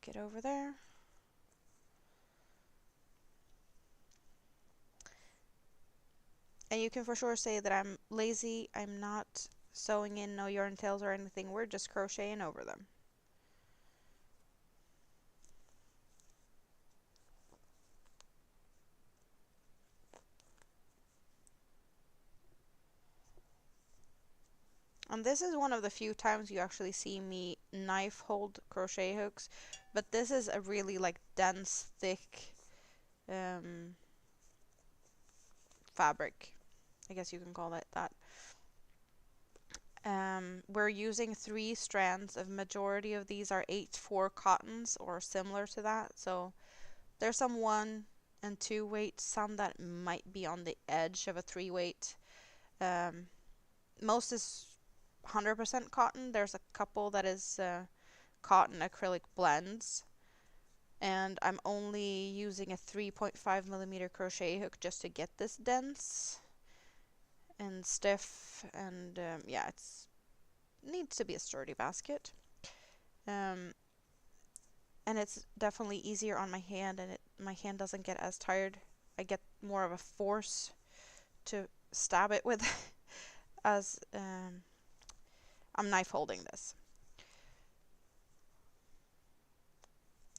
tuck it over there. And you can for sure say that I'm lazy. I'm not sewing in no yarn tails or anything. We're just crocheting over them. And this is one of the few times you actually see me knife hold crochet hooks, but this is a really like dense, thick fabric. I guess you can call it that. We're using 3 strands. Of majority of these are 8/4 cottons or similar to that. So there's some 1 and 2 weight, some that might be on the edge of a 3 weight. Most is 100% cotton. There's a couple that is cotton acrylic blends. And I'm only using a 3.5 millimeter crochet hook just to get this dense and stiff, and yeah, it's needs to be a sturdy basket. And it's definitely easier on my hand, and my hand doesn't get as tired. I get more of a force to stab it with as I'm knife holding this.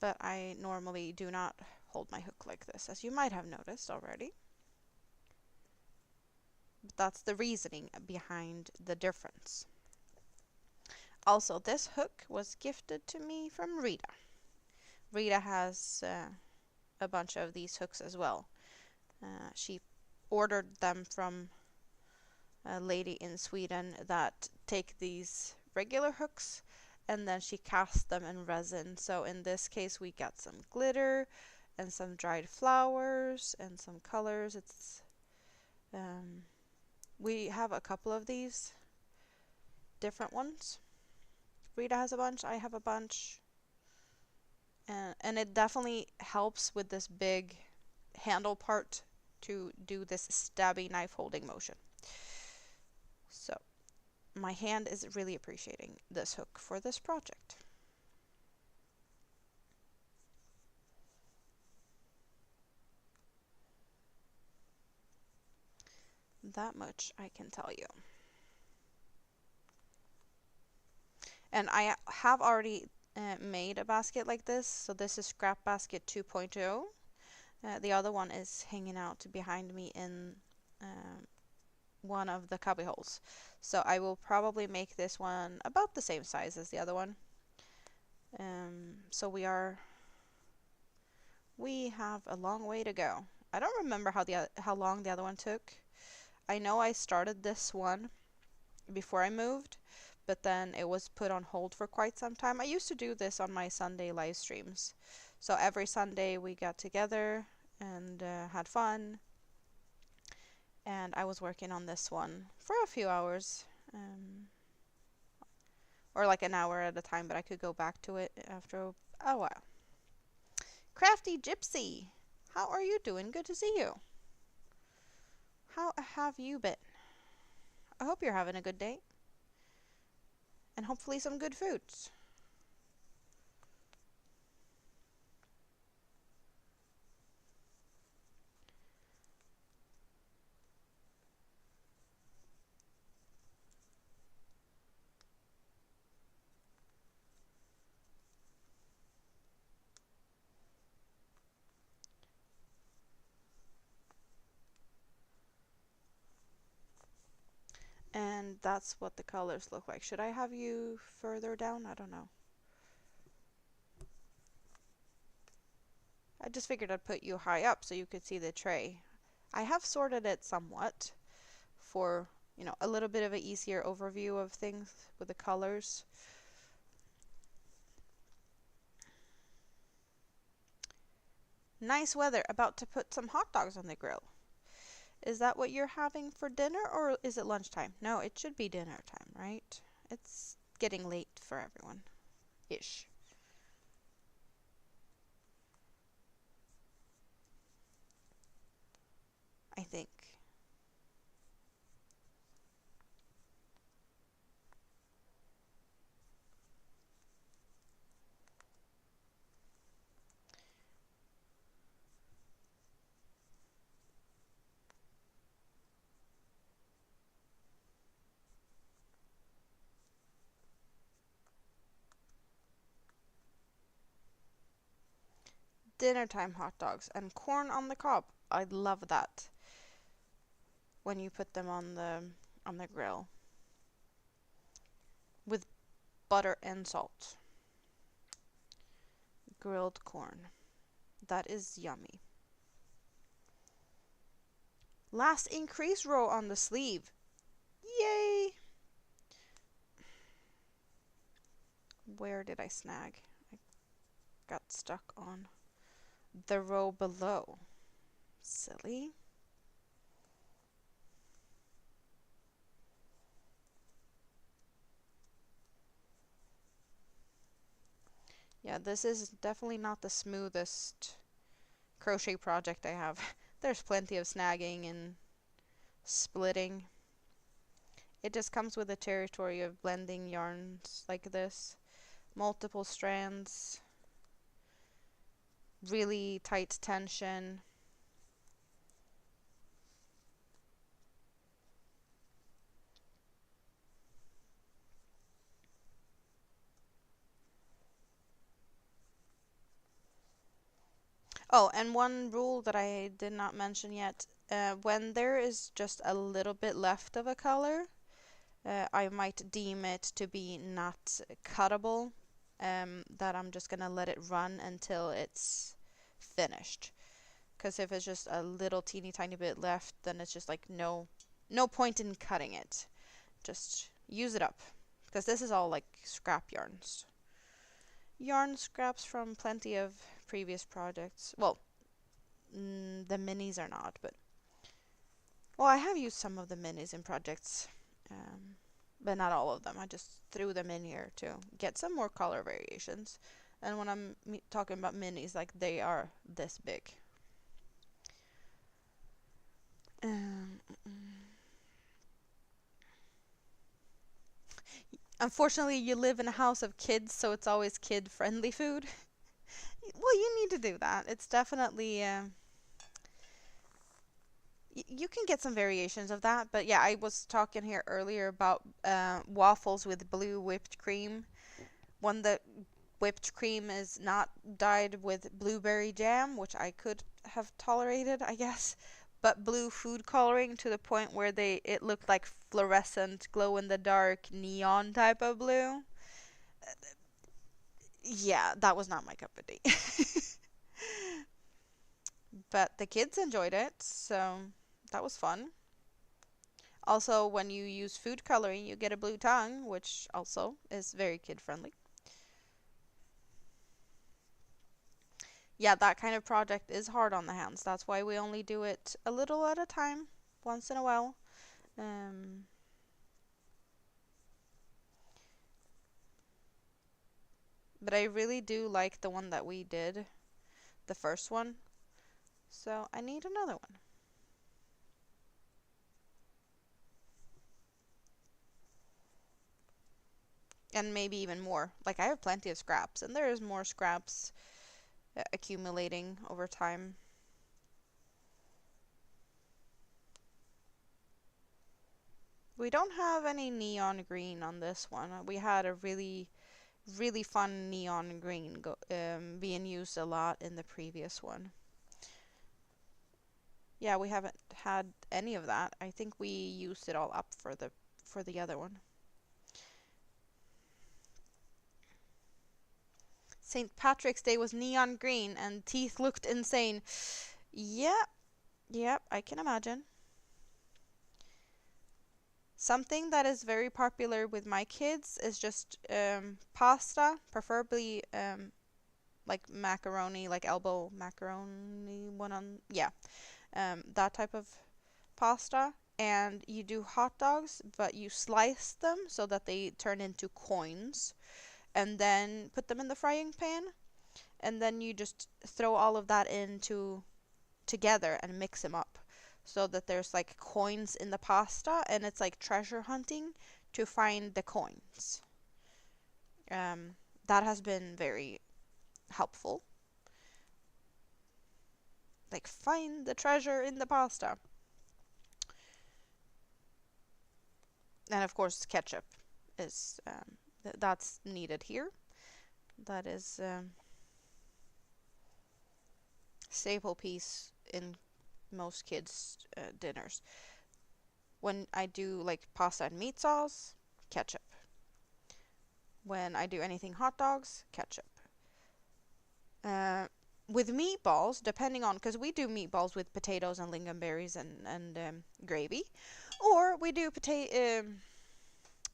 But I normally do not hold my hook like this, as you might have noticed already. But that's the reasoning behind the difference. Also, this hook was gifted to me from Rita. Rita has a bunch of these hooks as well. She ordered them from a lady in Sweden that take these regular hooks and then she casts them in resin. So in this case we got some glitter and some dried flowers and some colors. It's we have a couple of these different ones. Rita has a bunch, I have a bunch. And it definitely helps with this big handle part to do this stabby knife holding motion. So my hand is really appreciating this hook for this project. That much I can tell you. And I have already made a basket like this. So this is Scraptastic 2.0. The other one is hanging out behind me in one of the cubby holes. So I will probably make this one about the same size as the other one. So we have a long way to go. I don't remember how long the other one took. I know I started this one before I moved, but then it was put on hold for quite some time. I used to do this on my Sunday live streams. So every Sunday we got together and had fun. And I was working on this one for a few hours. Or like an hour at a time, but I could go back to it after a while. Crafty Gypsy, how are you doing? Good to see you. How have you been? I hope you're having a good day. And hopefully some good foods. And that's what the colors look like. Should I have you further down? I don't know. I just figured I'd put you high up so you could see the tray. I have sorted it somewhat for, a little bit of an easier overview of things with the colors. Nice weather, about to put some hot dogs on the grill. Is that what you're having for dinner, or is it lunchtime? No, it should be dinner time, right? It's getting late for everyone. Ish. I think. dinner time hot dogs and corn on the cob. I love that when you put them on the grill with butter and salt. Grilled corn. That is yummy. Last increase row on the sleeve. Yay! Where did I snag? I got stuck on the row below. Silly. Yeah, this is definitely not the smoothest crochet project I have. There's plenty of snagging and splitting. It just comes with the territory of blending yarns like this. Multiple strands, really tight tension. Oh, and one rule that I did not mention yet, when there is just a little bit left of a color, I might deem it to be not cuttable, that I'm just gonna let it run until it's finished. Because if it's just a little teeny tiny bit left, then it's just like no point in cutting it. Just use it up. Because this is all like scrap yarns. Yarn scraps from plenty of previous projects. Well, the minis are not, but well, I have used some of the minis in projects, but not all of them. I just threw them in here to get some more color variations. And when I'm talking about minis, like they are this big. Um, Unfortunately, you live in a house of kids, so it's always kid-friendly food. Well, you need to do that. It's definitely you can get some variations of that, but yeah, I was talking here earlier about waffles with blue whipped cream. One that whipped cream is not dyed with blueberry jam, which I could have tolerated, I guess, but blue food coloring to the point where it looked like fluorescent, glow in the dark, neon type of blue. Yeah, that was not my cup of tea. But the kids enjoyed it, so that was fun. Also, when you use food coloring, you get a blue tongue, which also is very kid friendly. Yeah, that kind of project is hard on the hands. That's why we only do it a little at a time, once in a while. Um, but I really do like the one that we did, the first one. So I need another one. And maybe even more. Like, I have plenty of scraps, and there is more scraps accumulating over time. We don't have any neon green on this one. We had a really fun neon green being used a lot in the previous one. Yeah, we haven't had any of that. I think we used it all up for the other one. St. Patrick's Day was neon green and teeth looked insane. Yep, yep, I can imagine. Something that is very popular with my kids is just pasta, preferably like macaroni, like elbow macaroni one on, yeah, that type of pasta. And you do hot dogs, but you slice them so that they turn into coins, and then put them in the frying pan, and then you just throw all of that into together and mix them up so that there's like coins in the pasta, and it's like treasure hunting to find the coins. That has been very helpful. Like, find the treasure in the pasta. And of course, ketchup is that's needed here. That is staple piece in most kids' dinners. When I do like pasta and meat sauce, ketchup. When I do anything hot dogs, ketchup. Uh, with meatballs, depending on, because we do meatballs with potatoes and lingonberries and gravy, or we do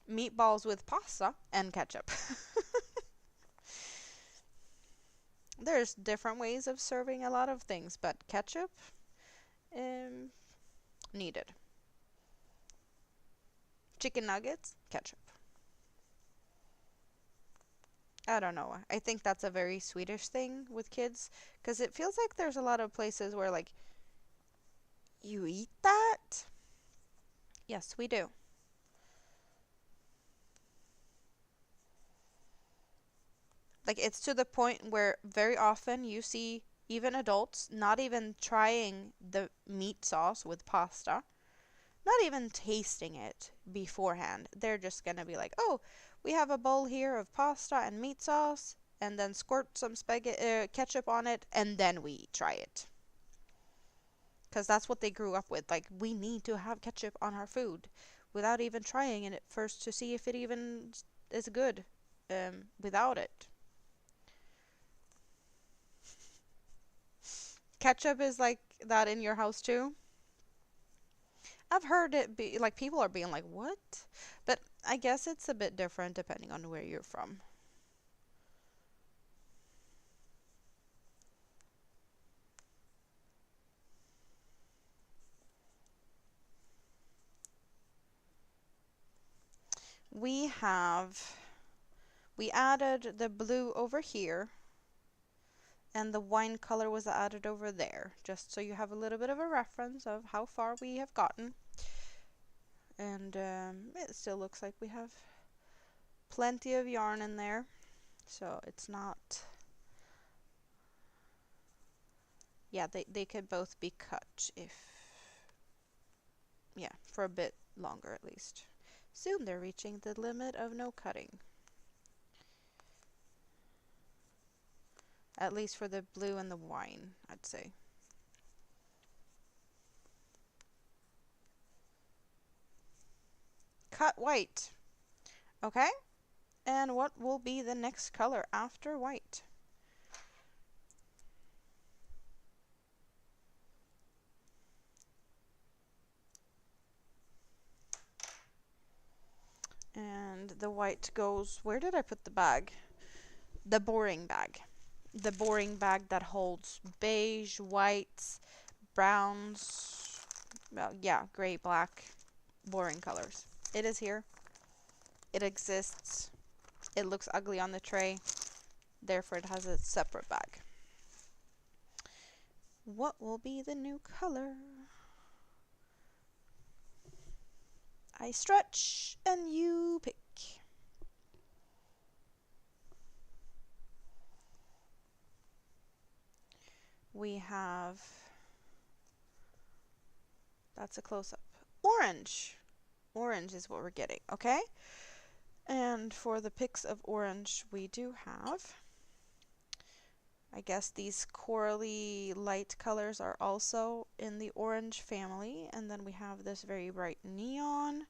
meatballs with pasta and ketchup. There's different ways of serving a lot of things, but ketchup um, needed. Chicken nuggets, ketchup. I don't know. I think that's a very Swedish thing with kids because it feels like there's a lot of places where like you eat that. Yes, we do. Like it's to the point where very often you see even adults not even trying the meat sauce with pasta, not even tasting it beforehand. They're just gonna be like, "Oh, we have a bowl here of pasta and meat sauce." And then squirt some spaghetti ketchup on it, and then we try it. Because that's what they grew up with. Like, we need to have ketchup on our food without even trying it first to see if it even is good without it. Ketchup is like that in your house too? I've heard it be like people are being like, what? But I guess it's a bit different depending on where you're from. We have, we added the blue over here and the wine color was added over there, just so you have a little bit of a reference of how far we have gotten. And it still looks like we have plenty of yarn in there, so it's not, yeah, they could both be cut if, yeah, for a bit longer at least. Soon they're reaching the limit of no cutting, at least for the blue and the wine, I'd say. Cut white. Okay, and what will be the next color after white? And the white goes, where did I put the bag? The boring bag. The boring bag that holds beige, whites, browns, well, yeah, gray, black, boring colors. It is here. It exists. It looks ugly on the tray. Therefore, it has a separate bag. What will be the new color? I stretch and you pick. We have, that's a close-up. Orange. Orange is what we're getting, okay? And for the picks of orange, we do have, I guess these corally light colors are also in the orange family. And then we have this very bright neon.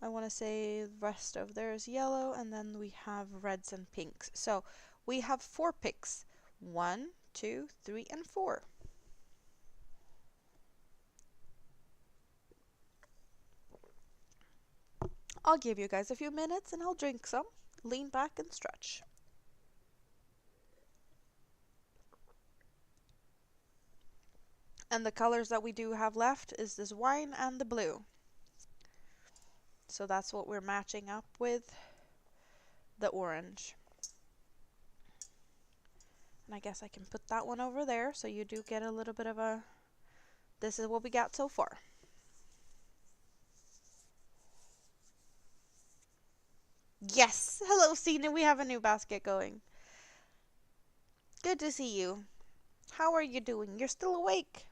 I want to say the rest of there is yellow. And then we have reds and pinks. So we have 4 picks. 1, 2, 3, and 4. I'll give you guys a few minutes and I'll drink some. Lean back and stretch. And the colors that we do have left is this wine and the blue. So that's what we're matching up with the orange. And I guess I can put that one over there so you do get a little bit of a, this is what we got so far. Yes! Hello, Sina. We have a new basket going. Good to see you. How are you doing? You're still awake?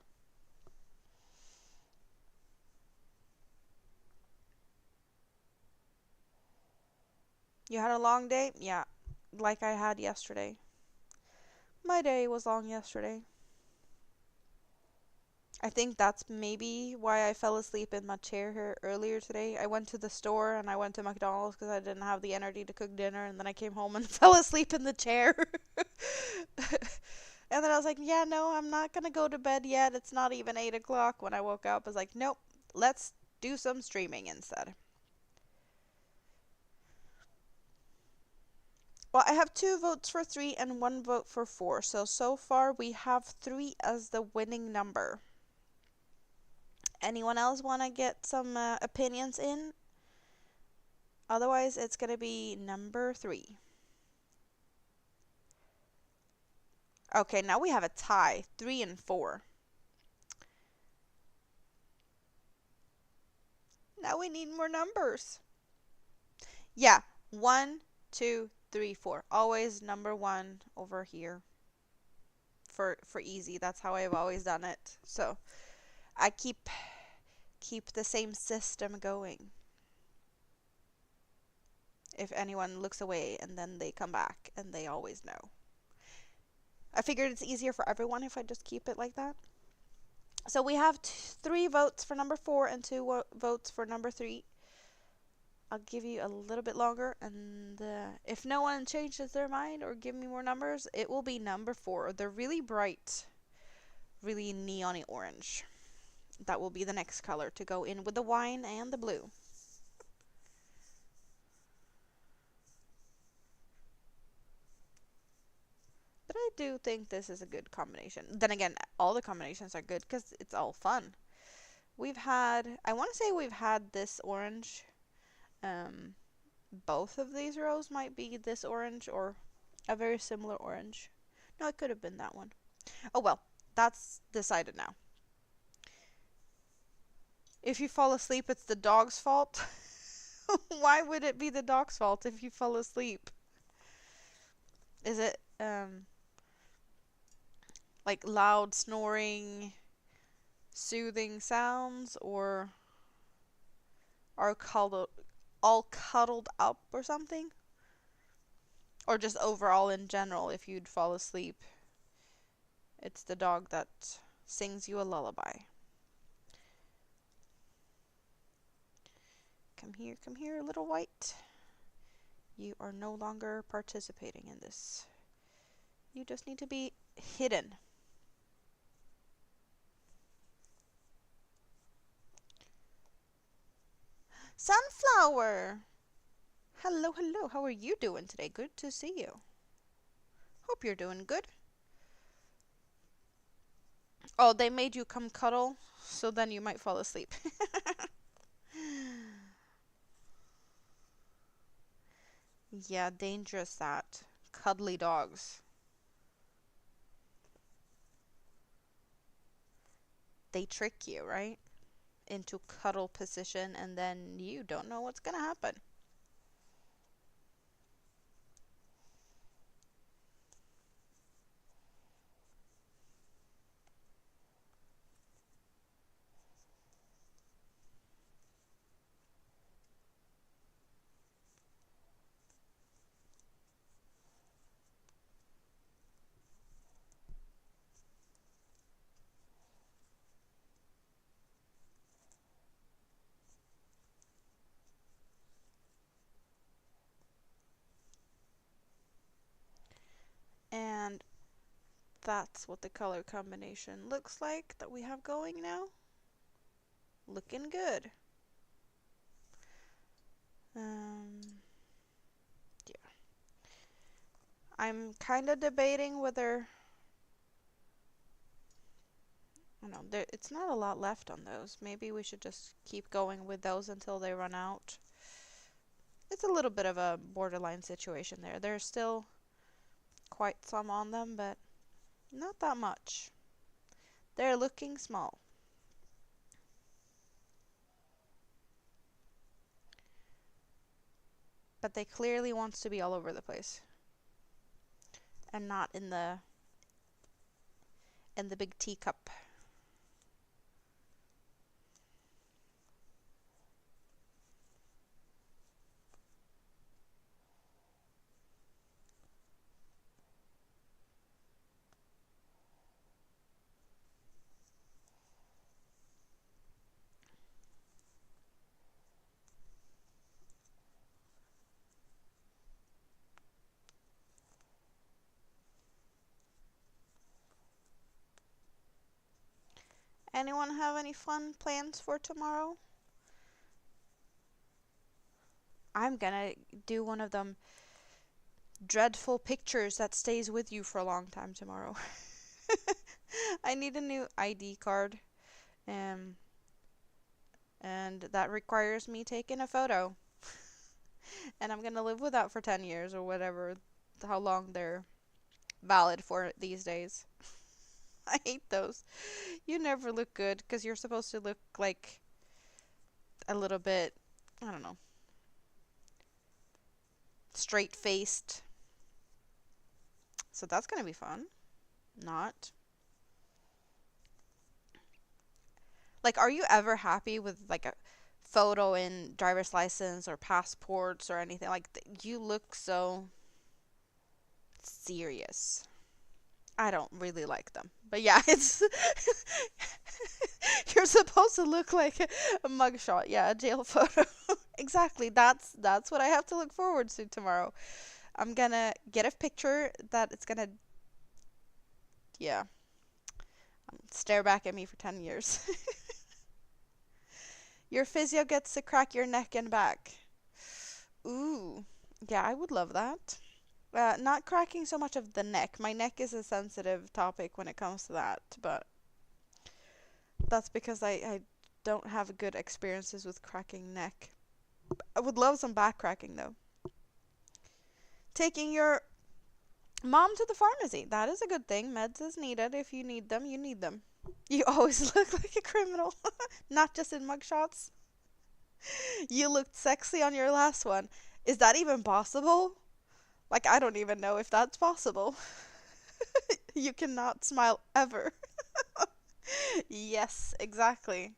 You had a long day? Yeah, like I had yesterday. My day was long yesterday. I think that's maybe why I fell asleep in my chair here earlier today. I went to the store and I went to McDonald's because I didn't have the energy to cook dinner, and then I came home and fell asleep in the chair. And then I was like, yeah, no, I'm not gonna go to bed yet. It's not even 8 o'clock. When I woke up, I was like, nope, let's do some streaming instead. Well, I have 2 votes for 3 and 1 vote for 4. So far we have 3 as the winning number. Anyone else want to get some opinions in? Otherwise, it's going to be number 3. Okay, now we have a tie, 3 and 4. Now we need more numbers. Yeah, 1, 2, 3, 4. Always number 1 over here. For easy, that's how I've always done it. So I keep the same system going. If anyone looks away and then they come back and they always know. I figured it's easier for everyone if I just keep it like that. So we have 3 votes for number 4 and 2 votes for number 3. I'll give you a little bit longer, and if no one changes their mind or give me more numbers, it will be number 4. They're really bright, really neon orange. That will be the next color to go in with the wine and the blue. But I do think this is a good combination. Then again, all the combinations are good because it's all fun. I want to say we've had this orange. Both of these rows might be this orange or a very similar orange. No, it could have been that one. Oh well, that's decided now. If you fall asleep, it's the dog's fault. Why would it be the dog's fault if you fall asleep? Is it like loud snoring, soothing sounds, or are all cuddled up or something? Or just overall in general, if you'd fall asleep, it's the dog that sings you a lullaby. Come here, little white. You are no longer participating in this. You just need to be hidden. Sunflower! Hello, hello. How are you doing today? Good to see you. Hope you're doing good. Oh, they made you come cuddle, so then you might fall asleep. Yeah, dangerous that. Cuddly dogs. They trick you, right? Into cuddle position, and then you don't know what's gonna happen. And that's what the color combination looks like that we have going now. Looking good. Yeah. I'm kind of debating whether... I don't know, it's not a lot left on those. Maybe we should just keep going with those until they run out. It's a little bit of a borderline situation there. There's still quite some on them, but not that much. They're looking small. But they clearly wants to be all over the place. And not in the big teacup. Anyone have any fun plans for tomorrow? I'm gonna do one of them dreadful pictures that stays with you for a long time tomorrow. I need a new ID card. Um, and that requires me taking a photo. And I'm gonna live with that for 10 years or whatever, how long they're valid for these days. I hate those. You never look good because you're supposed to look like a little bit, I don't know, straight faced. So that's gonna be fun. Not. Like, are you ever happy with like a photo in driver's license or passports or anything? Like, you look so serious. I don't really like them. But yeah, it's you're supposed to look like a mugshot. Yeah, a jail photo. Exactly. That's what I have to look forward to tomorrow. I'm gonna get a picture that it's gonna, yeah, stare back at me for 10 years. Your physio gets to crack your neck and back. Ooh. Yeah, I would love that. Not cracking so much of the neck. My neck is a sensitive topic when it comes to that, but that's because I don't have good experiences with cracking neck. I would love some back cracking though. Taking your mom to the pharmacy. That is a good thing. Meds is needed. If you need them, you need them. You always look like a criminal, not just in mugshots. You looked sexy on your last one. Is that even possible? Like, I don't even know if that's possible. You cannot smile ever. Yes, exactly.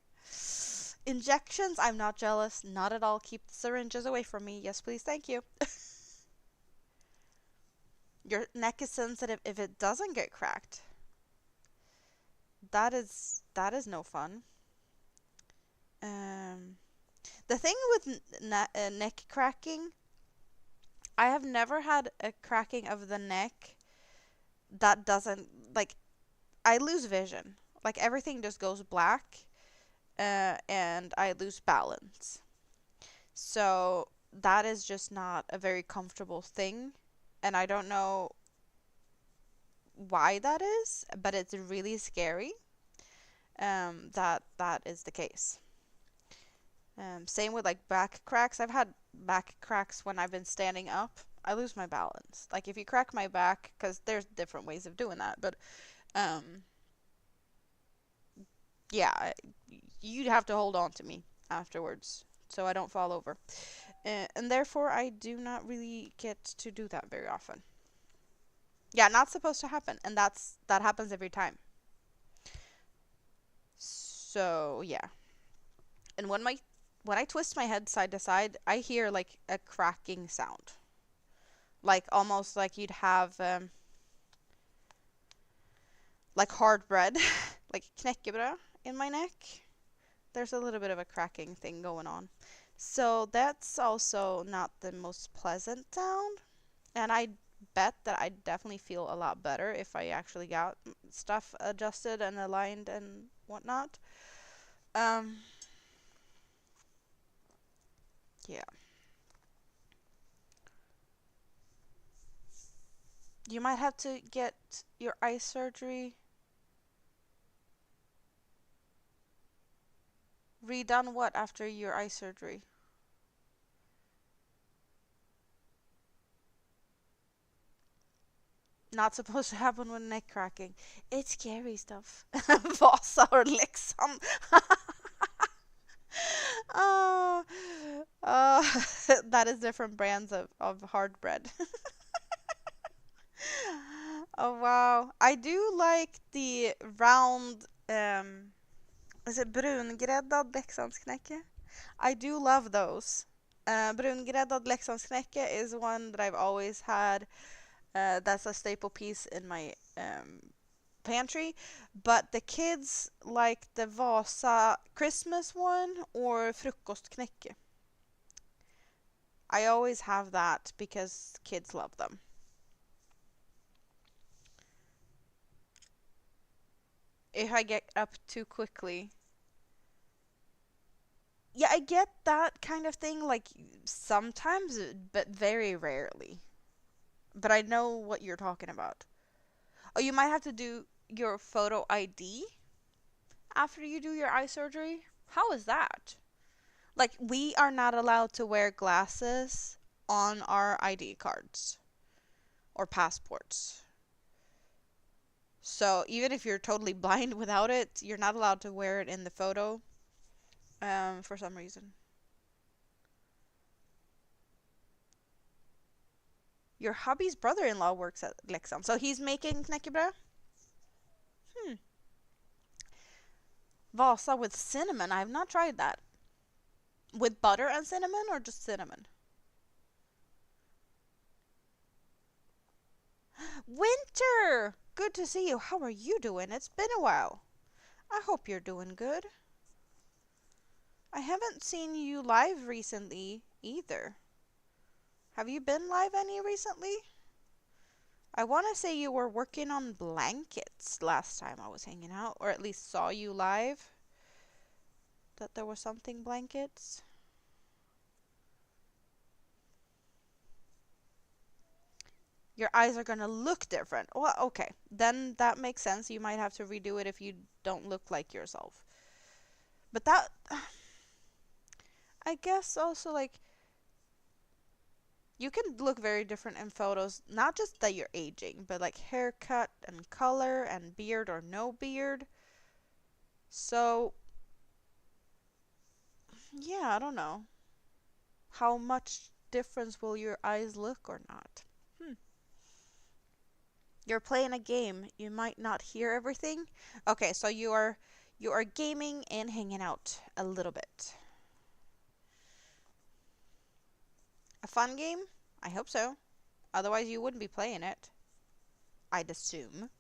Injections, I'm not jealous. Not at all. Keep the syringes away from me. Yes, please. Thank you. Your neck is sensitive if it doesn't get cracked. That is no fun. Um, the thing with neck cracking, I have never had a cracking of the neck that doesn't like I lose vision. Like everything just goes black, and I lose balance. So that is just not a very comfortable thing, and I don't know why that is, but it's really scary. That is the case. Same with like back cracks. I've had back cracks when I've been standing up. I lose my balance. Like if you crack my back, because there's different ways of doing that, but um, yeah, you'd have to hold on to me afterwards so I don't fall over. And therefore, I do not really get to do that very often. Yeah, not supposed to happen, and that happens every time. So yeah, and when I twist my head side to side, I hear like a cracking sound, like almost like you'd have like hard bread, like knäckebröd in my neck. There's a little bit of a cracking thing going on. So that's also not the most pleasant sound. And I bet that I definitely feel a lot better if I actually got stuff adjusted and aligned and whatnot. Um, yeah. You might have to get your eye surgery redone what after your eye surgery? Not supposed to happen with neck cracking. It's scary stuff. Vasa or liksom. Oh, that is different brands of hard bread. Oh wow. I do like the round is it brungräddad Leksandsknäcke? I do love those. Brungräddad Leksandsknäcke is one that I've always had. That's a staple piece in my pantry. But the kids like the Vasa Christmas one or frukostknäcke. I always have that because kids love them. if I get up too quickly. Yeah, I get that kind of thing, like sometimes, but very rarely. But I know what you're talking about. Oh, you might have to do your photo ID after you do your eye surgery? How is that? Like, we are not allowed to wear glasses on our ID cards or passports. So, even if you're totally blind without it, you're not allowed to wear it in the photo for some reason. Your hubby's brother in law works at Leksand, so he's making knäckebröd? Hmm. Vasa with cinnamon. I have not tried that. With butter and cinnamon or just cinnamon? Winter! Good to see you. How are you doing? It's been a while. I hope you're doing good. I haven't seen you live recently either. Have you been live any recently? I want to say you were working on blankets last time I was hanging out, or at least saw you live. That there was something blankets. Your eyes are gonna look different. Well, okay. Then that makes sense. You might have to redo it if you don't look like yourself. But that, I guess also like, you can look very different in photos. Not just that you're aging, but like haircut and color and beard or no beard. So, yeah, I don't know. How much difference will your eyes look or not? Hmm. You're playing a game. You might not hear everything. Okay, so you are gaming and hanging out a little bit. A fun game? I hope so. Otherwise you wouldn't be playing it. I'd assume.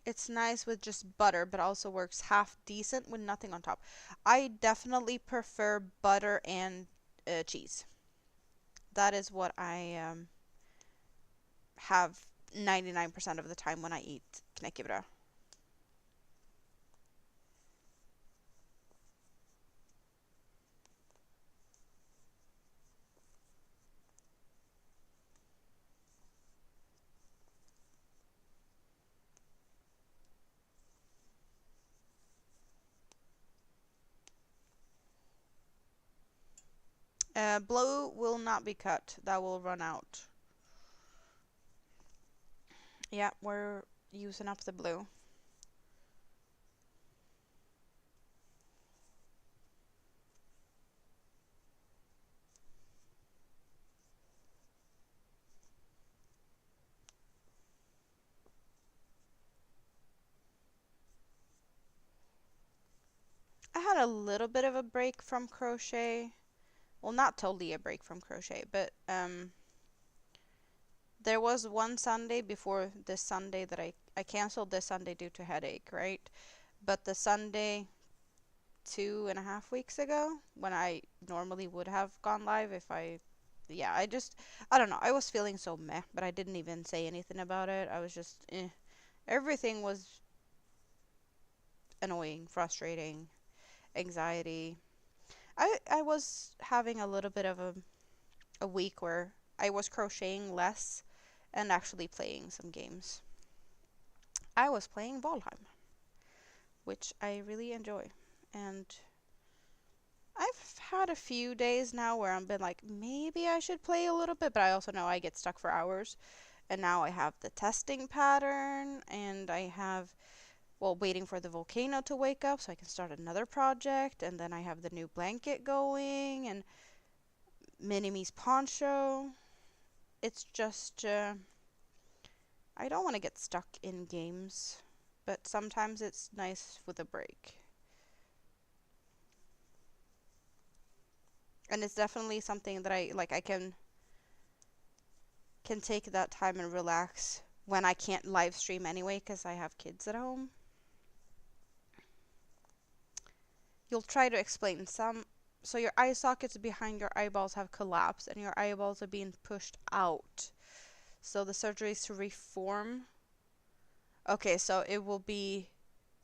It's nice with just butter, but also works half decent with nothing on top. I definitely prefer butter and cheese. That is what I have 99% of the time when I eat knäckebröd. Blue will not be cut. That will run out. Yeah, we're using up the blue. I had a little bit of a break from crochet. Well, not totally a break from crochet, but there was one Sunday before this Sunday that I canceled this Sunday due to headache, right? But the Sunday 2.5 weeks ago, when I normally would have gone live if yeah, I don't know. I was feeling so meh, but I didn't even say anything about it. I was just, eh. Everything was annoying, frustrating, anxiety. I was having a little bit of a week where I was crocheting less and actually playing some games. I was playing Valheim, which I really enjoy. And I've had a few days now where I've been like, maybe I should play a little bit, but I also know I get stuck for hours. And now I have the testing pattern, and I have, well, waiting for the volcano to wake up so I can start another project, and then I have the new blanket going, and Mini-Me's poncho. It's just, I don't want to get stuck in games, but sometimes it's nice with a break. And it's definitely something that I like. I can take that time and relax when I can't live stream anyway because I have kids at home. You'll try to explain some. So your eye sockets behind your eyeballs have collapsed and your eyeballs are being pushed out. So the surgery is to reform. Okay, so it will be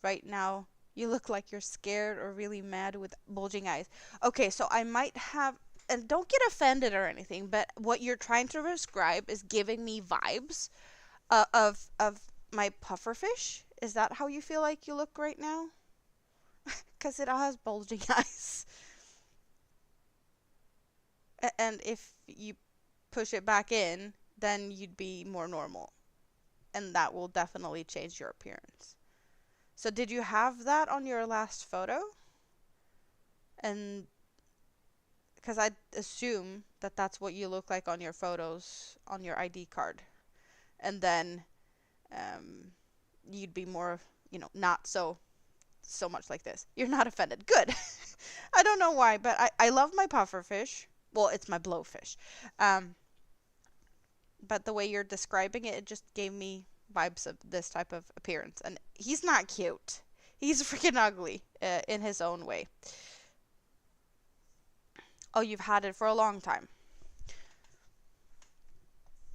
right now. You look like you're scared or really mad with bulging eyes. Okay, so I might have, and don't get offended or anything, but what you're trying to describe is giving me vibes of my pufferfish. Is that how you feel like you look right now? Because it all has bulging eyes. And if you push it back in, then you'd be more normal. And that will definitely change your appearance. So did you have that on your last photo? And because I assume that that's what you look like on your photos on your ID card. And then um, you'd be more, not so much like this. You're not offended. Good. I don't know why, but I love my pufferfish. Well, it's my blowfish. Um, but the way you're describing it, it just gave me vibes of this type of appearance. And he's not cute. He's freaking ugly in his own way. Oh, you've had it for a long time.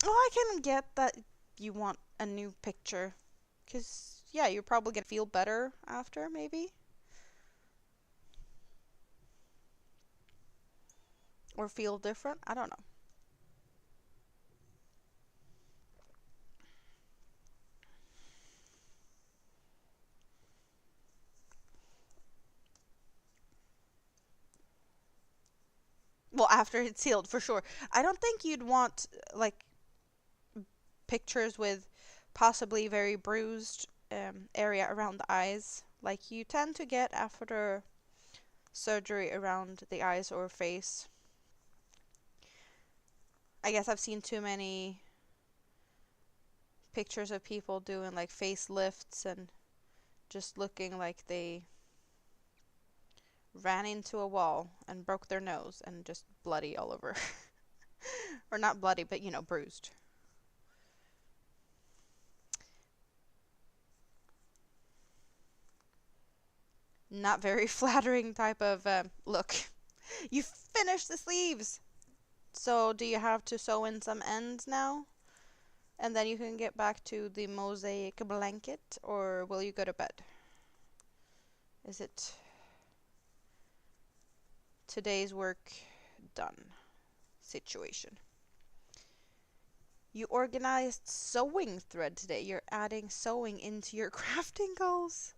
Oh, I can get that you want a new picture. Because, yeah, you're probably going to feel better after, maybe. Or feel different. I don't know. Well, after it's healed, for sure. I don't think you'd want, like, pictures with possibly very bruised area around the eyes, like you tend to get after surgery around the eyes or face. I guess I've seen too many pictures of people doing like facelifts and just looking like they ran into a wall and broke their nose and just bloody all over. Or not bloody, but bruised. Not very flattering type of look. You finished the sleeves! So do you have to sew in some ends now? And then you can get back to the mosaic blanket, or will you go to bed? Is it today's work done situation? You organized sewing thread today. You're adding sewing into your crafting goals.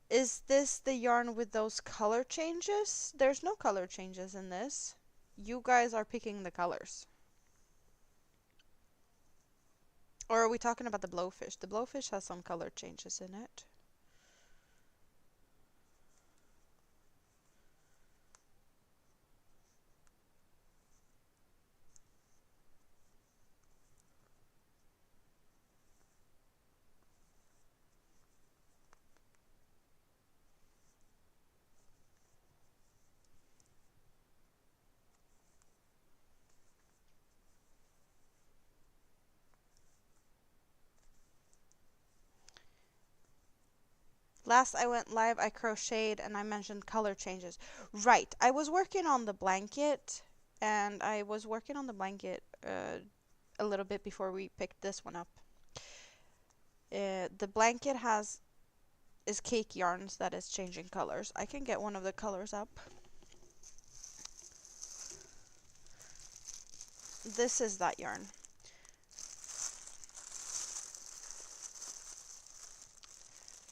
Is this the yarn with those color changes? There's no color changes in this. You guys are picking the colors. Or are we talking about the blowfish? The blowfish has some color changes in it. Last I went live, I crocheted and I mentioned color changes. Right, I was working on the blanket, and I was working on the blanket a little bit before we picked this one up. The blanket is cake yarns that is changing colors. I can get one of the colors up. This is that yarn.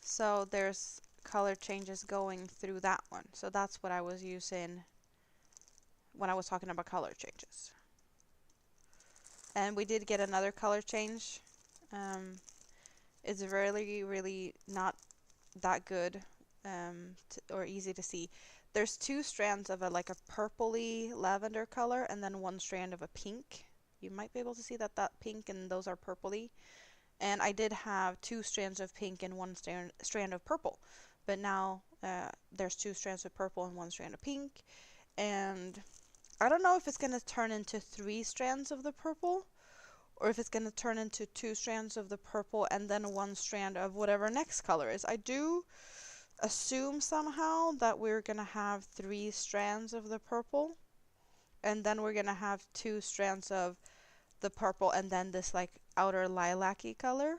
So there's color changes going through that one. So that's what I was using when I was talking about color changes. And we did get another color change. It's really, really not that good or easy to see. There's two strands of like a purpley lavender color and then one strand of a pink. You might be able to see that pink and those are purpley. And I did have two strands of pink and one strand of purple. But now there's two strands of purple and one strand of pink. And I don't know if it's going to turn into three strands of the purple, or if it's going to turn into two strands of the purple and then one strand of whatever next color is. I do assume somehow that we're going to have three strands of the purple, and then we're going to have two strands of the purple and then this like outer lilac-y color.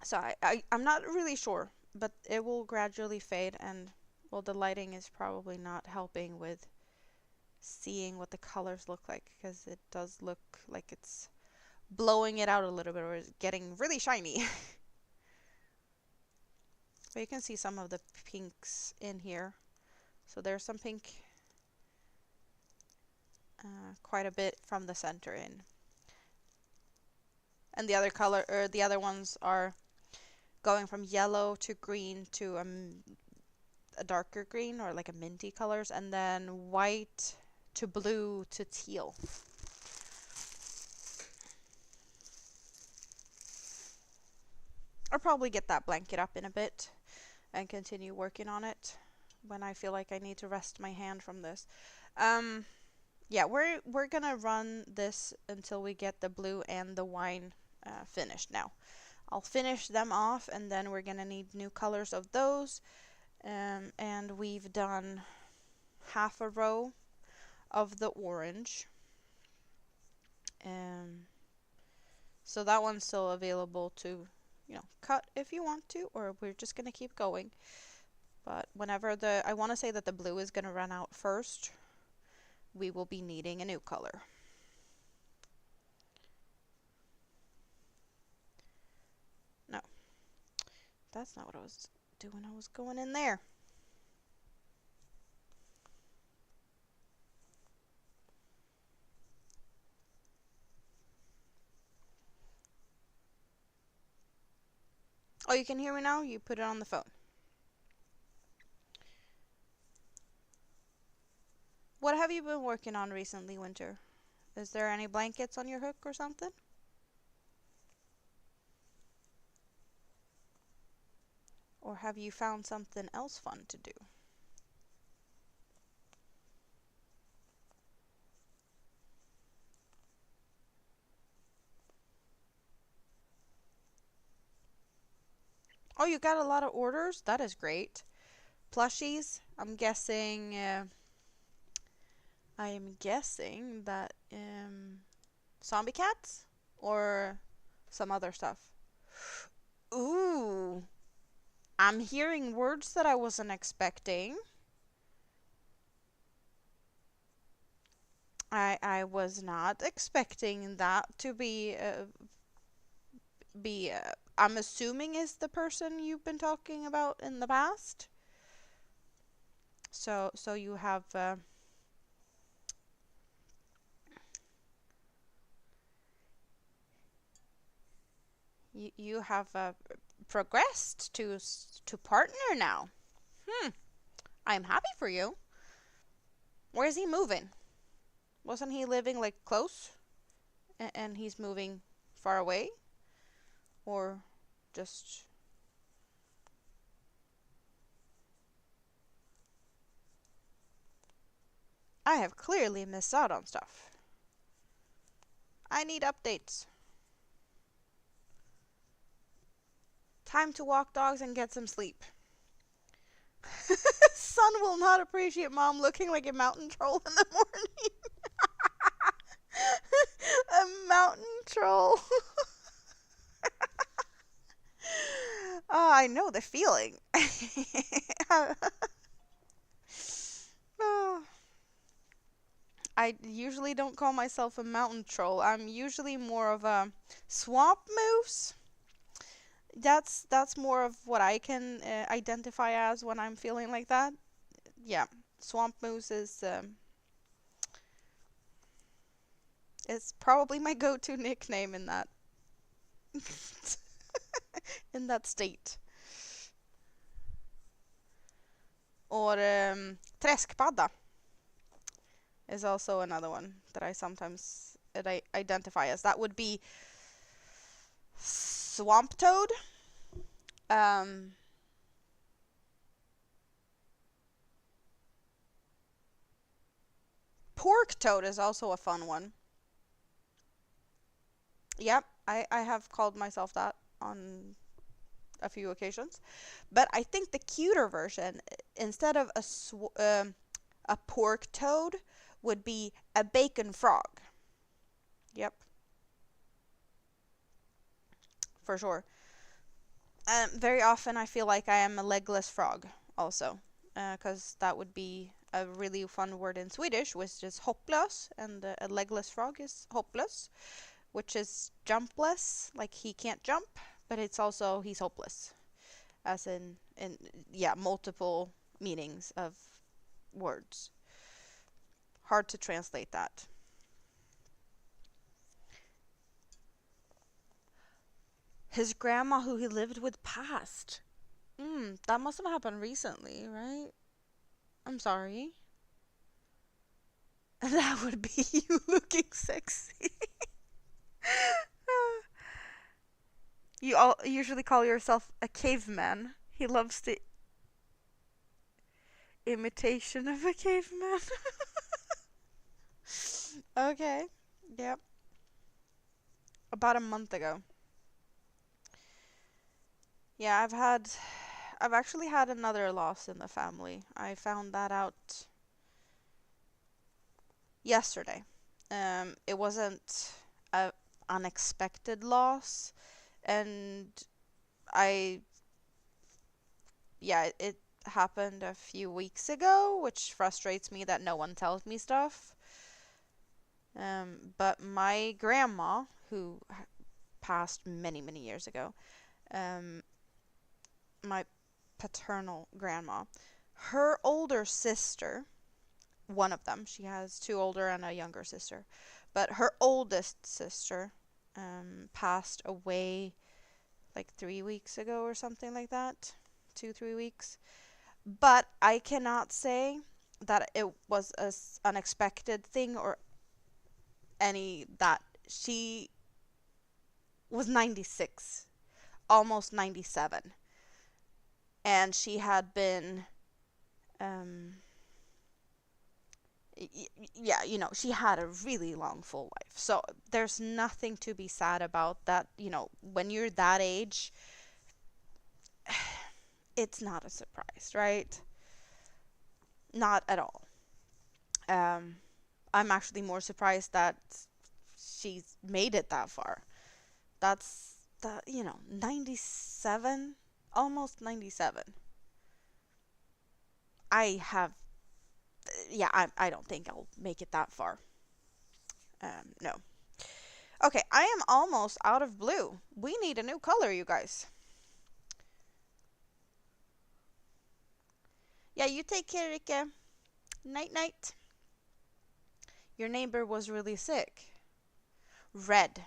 So I'm not really sure, but it will gradually fade, and well, the lighting is probably not helping with seeing what the colors look like, because it does look like it's blowing it out a little bit, or it's getting really shiny. But you can see some of the pinks in here. So there's some pink, quite a bit from the center in. And the other color, or the other ones are going from yellow to green to a darker green, or like a minty colors, and then white to blue to teal. I'll probably get that blanket up in a bit and continue working on it when I feel like I need to rest my hand from this. Yeah, we're gonna run this until we get the blue and the wine finished now. I'll finish them off, and then we're gonna need new colors of those. And we've done half a row of the orange. So that one's still available to, cut if you want to, or we're just gonna keep going. But whenever I want to say that the blue is gonna run out first, we will be needing a new color. No, that's not what I was doing. I was going in there. Oh, you can hear me now? You put it on the phone. What have you been working on recently, Winter? Is there any blankets on your hook or something? Or have you found something else fun to do? Oh, you got a lot of orders? That is great. Plushies? I'm guessing that zombie cats or some other stuff. Ooh. I'm hearing words that I wasn't expecting. I was not expecting that to be I'm assuming is the person you've been talking about in the past. So you have you have progressed to partner now. I'm happy for you. Where is he moving? Wasn't he living like close? And he's moving far away? Or just... I have clearly missed out on stuff. I need updates. Time to walk dogs and get some sleep. Son will not appreciate mom looking like a mountain troll in the morning. A mountain troll. Oh, I know the feeling. Oh. I usually don't call myself a mountain troll. I'm usually more of a swamp moose. That's more of what I can identify as when I'm feeling like that. Yeah, swamp moose is it's probably my go-to nickname in that in that state. Or träskpadda is also another one that I sometimes identify as. That would be swamp toad. Pork toad is also a fun one. Yep, I have called myself that on a few occasions. But I think the cuter version, instead of a pork toad, would be a bacon frog. Yep, for sure. Very often I feel like I am a legless frog also, because that would be a really fun word in Swedish, which is hopplös, and a legless frog is hopplös, which is jumpless, like he can't jump, but it's also he's hopeless, as in yeah, multiple meanings of words. Hard to translate that. His grandma who he lived with passed. That must have happened recently, right? I'm sorry. That would be you looking sexy. You all usually call yourself a caveman. He loves the imitation of a caveman. Okay. Yep. About a month ago. Yeah, I've actually had another loss in the family. I found that out yesterday. It wasn't a unexpected loss, and I yeah, it happened a few weeks ago, which frustrates me that no one tells me stuff. But my grandma, who passed many, many years ago, um, my paternal grandma, her older sister, one of them, she has two older and a younger sister, but her oldest sister passed away like 3 weeks ago or something like that. 2, 3 weeks. But I cannot say that it was an unexpected thing or any that she was 96, almost 97, and she had been um yeah, she had a really long full life. So there's nothing to be sad about that, when you're that age, it's not a surprise, right? Not at all. Um I'm actually more surprised that she's made it that far. That's 97, almost 97. I have, yeah, I don't think I'll make it that far. No. Okay, I am almost out of blue. We need a new color, you guys. Yeah, you take care, Rike. Night night. Your neighbor was really sick. Red.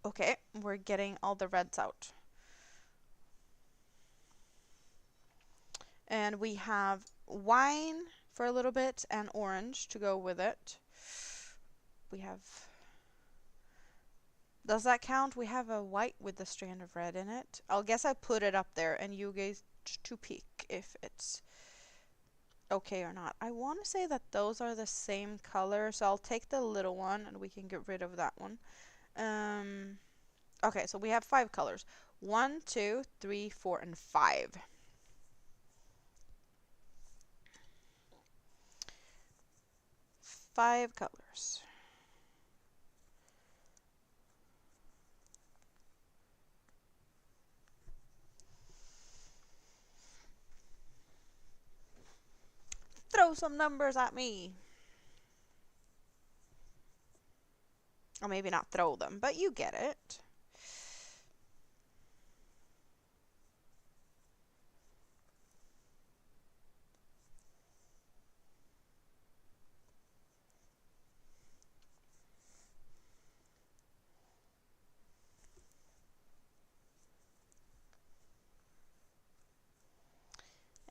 Okay, we're getting all the reds out. And we have wine for a little bit and orange to go with it. We have. Does that count? We have a white with a strand of red in it. I'll guess I put it up there and you guys to pick if it's okay or not. I want to say that those are the same color, so I'll take the little one and we can get rid of that one. Okay, so we have 5 colors. 1, 2, 3, 4, and 5. 5 colors. Throw some numbers at me. Or maybe not throw them, but you get it.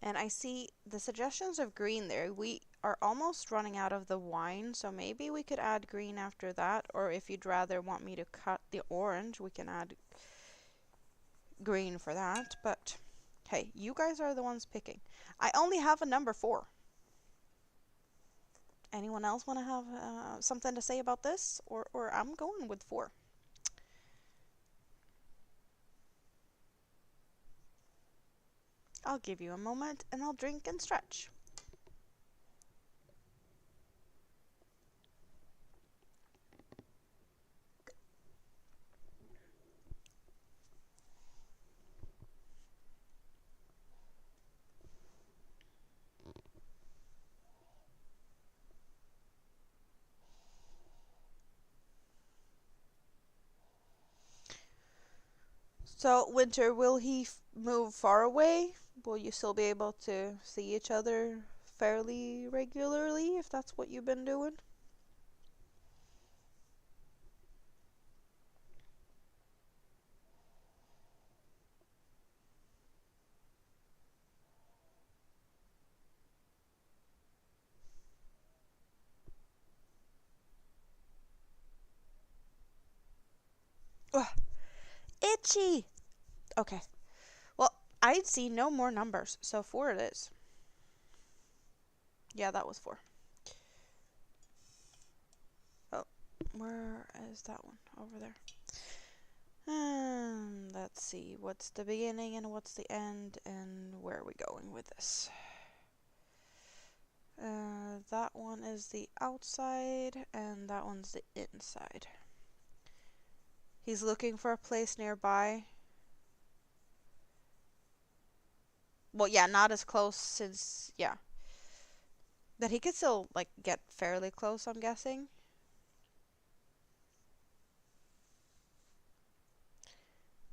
And I see the suggestions of green there. We are almost running out of the wine, so maybe we could add green after that. Or if you'd rather want me to cut the orange, we can add green for that. But hey, you guys are the ones picking. I only have a number 4. Anyone else want to have something to say about this? Or I'm going with 4. I'll give you a moment and I'll drink and stretch. So, Winter, will he move far away? Will you still be able to see each other fairly regularly if that's what you've been doing? Ugh, itchy! Okay. Well, I'd see no more numbers, so 4 it is. Yeah, that was 4. Oh, where is that one? Over there. Let's see. What's the beginning and what's the end, and where are we going with this? That one is the outside, and that one's the inside. He's looking for a place nearby. Well, yeah, not as close since, yeah. That he could still, like, get fairly close, I'm guessing.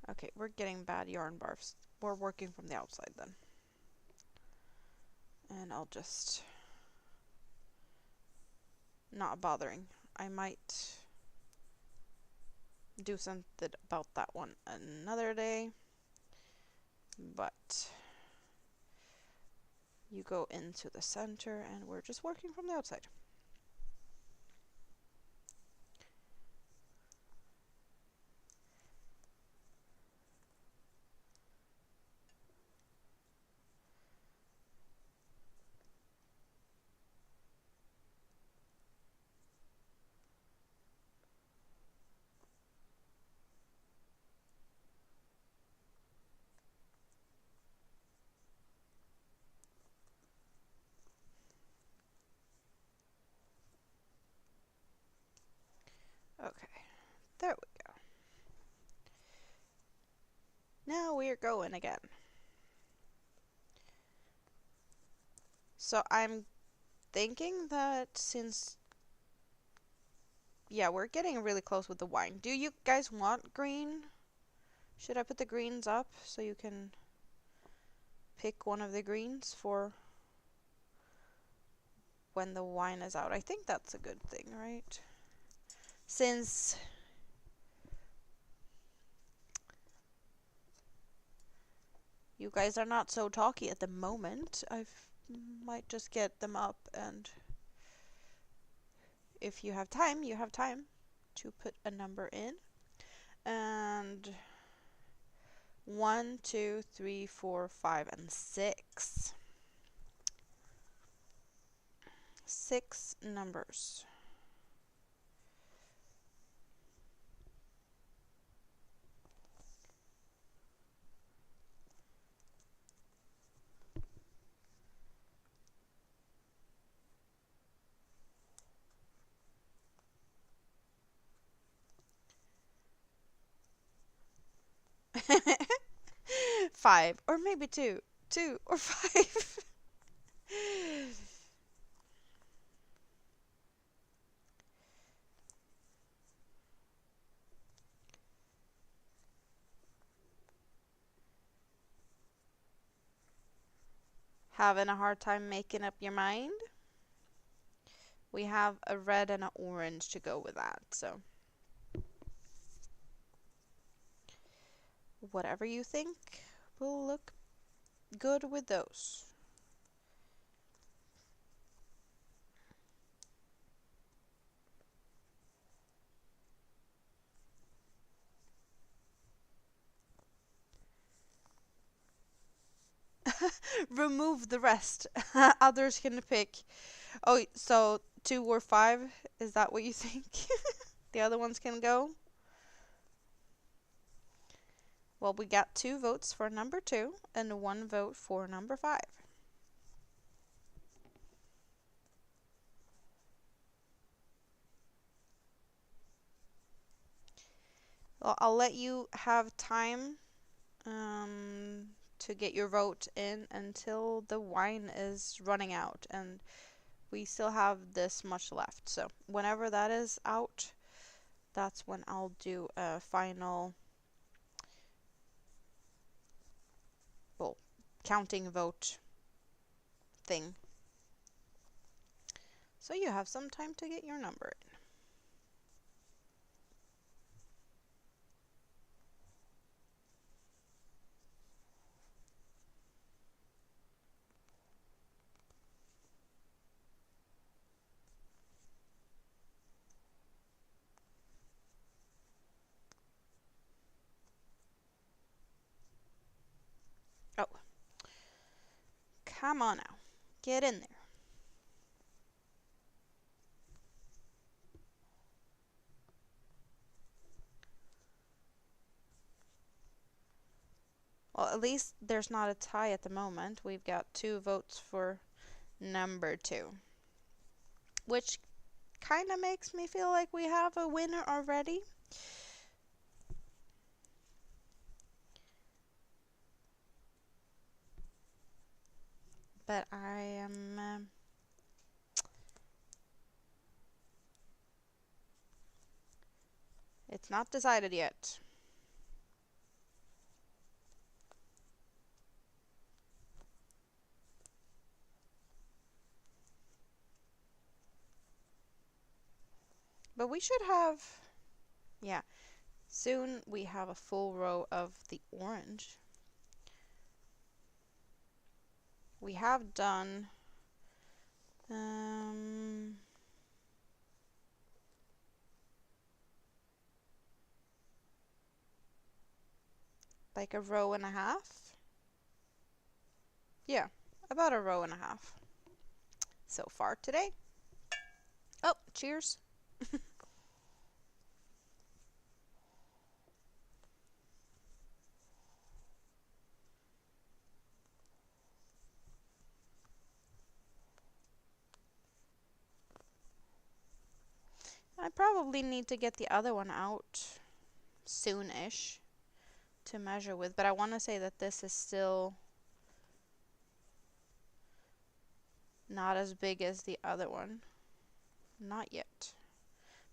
Okay, we're getting bad yarn barfs. We're working from the outside then. And I'll just... not bothering. I might do something about that one another day. But you go into the center and we're just working from the outside. Okay, there we go. Now we're going again. So I'm thinking that since, yeah, we're getting really close with the wine. Do you guys want green? Should I put the greens up so you can pick one of the greens for when the wine is out? I think that's a good thing, right? Since you guys are not so talky at the moment, I might just get them up, and if you have time, you have time to put a number in. And 1, 2, 3, 4, 5, and 6. 6 numbers. Five, or maybe two. 2 or 5. Having a hard time making up your mind? We have a red and an orange to go with that, so whatever you think will look good with those. Remove the rest. Others can pick. Oh, so 2 or 5? Is that what you think? The other ones can go? Well, we got 2 votes for number 2 and 1 vote for number 5. Well, I'll let you have time to get your vote in until the wine is running out, and we still have this much left. So whenever that is out, that's when I'll do a final counting vote thing. So you have some time to get your number in. Oh, come on now. Get in there. Well, at least there's not a tie at the moment. We've got 2 votes for number 2, which kind of makes me feel like we have a winner already. But I am... it's not decided yet. But we should have... yeah. Soon we have a full row of the orange. We have done... like a row and a half. Yeah, about a row and a half so far today. Oh, cheers. I probably need to get the other one out soon-ish to measure with, but I want to say that this is still not as big as the other one. Not yet.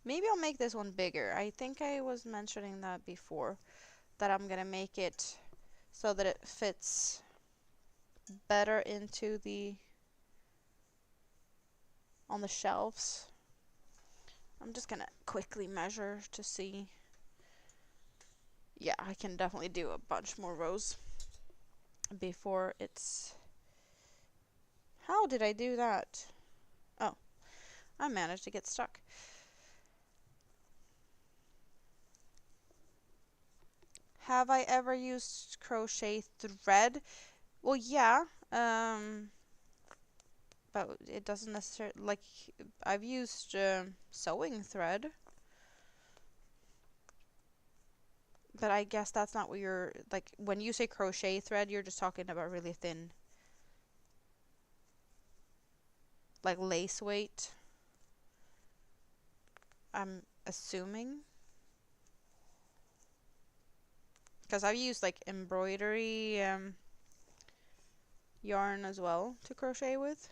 Maybe I'll make this one bigger. I think I was mentioning that before, that I'm gonna make it so that it fits better into the on the shelves. I'm just gonna quickly measure to see. Yeah, I can definitely do a bunch more rows before it's... how did I do that? Oh, I managed to get stuck. Have I ever used crochet thread? Well, yeah, but it doesn't necessarily, like, I've used sewing thread, but I guess that's not what you're, like, when you say crochet thread, you're just talking about really thin, like lace weight, I'm assuming. Because I've used like embroidery yarn as well to crochet with.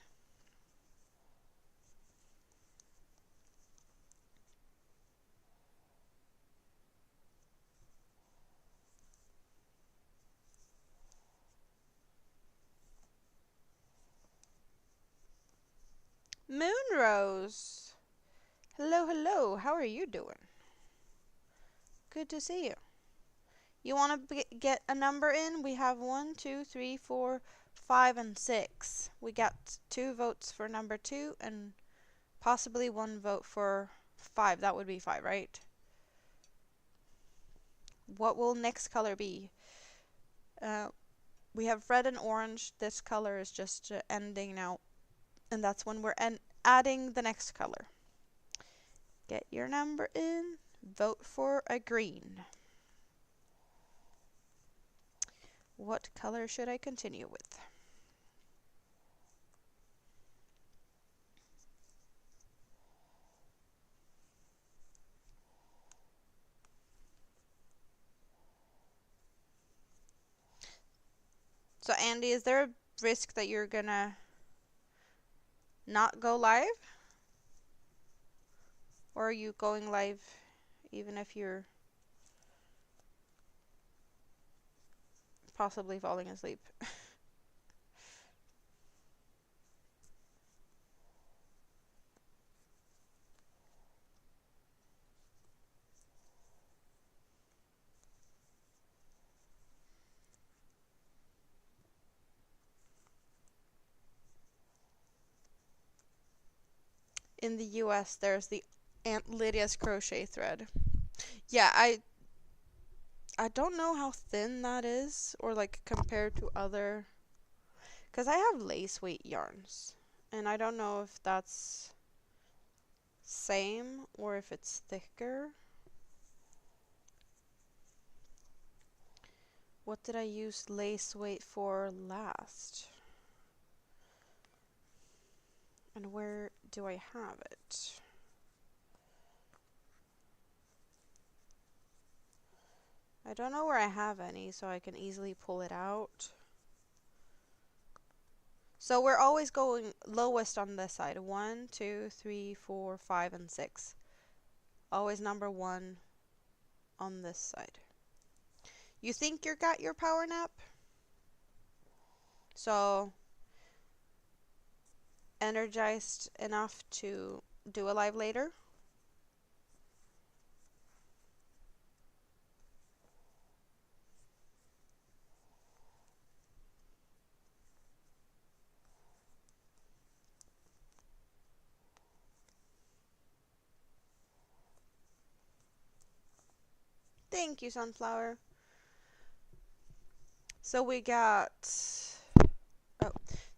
Moonrose! Hello, hello, how are you doing? Good to see you. You want to get a number in? We have 1, 2, 3, 4, 5, and 6. We got 2 votes for number 2 and possibly 1 vote for 5. That would be 5, right? What will next color be? We have red and orange. This color is just ending now. And that's when we're adding the next color. Get your number in. Vote for a green. What color should I continue with? So Andy, is there a risk that you're gonna not go live? Or are you going live even if you're possibly falling asleep? In the US, there's the Aunt Lydia's crochet thread. Yeah, I don't know how thin that is, or like compared to other, because I have lace weight yarns, and I don't know if that's same or if it's thicker. What did I use lace weight for last? And where do I have it? I don't know where I have any, so I can easily pull it out. So we're always going lowest on this side. 1, 2, 3, 4, 5, and 6. Always number 1 on this side. You think you got your power nap? So energized enough to do a live later? Thank you, Sunflower. So we got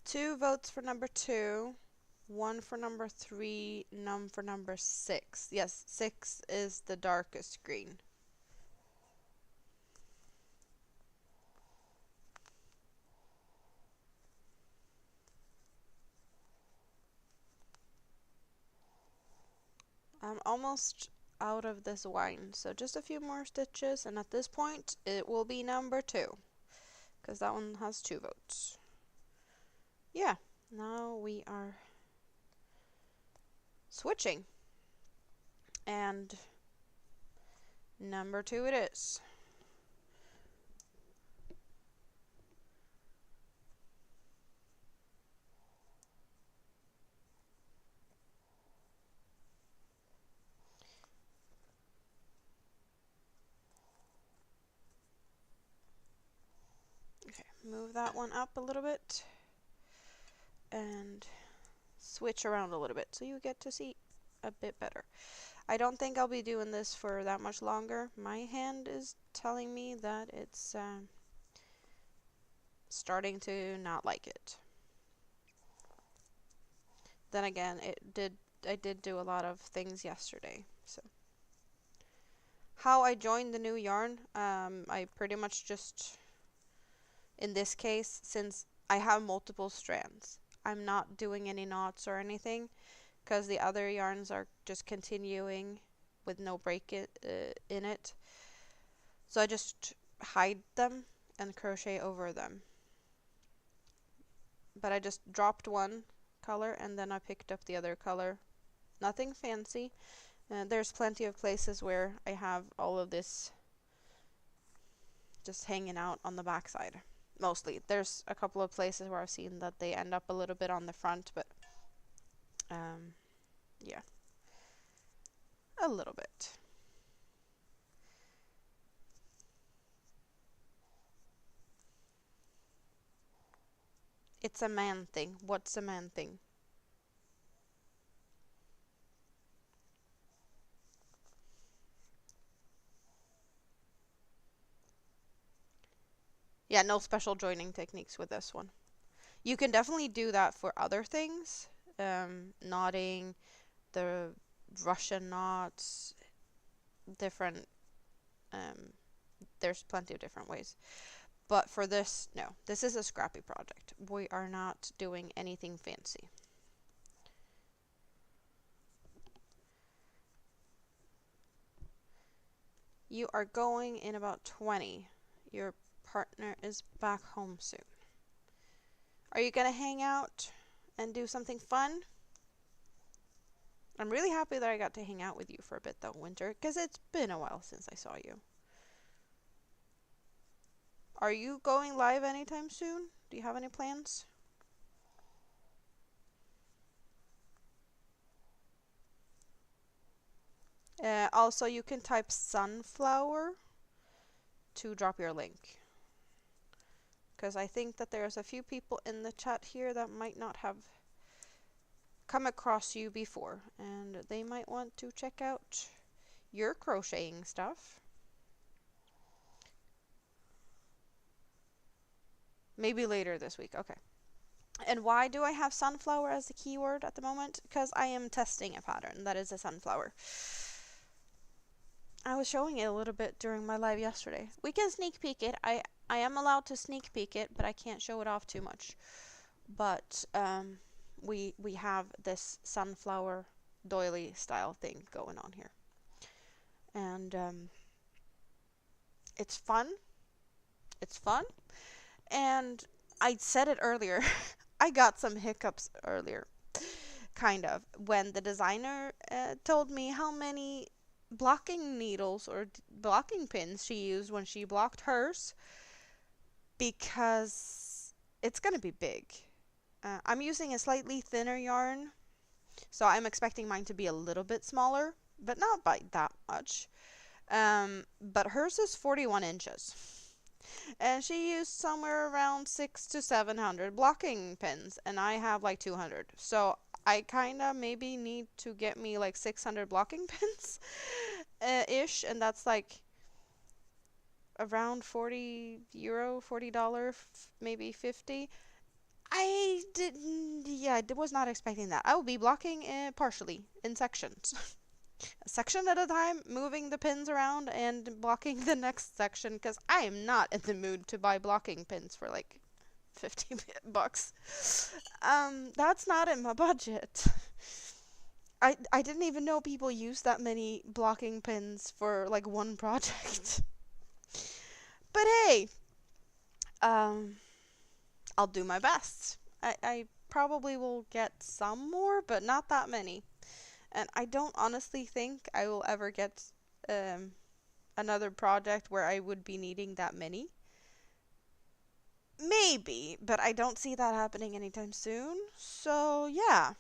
2 votes for number 2, 1 for number 3, none for number 6. Yes, 6 is the darkest green. I'm almost out of this wine, so just a few more stitches, and at this point it will be number 2, because that one has 2 votes. Yeah, now we are switching, and number 2 it is. Okay, move that one up a little bit and switch around a little bit so you get to see a bit better. I don't think I'll be doing this for that much longer. My hand is telling me that it's starting to not like it. Then again, I did do a lot of things yesterday. So how I joined the new yarn, I pretty much just, in this case, since I have multiple strands, I'm not doing any knots or anything, because the other yarns are just continuing with no break in it. So I just hide them and crochet over them. But I just dropped one color and then I picked up the other color. Nothing fancy. There's plenty of places where I have all of this just hanging out on the back side. Mostly. There's a couple of places where I've seen that they end up a little bit on the front, but yeah. A little bit. It's a man thing. What's a man thing? Yeah, no special joining techniques with this one. You can definitely do that for other things. Knotting, the Russian knots, different, there's plenty of different ways. But for this, no. This is a scrappy project. We are not doing anything fancy. You are going in about 20. Your partner is back home soon. Are you going to hang out and do something fun? I'm really happy that I got to hang out with you for a bit though, Winter, because it's been a while since I saw you. Are you going live anytime soon? Do you have any plans? Also, you can type sunflower to drop your link. Because I think that there's a few people in the chat here that might not have come across you before, and they might want to check out your crocheting stuff. Maybe later this week. Okay. And why do I have sunflower as the keyword at the moment? Because I am testing a pattern that is a sunflower. I was showing it a little bit during my live yesterday. We can sneak peek it. I am allowed to sneak peek it, but I can't show it off too much. But we have this sunflower doily style thing going on here. And it's fun. It's fun. And I said it earlier. I got some hiccups earlier, kind of, when the designer told me how many blocking needles or blocking pins she used when she blocked hers, because it's going to be big. I'm using a slightly thinner yarn, so I'm expecting mine to be a little bit smaller, but not by that much. But hers is 41 inches. And she used somewhere around 600 to 700 blocking pins, and I have like 200. So I kind of maybe need to get me like 600 blocking pins ish, and that's like around €40, $40, maybe 50. I didn't, yeah, I was not expecting that. I will be blocking partially in sections. A section at a time, moving the pins around and blocking the next section, because I am not in the mood to buy blocking pins for like 50 bucks. That's not in my budget. I didn't even know people use that many blocking pins for like one project. But hey, I'll do my best. I probably will get some more, but not that many. And I don't honestly think I will ever get another project where I would be needing that many. Maybe, but I don't see that happening anytime soon. So, yeah.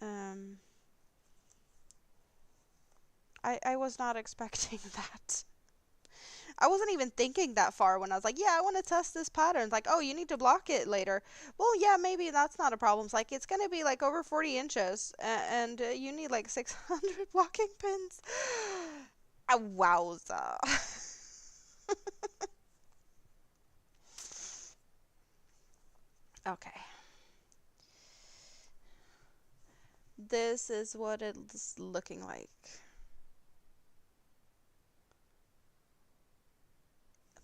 Um, I was not expecting that. I wasn't even thinking that far when I was like, yeah, I want to test this pattern. It's like, oh, you need to block it later. Well, yeah, maybe that's not a problem. It's like, it's going to be like over 40 inches and you need like 600 blocking pins. Wowza. Okay. This is what it's looking like.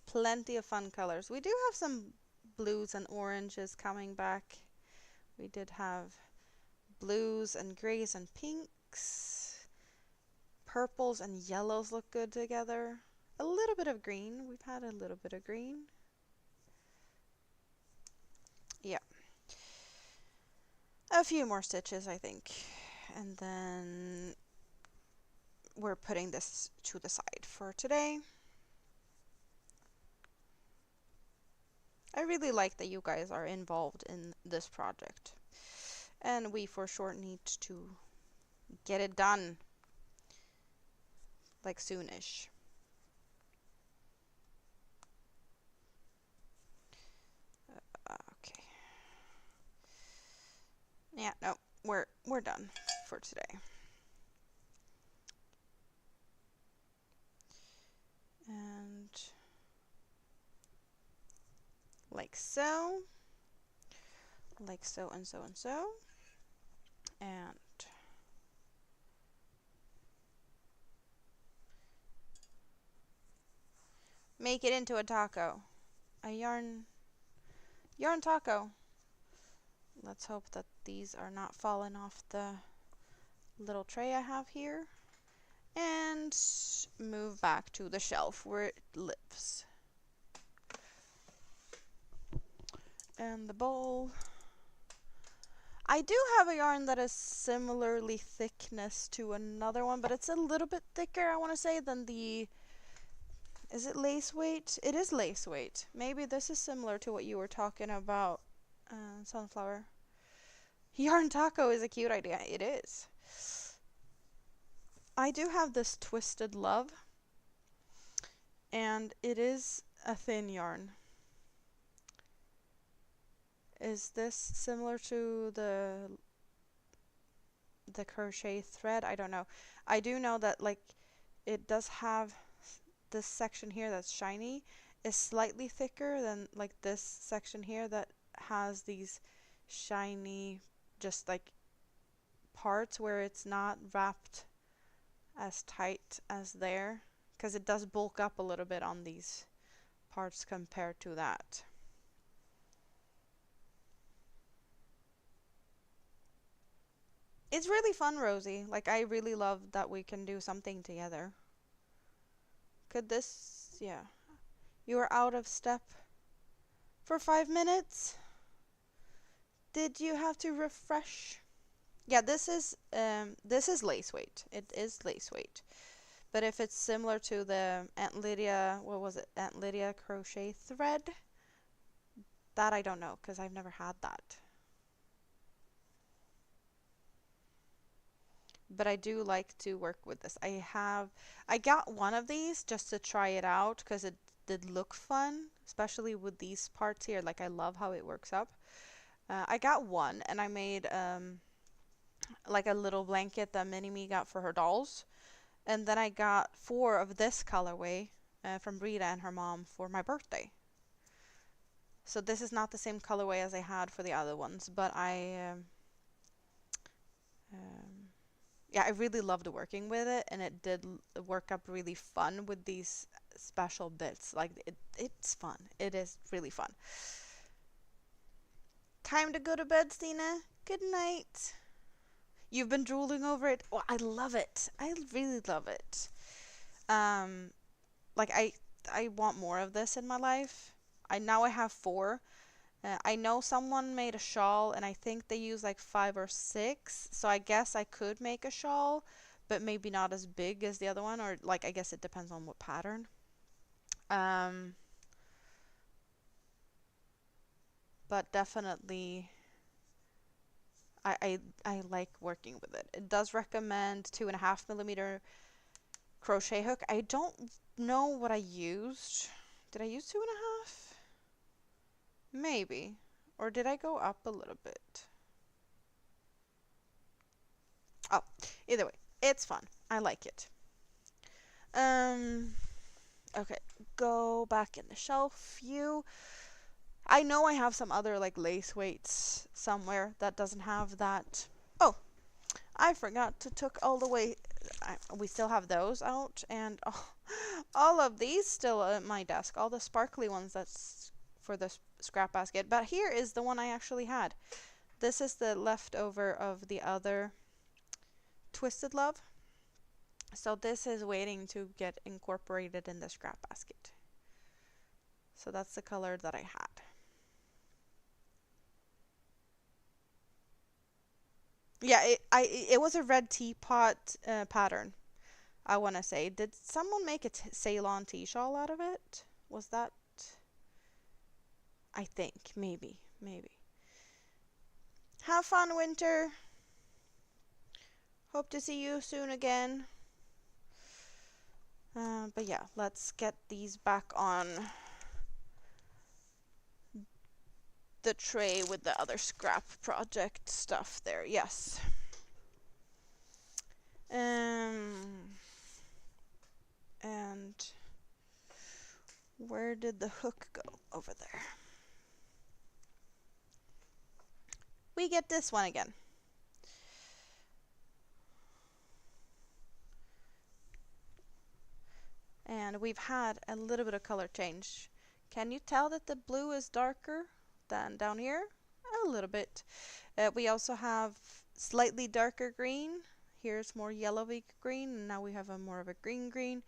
Plenty of fun colors. We do have some blues and oranges coming back. We did have blues and grays and pinks. Purples and yellows look good together. A little bit of green. We've had a little bit of green. Yeah. A few more stitches, I think. And then we're putting this to the side for today. I really like that you guys are involved in this project. And we for sure need to get it done. Like soonish. Okay. Yeah, no, we're done for today. And like so. Like so and so and so. And make it into a taco. A yarn taco. Let's hope that these are not falling off the little tray I have here. And move back to the shelf where it lives. And the bowl. I do have a yarn that is similarly thickness to another one, but it's a little bit thicker, I want to say, than the... Is it lace weight? It is lace weight. Maybe this is similar to what you were talking about, sunflower. Yarn taco is a cute idea. It is. I do have this Twisted Love, and it is a thin yarn. Is this similar to the the crochet thread. I don't know. I do know that like it does have this section here that's shiny is slightly thicker than like this section here that has these shiny just like parts where it's not wrapped as tight as there, because it does bulk up a little bit on these parts compared to that. It's really fun, Rosie. Like, I really love that we can do something together. Could this, yeah. You were out of step for 5 minutes? Did you have to refresh? Yeah, this is lace weight. It is lace weight. But if it's similar to the Aunt Lydia, what was it? Aunt Lydia crochet thread? That I don't know because I've never had that. But I do like to work with this. I got one of these just to try it out because it did look fun, especially with these parts here. Like I love how it works up. I got one and I made like a little blanket that Mini-Me got for her dolls. And then I got 4 of this colorway from Rita and her mom for my birthday. So this is not the same colorway as I had for the other ones, but um, yeah, I really loved working with it, and it did work up really fun with these special bits. Like it's fun. It is really fun. Time to go to bed, Stina. Good night. You've been drooling over it. Oh, I love it. I really love it. Um, like I want more of this in my life. I have 4. I know someone made a shawl, and I think they use like 5 or 6. So I guess I could make a shawl, but maybe not as big as the other one, or like I guess it depends on what pattern. Um, but definitely, I like working with it. It does recommend 2.5 millimeter crochet hook. I don't know what I used. Did I use 2.5? Maybe. Or did I go up a little bit? Oh, either way, it's fun. I like it. Um, okay, go back in the shelf view. I know I have some other like lace weights somewhere that doesn't have that. Oh, I forgot to took all the way. We still have those out, and all of these still at my desk. All the sparkly ones that's for the scrap basket. But here is the one I actually had. This is the leftover of the other Twisted Love. So this is waiting to get incorporated in the scrap basket. So that's the color that I had. Yeah, it was a red teapot pattern, I want to say. Did someone make a Ceylon tea shawl out of it? Was that? I think. Maybe. Maybe. Have fun, Winter. Hope to see you soon again. But yeah, let's get these back on the tray with the other scrap project stuff there. Yes. And where did the hook go? Over there. We get this one again. And we've had a little bit of color change. Can you tell that the blue is darker than down here? A little bit. We also have slightly darker green. Here's more yellowy green, and now we have a more of a green.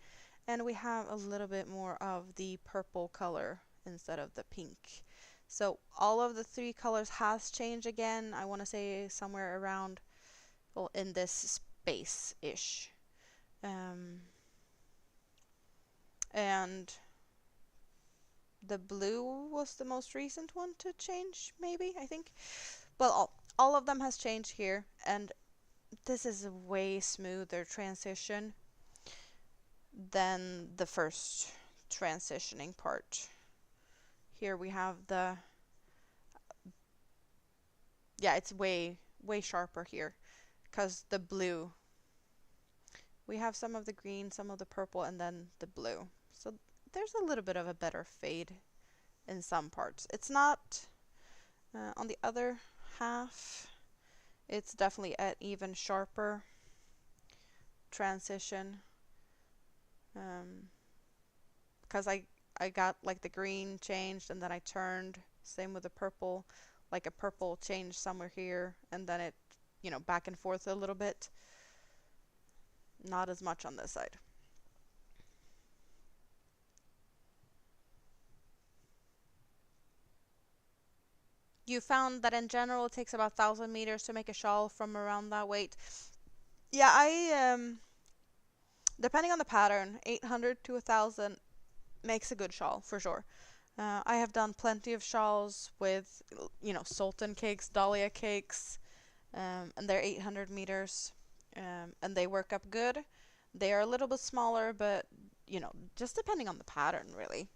And we have a little bit more of the purple color instead of the pink. So all of the 3 colors has changed again. I want to say somewhere around, well, in this space-ish. And the blue was the most recent one to change, maybe, I think. Well, all of them has changed here, and this is a way smoother transition than the first transitioning part. Here we have the, yeah, it's way sharper here because the blue. We have some of the green, some of the purple, and then the blue. So there's a little bit of a better fade in some parts. It's not on the other half. It's definitely an even sharper transition. Because I got like the green changed and then I turned. Same with the purple. Like a purple changed somewhere here and then it, you know, back and forth a little bit. Not as much on this side. You found that in general it takes about 1,000 meters to make a shawl from around that weight. Yeah, depending on the pattern, 800 to 1,000 makes a good shawl for sure. I have done plenty of shawls with, you know, sultan cakes, dahlia cakes, and they're 800 meters, and they work up good. They are a little bit smaller, but, you know, just depending on the pattern, really.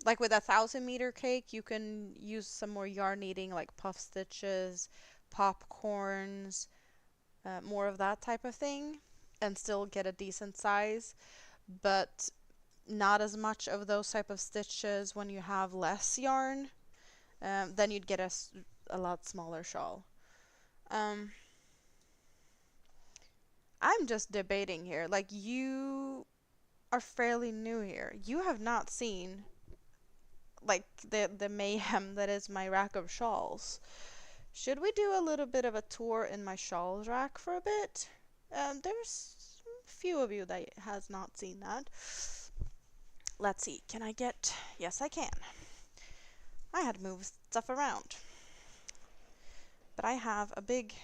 Like with a 1,000 meter cake, you can use some more yarn needing, like puff stitches, popcorns, more of that type of thing, and still get a decent size. But not as much of those type of stitches when you have less yarn. Then you'd get a lot smaller shawl. I'm just debating here. Like, you are fairly new here. You have not seen like the mayhem that is my rack of shawls. Should we do a little bit of a tour in my shawls rack for a bit? There's a few of you that has not seen that. Let's see, can I get... Yes, I can. I had to move stuff around. But I have a big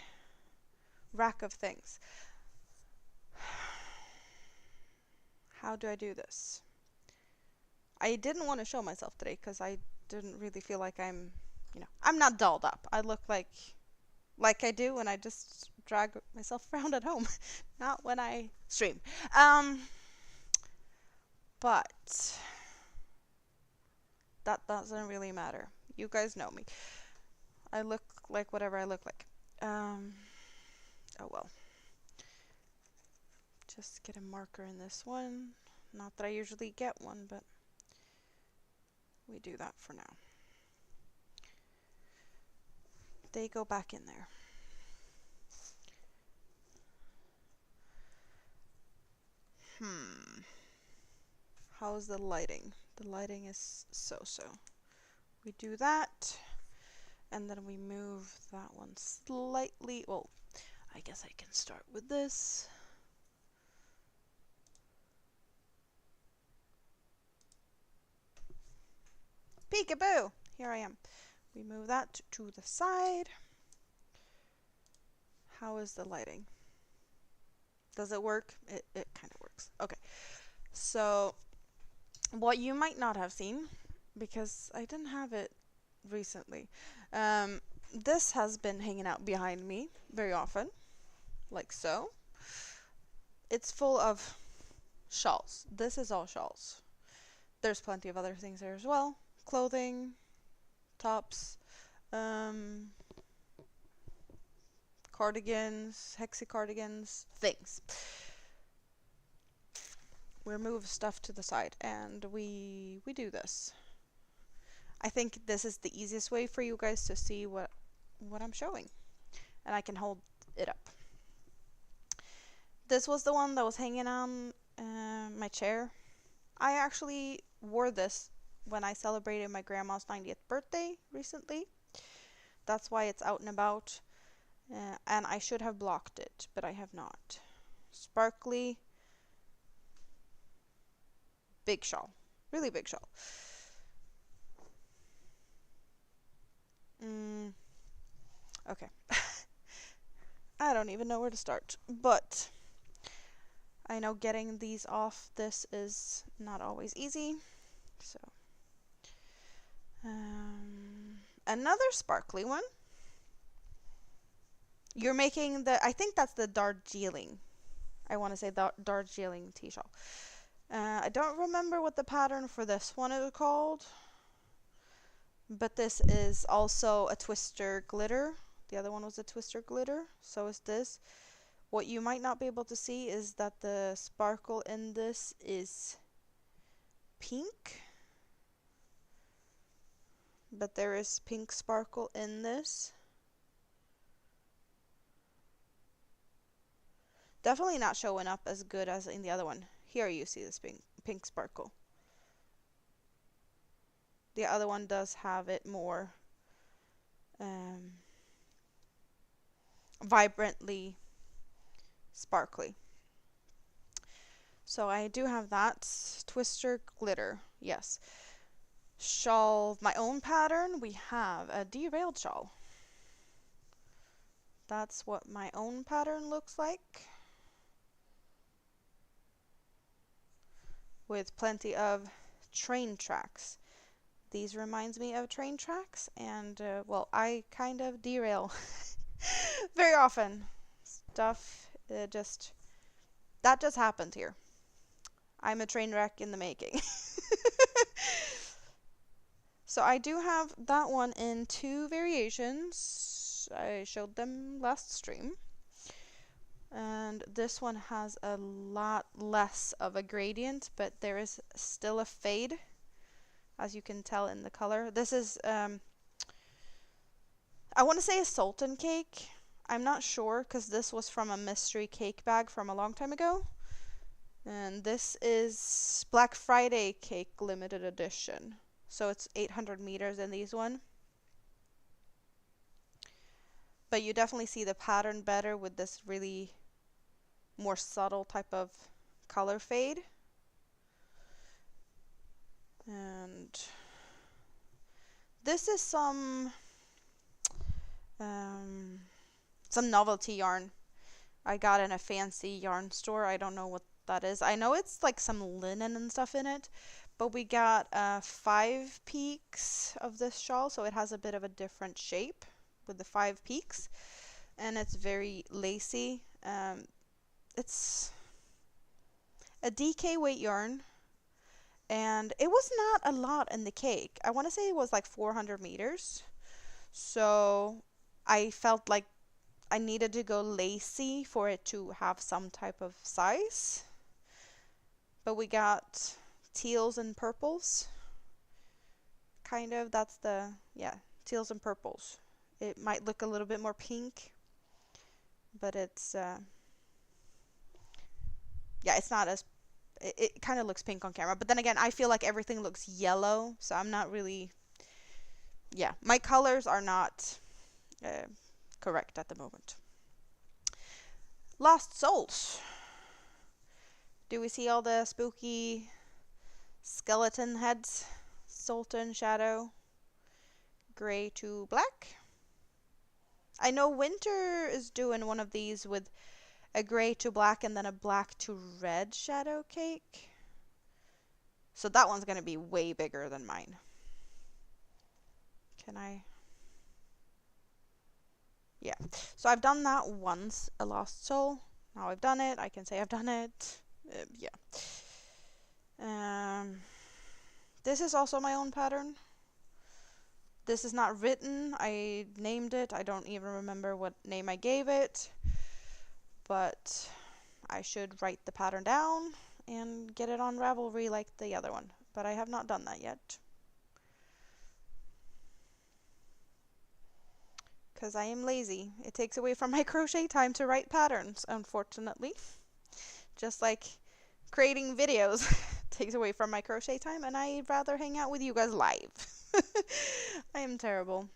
rack of things. How do I do this? I didn't want to show myself today because I didn't really feel like I'm, you know, I'm not dolled up. I look like I do when I just drag myself around at home, not when I stream. But that doesn't really matter. You guys know me. I look like whatever I look like. Oh well. Just get a marker in this one. Not that I usually get one, but we do that for now. They go back in there. How's the lighting? The lighting is so-so. We do that, and then we move that one slightly. Well, I guess I can start with this. Peekaboo! Here I am. We move that to the side. How is the lighting? Does it work? It kind of works. Okay. So, what you might not have seen, because I didn't have it recently, this has been hanging out behind me very often, like so. It's full of shawls. This is all shawls. There's plenty of other things there as well. Clothing, tops, cardigans, hexi cardigans, things. We move stuff to the side and we do this. I think this is the easiest way for you guys to see what I'm showing, and I can hold it up. This was the one that was hanging on my chair. I actually wore this when I celebrated my grandma's 90th birthday recently. That's why it's out and about. And I should have blocked it, but I have not. Sparkly. Big shawl. Really big shawl. Okay. I don't even know where to start, but I know getting these off this is not always easy. So, another sparkly one. You're making I think that's the Darjeeling. I want to say Darjeeling t-shawl. I don't remember what the pattern for this one is called, but this is also a twister glitter The other one was a twister glitter. So is this. What you might not be able to see is that the sparkle in this is pink. But there is pink sparkle in this. Definitely not showing up as good as in the other one. Here you see this pink sparkle. The other one does have it more vibrantly sparkly. So I do have that. Twister glitter, yes. Shawl, my own pattern, we have a derailed shawl. That's what my own pattern looks like. With plenty of train tracks. These reminds me of train tracks, and well, I kind of derail very often. Stuff that just happened here. I'm a train wreck in the making. So I do have that one in 2 variations. I showed them last stream. And this one has a lot less of a gradient, but there is still a fade, as you can tell in the color. This is, I want to say a Sultan cake. I'm not sure, because this was from a mystery cake bag from a long time ago. And this is Black Friday cake limited edition. So it's 800 meters in these one. But you definitely see the pattern better with this really more subtle type of color fade. And this is some novelty yarn I got in a fancy yarn store. I don't know what that is. I know it's like some linen and stuff in it, but we got 5 peaks of this shawl, so it has a bit of a different shape with the 5 peaks, and it's very lacy. It's a DK weight yarn, and it was not a lot in the cake. I want to say it was like 400 meters, so I felt like I needed to go lacy for it to have some type of size. But we got teals and purples. Kind of, that's the, yeah, teals and purples. It might look a little bit more pink, but it's, yeah, it's not as, it kind of looks pink on camera. But then again, I feel like everything looks yellow, so I'm not really, yeah, my colors are not correct at the moment. Lost Souls. Do we see all the spooky skeleton heads? Sultan Shadow, gray to black. I know Winter is doing one of these with a gray to black and then a black to red shadow cake. So that one's going to be way bigger than mine. Can I? Yeah. So I've done that once, a Lost Soul. Now I've done it. I can say I've done it. Yeah. This is also my own pattern. This is not written. I named it. I don't even remember what name I gave it. But I should write the pattern down and get it on Ravelry like the other one. But I have not done that yet. Because I am lazy. It takes away from my crochet time to write patterns, unfortunately. Just like creating videos takes away from my crochet time, and I'd rather hang out with you guys live. I am terrible.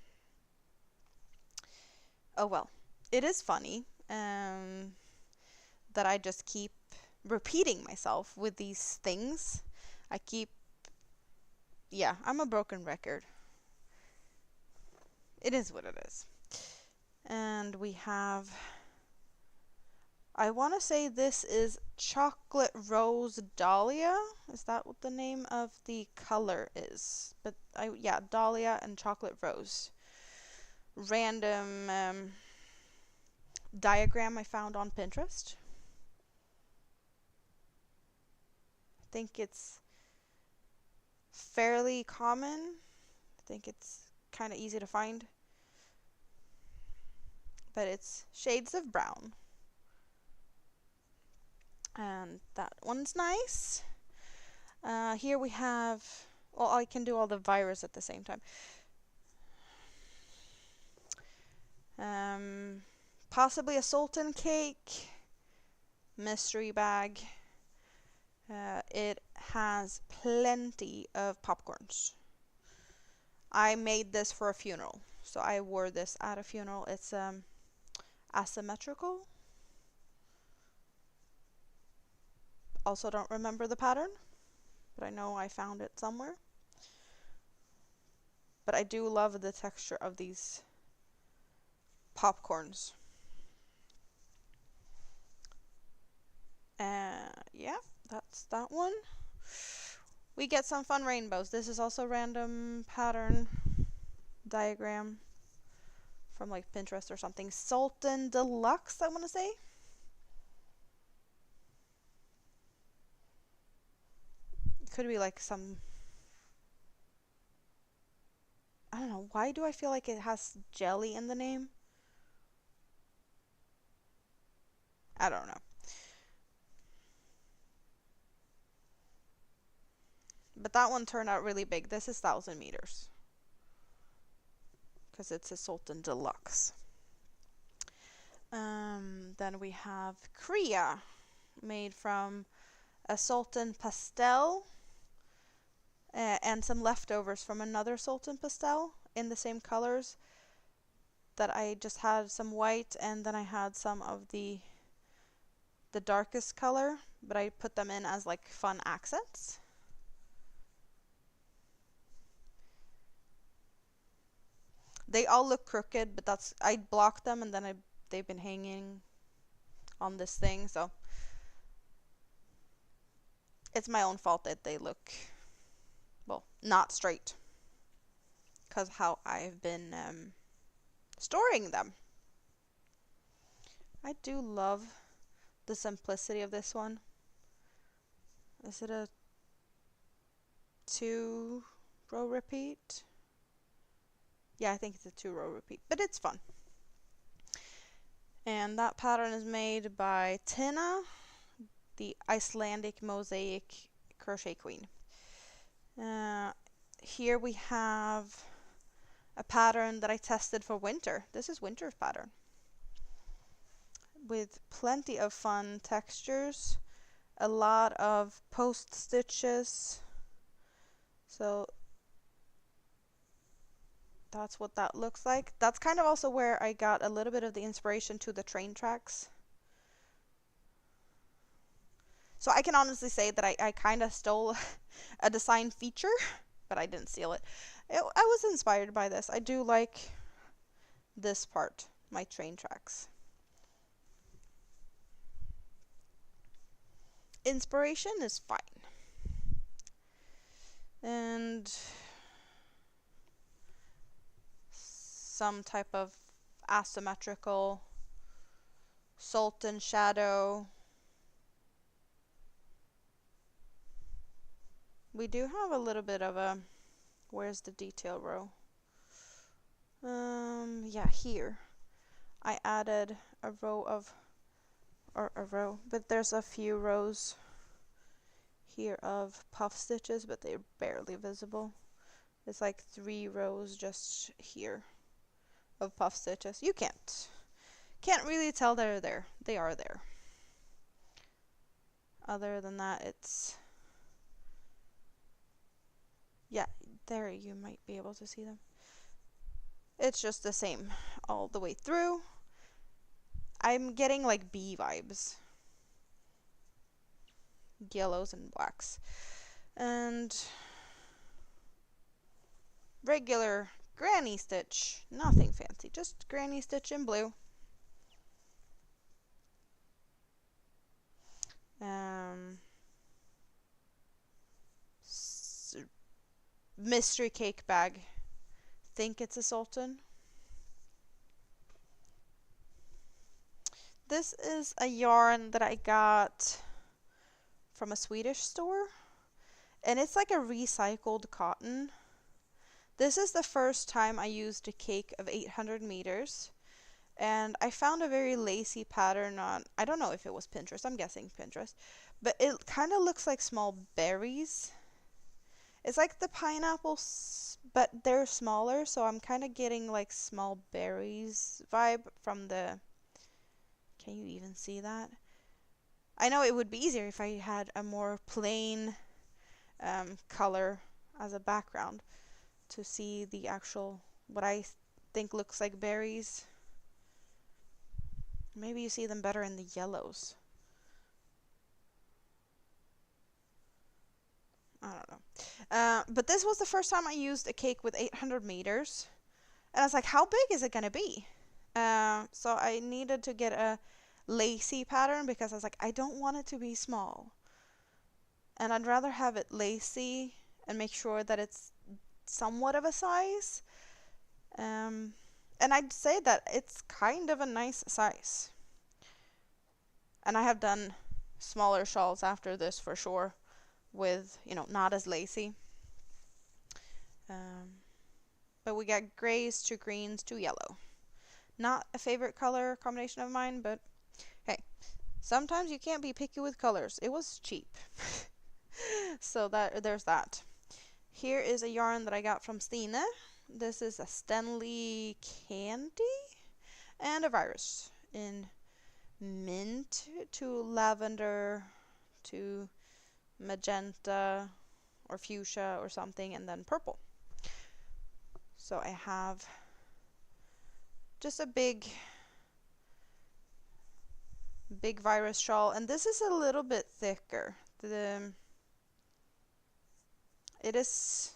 Oh well. It is funny that I just keep repeating myself with these things. Yeah, I'm a broken record. It is what it is. And we have, I want to say this is Chocolate Rose Dahlia. Is that what the name of the color is? But yeah, Dahlia and Chocolate Rose. Random diagram I found on Pinterest. I think it's fairly common. I think it's kind of easy to find. but it's shades of brown. And that one's nice. Here we have, well, I can do all the virus at the same time. Possibly a Sultan cake, mystery bag. It has plenty of popcorns. I made this for a funeral, so I wore this at a funeral. It's asymmetrical. Also don't remember the pattern, but I know I found it somewhere. But I do love the texture of these popcorns. Yeah, that's that one. We get some fun rainbows. This is also random pattern diagram from like Pinterest or something. Sultan Deluxe, I want to say. It could be like some, I don't know, why do I feel like it has jelly in the name? I don't know. But that one turned out really big. This is 1,000 meters. Because it's a Sultan Deluxe. Then we have Kriya, made from a Sultan Pastel and some leftovers from another Sultan Pastel in the same colors. That I just had some white and then I had some of the darkest color, but I put them in as like fun accents. They all look crooked, but that's, I blocked them and then they've been hanging on this thing, so it's my own fault that they look, well, not straight, because how I've been storing them. I do love the simplicity of this one. Is it a 2-row repeat? Yeah, I think it's a 2-row repeat, but it's fun. And that pattern is made by Tina, the Icelandic mosaic crochet queen. Here we have a pattern that I tested for winter. This is winter's pattern, with plenty of fun textures, a lot of post stitches. So that's what that looks like. That's kind of also where I got a little bit of the inspiration to the train tracks. So I can honestly say that I kind of stole a design feature, but I didn't steal it. I was inspired by this. I do like this part, my train tracks. Inspiration is fine. And some type of asymmetrical Sultan shadow. We do have a little bit of a, where's the detail row? Yeah, here. I added a row of, or a row, but there's a few rows here of puff stitches, but they're barely visible. It's like 3 rows just here of puff stitches. You can't really tell they're there. They are there. Other than that, it's, yeah, there you might be able to see them. It's just the same all the way through. I'm getting like bee vibes. Yellows and blacks. And regular granny stitch. Nothing fancy, just granny stitch in blue. Mystery cake bag. Think it's a Sultan. This is a yarn that I got from a Swedish store, and it's like a recycled cotton. This is the first time I used a cake of 800 meters, And I found a very lacy pattern on, I don't know if it was Pinterest, I'm guessing Pinterest, but it kind of looks like small berries. It's like the pineapples, but they're smaller, so I'm kind of getting like small berries vibe from the, can you even see that? I know it would be easier if I had a more plain color as a background to see the actual, what I think looks like berries. Maybe you see them better in the yellows. I don't know. But this was the first time I used a cake with 800 meters. And I was like, how big is it going to be? So I needed to get a lacy pattern because I was like, I don't want it to be small. And I'd rather have it lacy and make sure that it's somewhat of a size. And I'd say that it's kind of a nice size. And I have done smaller shawls after this for sure, with, you know, not as lacy. But we got grays to greens to yellow. Not a favorite color combination of mine, but hey, sometimes you can't be picky with colors. It was cheap. So there's that. Here is a yarn that I got from Stine. This is a Stanley Candy and a virus in mint to lavender to magenta or fuchsia or something, and then purple. So I have just a big virus shawl, and this is a little bit thicker. It is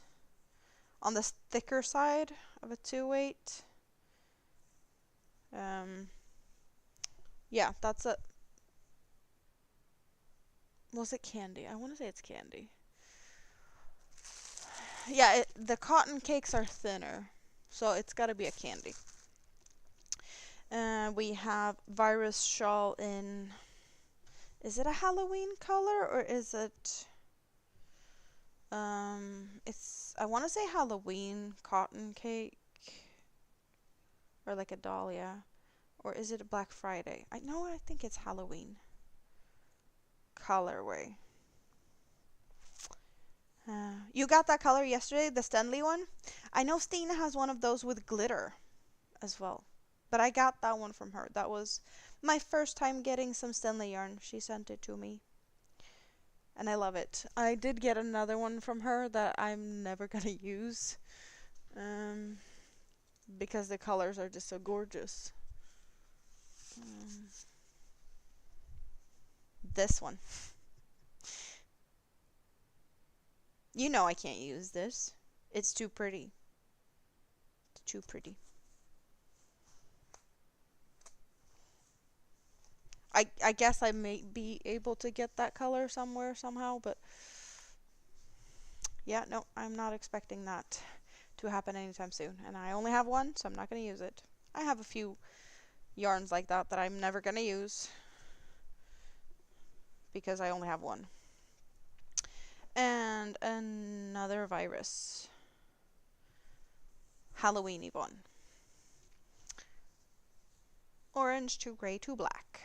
on the thicker side of a 2/8. Yeah, that's a, was it candy? I want to say it's candy. Yeah, the cotton cakes are thinner, so it's got to be a candy. We have virus shawl in, is it a Halloween color or is it, it's, I want to say Halloween cotton cake, or like a dahlia, or is it a Black Friday? I think it's Halloween colorway. You got that color yesterday, the Stanley one? I know Stina has one of those with glitter as well, but I got that one from her. That was my first time getting some Stanley yarn. She sent it to me, and I love it. I did get another one from her that I'm never gonna use, because the colors are just so gorgeous. This one. You know I can't use this. It's too pretty. It's too pretty. I guess I may be able to get that color somewhere somehow, but yeah, no, I'm not expecting that to happen anytime soon. And I only have one, so I'm not going to use it. I have a few yarns like that that I'm never going to use because I only have one. And another virus. Halloweeny one. Orange to gray to black.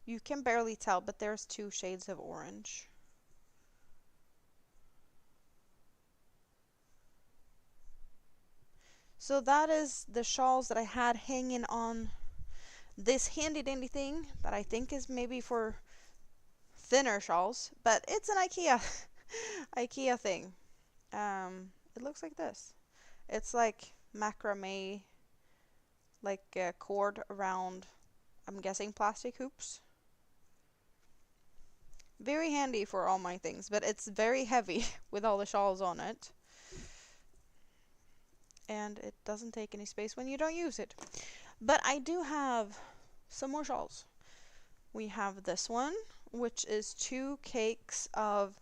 You can barely tell, but there's 2 shades of orange. So that is the shawls that I had hanging on this handy dandy thing that I think is maybe for thinner shawls, but it's an IKEA thing. It looks like this. It's like macrame, like a cord around, I'm guessing, plastic hoops. Very handy for all my things, but it's very heavy with all the shawls on it. And it doesn't take any space when you don't use it. But I do have some more shawls. We have this one, which is 2 cakes of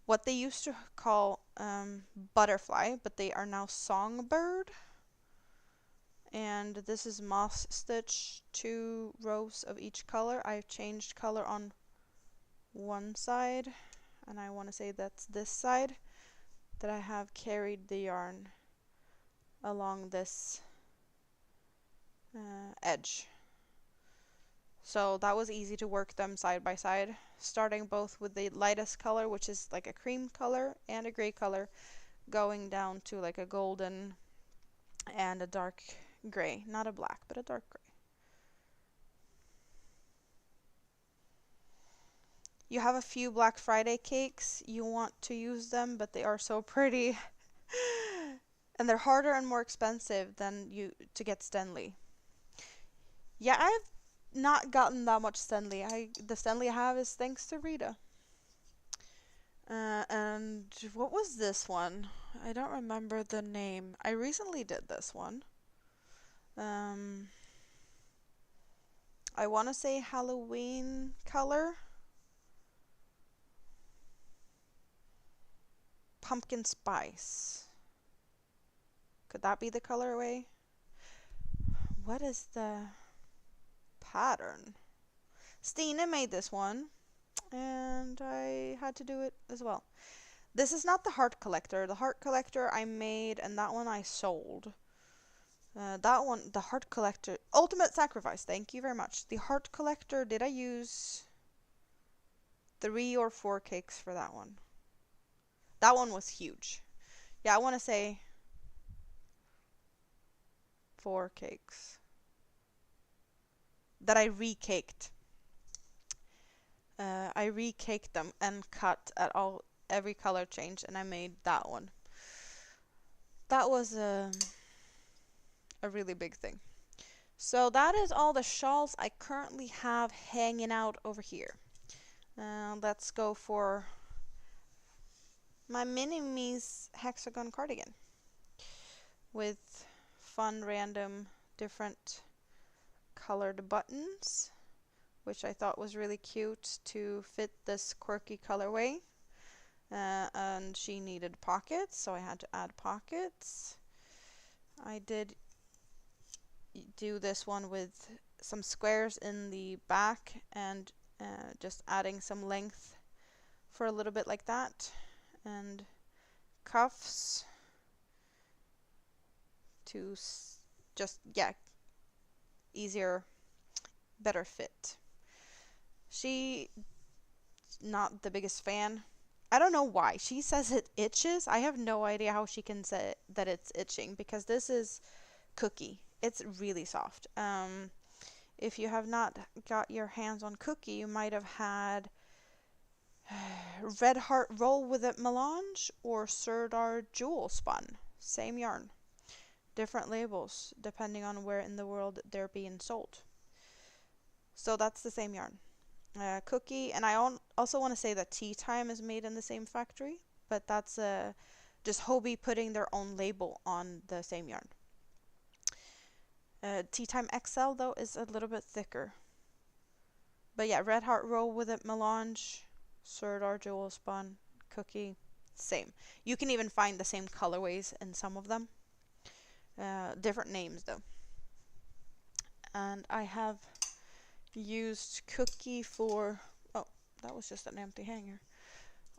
what they used to call butterfly, but they are now songbird. And this is moss stitch, 2 rows of each color. I've changed color on one side, and I want to say that's this side. that I have carried the yarn along this edge. So that was easy to work them side by side, starting both with the lightest color, which is like a cream color, and a gray color, going down to like a golden and a dark gray. Not a black, but a dark gray. You have a few Black Friday cakes. You want to use them, but they are so pretty. And they're harder and more expensive than you to get Stanley. Yeah, I've not gotten that much Stanley. The Stanley I have is thanks to Rita. And what was this one? I don't remember the name. I recently did this one. I want to say Halloween color. Pumpkin spice. Could that be the colorway? What is the pattern? Stina made this one, and I had to do it as well. This is not the heart collector. The heart collector I made, and that one I sold. That one, the heart collector, ultimate sacrifice. Thank you very much. The heart collector, did I use 3 or 4 cakes for that one? That one was huge. Yeah, I want to say 4 cakes that I recaked. I recaked them and cut at every color change, and I made that one. That was a really big thing. So that is all the shawls I currently have hanging out over here. Let's go for my Mini-Me's hexagon cardigan with fun random different colored buttons, which I thought was really cute to fit this quirky colorway. And she needed pockets, so I had to add pockets. I did do this one with some squares in the back and just adding some length for a little bit like that, and cuffs to just, yeah, easier, better fit. She not the biggest fan. I don't know why. She says it itches. I have no idea how she can say that it's itching, because this is Cookie. It's really soft. If you have not got your hands on Cookie, you might have had Red Heart Roll with It Melange or Serdar Jewel Spun. Same yarn. Different labels depending on where in the world they're being sold. So that's the same yarn. Cookie, and I also want to say that Tea Time is made in the same factory, but that's just Hobie putting their own label on the same yarn. Tea Time XL though is a little bit thicker. But yeah, Red Heart Roll with It Melange, Serdar Jewel Spun, Cookie, same. You can even find the same colorways in some of them. Different names though. And I have used Cookie for, oh, that was just an empty hanger.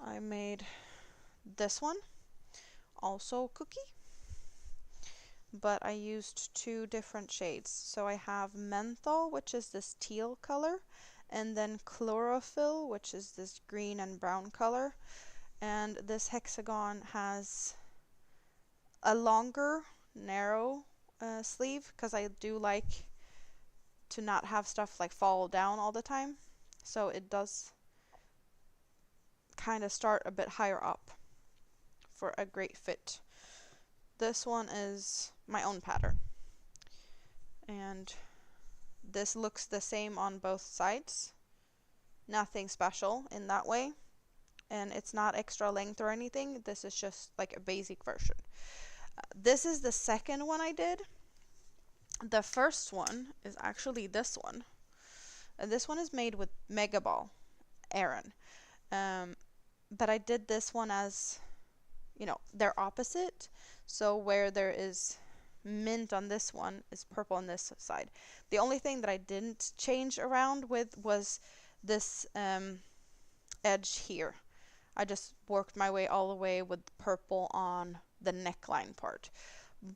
I made this one, also Cookie, but I used 2 different shades. So I have Menthol, which is this teal color, and then Chlorophyll, which is this green and brown color. And this hexagon has a longer, narrow sleeve, because I do like to not have stuff like fall down all the time. So it does kind of start a bit higher up for a great fit. This one is my own pattern, and this looks the same on both sides. Nothing special in that way, and it's not extra length or anything. This is just like a basic version. This is the second one I did. The first one is actually this one. This one is made with Mega Ball Aran. But I did this one as, you know, they're opposite. So where there is mint on this one is purple on this side. The only thing that I didn't change around with was this edge here. I just worked my way all the way with purple on the neckline part.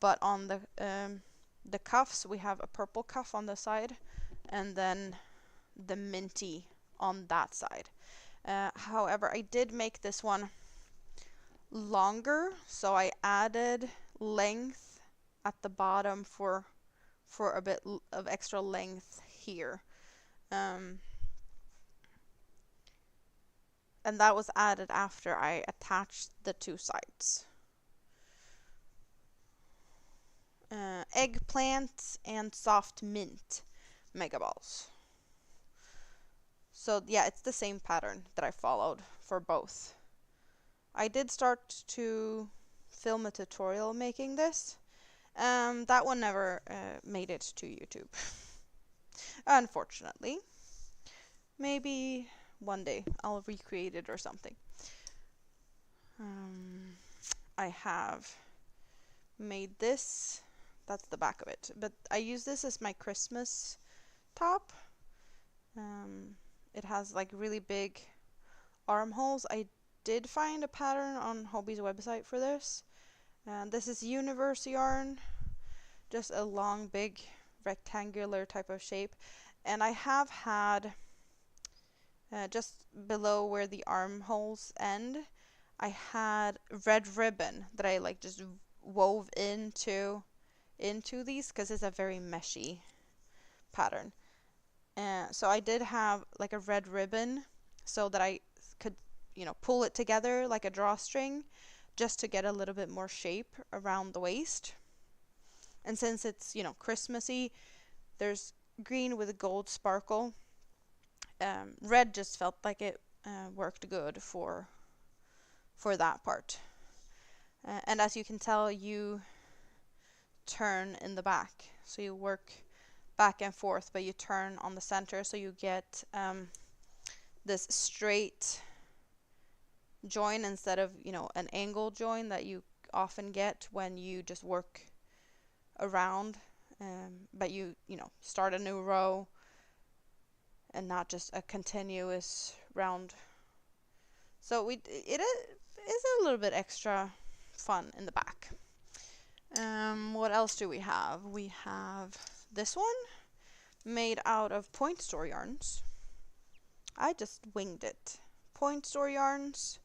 But on the cuffs, we have a purple cuff on the side, and then the minty on that side. However, I did make this one longer, so I added length at the bottom for a bit of extra length here. And that was added after I attached the two sides. Eggplant and soft mint megaballs. So yeah, it's the same pattern that I followed for both. I did start to film a tutorial making this. That one never made it to YouTube. Unfortunately. Maybe one day I'll recreate it or something. I have made this. That's the back of it. But I use this as my Christmas top. It has like really big armholes. I did find a pattern on Hobby's website for this. This is Universe yarn. Just a long, big, rectangular type of shape. And I have had, just below where the armholes end, I had red ribbon that I like just wove into these because it's a very meshy pattern. So I did have like a red ribbon so that I could, pull it together like a drawstring just to get a little bit more shape around the waist. And since it's, Christmassy, there's green with a gold sparkle. Red just felt like it worked good for that part. And as you can tell, you turn in the back. So you work back and forth, but you turn on the center, so you get this straight join instead of, an angle join that you often get when you just work around, but you start a new row and not just a continuous round. So it is a little bit extra fun in the back. What else do we have? We have this one made out of point store yarns. I just winged it. Point store yarns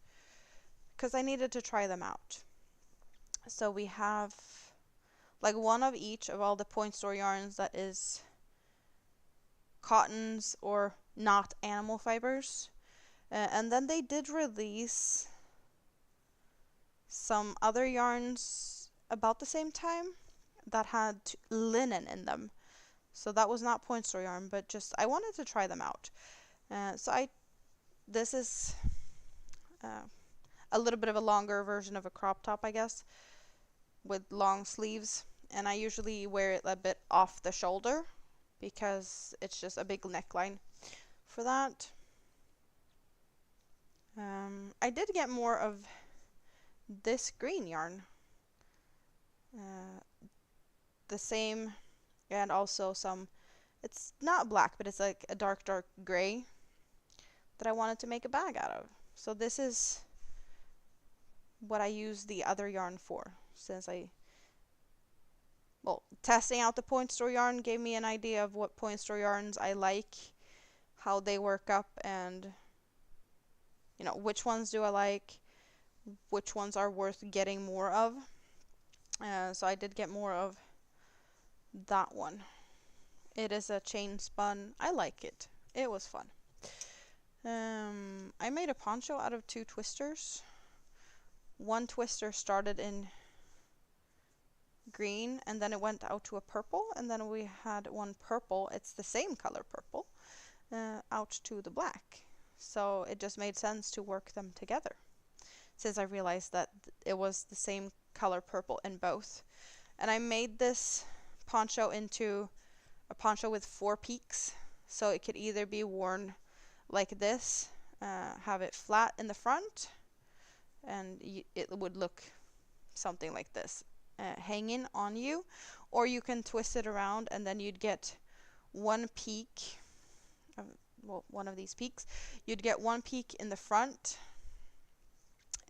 because I needed to try them out. So we have like one of each of all the point store yarns that is cottons or not animal fibers. And then they did release some other yarns about the same time that had linen in them. So that was not point store yarn, but just I wanted to try them out. This is a little bit of a longer version of a crop top, I guess, with long sleeves. And I usually wear it a bit off the shoulder because it's just a big neckline for that. I did get more of this green yarn. The same, and also some, it's not black, but it's like a dark gray that I wanted to make a bag out of. So this is what I use the other yarn for, since testing out the point store yarn gave me an idea of what point store yarns I like, how they work up, and which ones do I like, which ones are worth getting more of. So I did get more of that one. It is a chain spun. I like it. It was fun. I made a poncho out of 2 twisters. One twister started in green and then it went out to a purple, and then we had one purple, it's the same color purple, out to the black. So it just made sense to work them together, since I realized that it was the same color purple in both. And I made this poncho into a poncho with 4 peaks, so it could either be worn like this, have it flat in the front, and it would look something like this, hanging on you, or you can twist it around and then you'd get one peak, one of these peaks, you'd get one peak in the front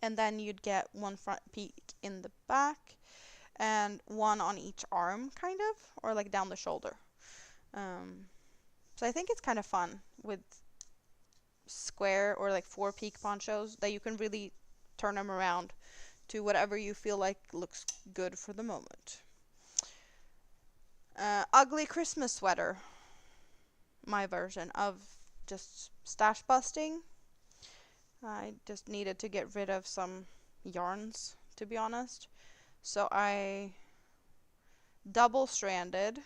and then you'd get one front peak in the back and one on each arm, kind of, or like down the shoulder. So I think it's kind of fun with square or like 4-peak ponchos that you can really turn them around to whatever you feel like looks good for the moment. Ugly Christmas sweater, my version of just stash busting. I just needed to get rid of some yarns, to be honest. So I double stranded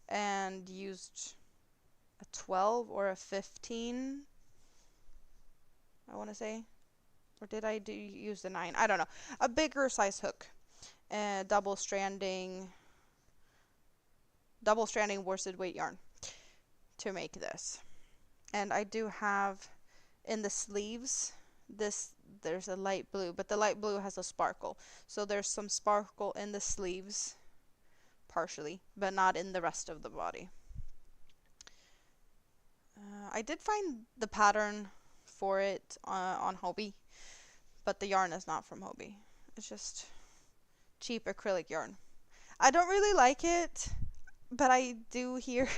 and used a 12 or a 15, I want to say. Or did I use the 9? I don't know. A bigger size hook. Double stranding worsted weight yarn to make this. And I do have in the sleeves there's a light blue, but the light blue has a sparkle. So there's some sparkle in the sleeves partially, but not in the rest of the body. I did find the pattern for it on Hobby, but the yarn is not from Hobby. It's just cheap acrylic yarn. I don't really like it, but I do hear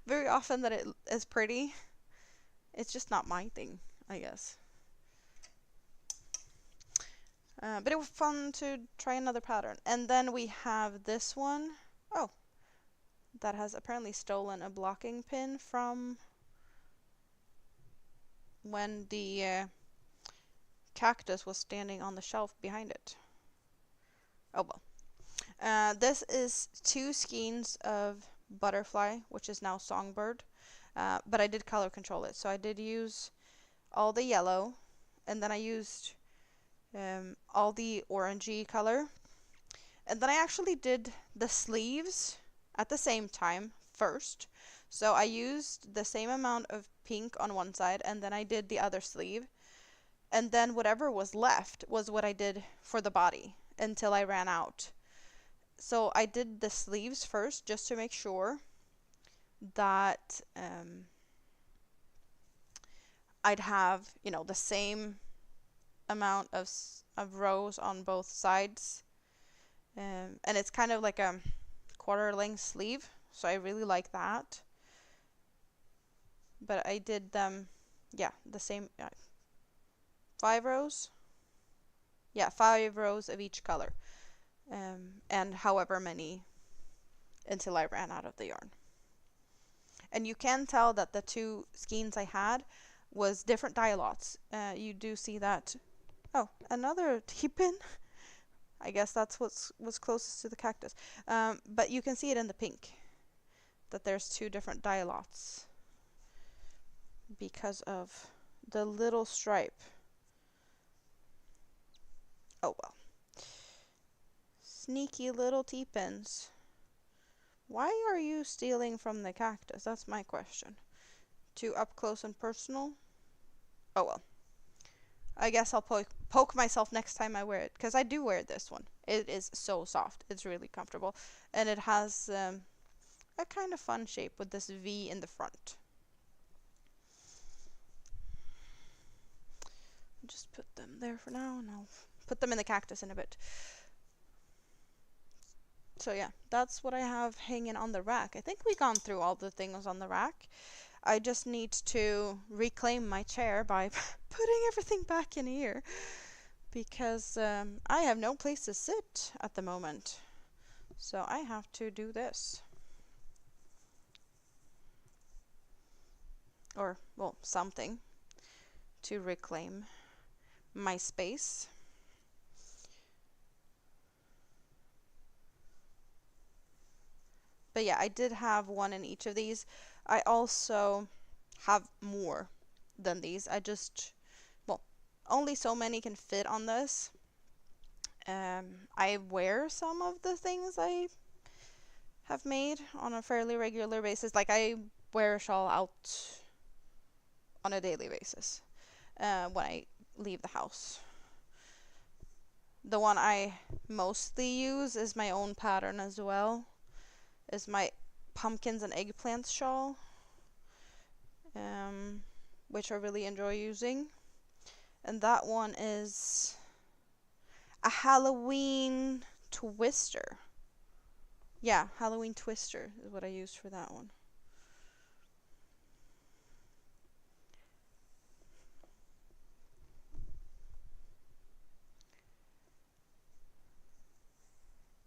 very often that it is pretty. It's just not my thing, I guess. But it was fun to try another pattern. And then we have this one. Oh, that has apparently stolen a blocking pin from when the cactus was standing on the shelf behind it. Oh well. This is 2 skeins of butterfly, which is now songbird. But I did color control it. So I did use all the yellow, and then I used all the orangey color. And then I actually did the sleeves at the same time first. So I used the same amount of pink on one side, and then I did the other sleeve. And then whatever was left was what I did for the body until I ran out. So I did the sleeves first just to make sure that I'd have, the same amount of rows on both sides. And it's kind of like a quarter length sleeve, so I really like that. But I did them, the same, 5 rows. 5 rows of each color. And however many until I ran out of the yarn. And you can tell that the 2 skeins I had was different dye lots. You do see that. Oh, another T-pin. I guess that's was closest to the cactus. But you can see it in the pink, that there's 2 different dye lots because of the little stripe. Oh well. Sneaky little T-pins. Why are you stealing from the cactus? That's my question. Too up close and personal? Oh well. I guess I'll poke myself next time I wear it, because I do wear this one. It is so soft. It's really comfortable. And it has a kind of fun shape with this V in the front. Just put them there for now, and I'll put them in the cactus in a bit. So yeah, that's what I have hanging on the rack. I think we've gone through all the things on the rack. I just need to reclaim my chair by putting everything back in here, because I have no place to sit at the moment. So I have to do this. Or, well, something to reclaim my space. But yeah, I did have one in each of these. I also have more than these. Only so many can fit on this. I wear some of the things I have made on a fairly regular basis. Like, I wear a shawl out on a daily basis when I leave the house. The one I mostly use is my own pattern as well. Is my pumpkins and eggplants shawl, which I really enjoy using. And that one is a Halloween twister. Yeah, Halloween twister is what I used for that one.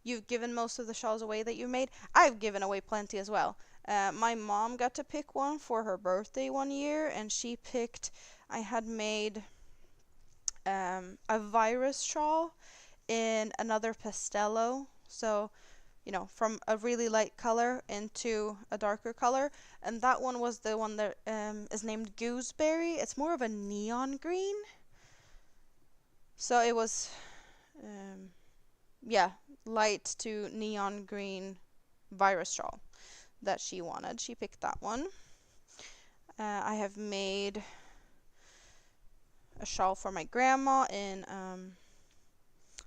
You've given most of the shawls away that you made. I've given away plenty as well. My mom got to pick one for her birthday one year, and she picked, I had made a virus shawl in another pastello. So, you know, from a really light color into a darker color. And that one was the one that is named Gooseberry. It's more of a neon green. So it was, yeah, light to neon green virus shawl that she wanted. She picked that one. I have made a shawl for my grandma in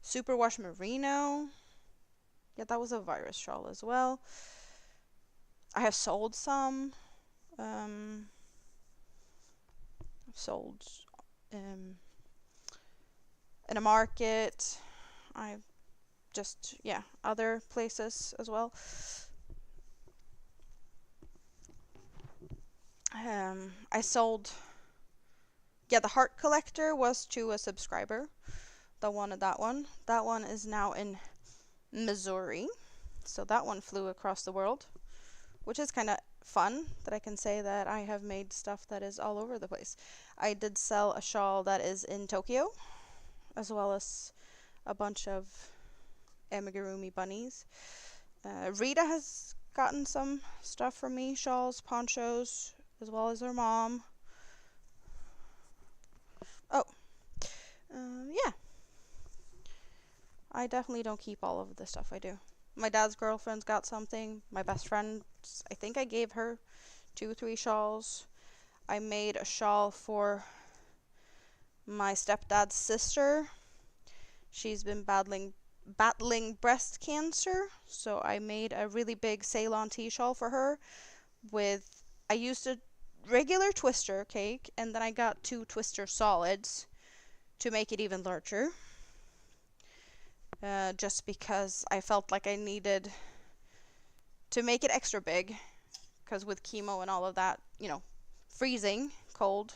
superwash merino. Yeah, that was a virus shawl as well. I have sold some. I've sold in a market. I've just, yeah, other places as well. I sold, yeah, the heart collector was to a subscriber that wanted that one. That one is now in Missouri. So that one flew across the world, which is kind of fun that I can say that I have made stuff that is all over the place. I did sell a shawl that is in Tokyo, as well as a bunch of amigurumi bunnies. Rita has gotten some stuff from me, shawls, ponchos, as well as her mom. Oh, yeah. I definitely don't keep all of the stuff I do. My dad's girlfriend's got something. My best friend, I think I gave her 2-3 shawls. I made a shawl for my stepdad's sister. She's been battling breast cancer, so I made a really big Ceylon tea shawl for her with, I used a regular twister cake, and then I got 2 twister solids to make it even larger. Just because I felt like I needed to make it extra big, because with chemo and all of that, you know, freezing cold,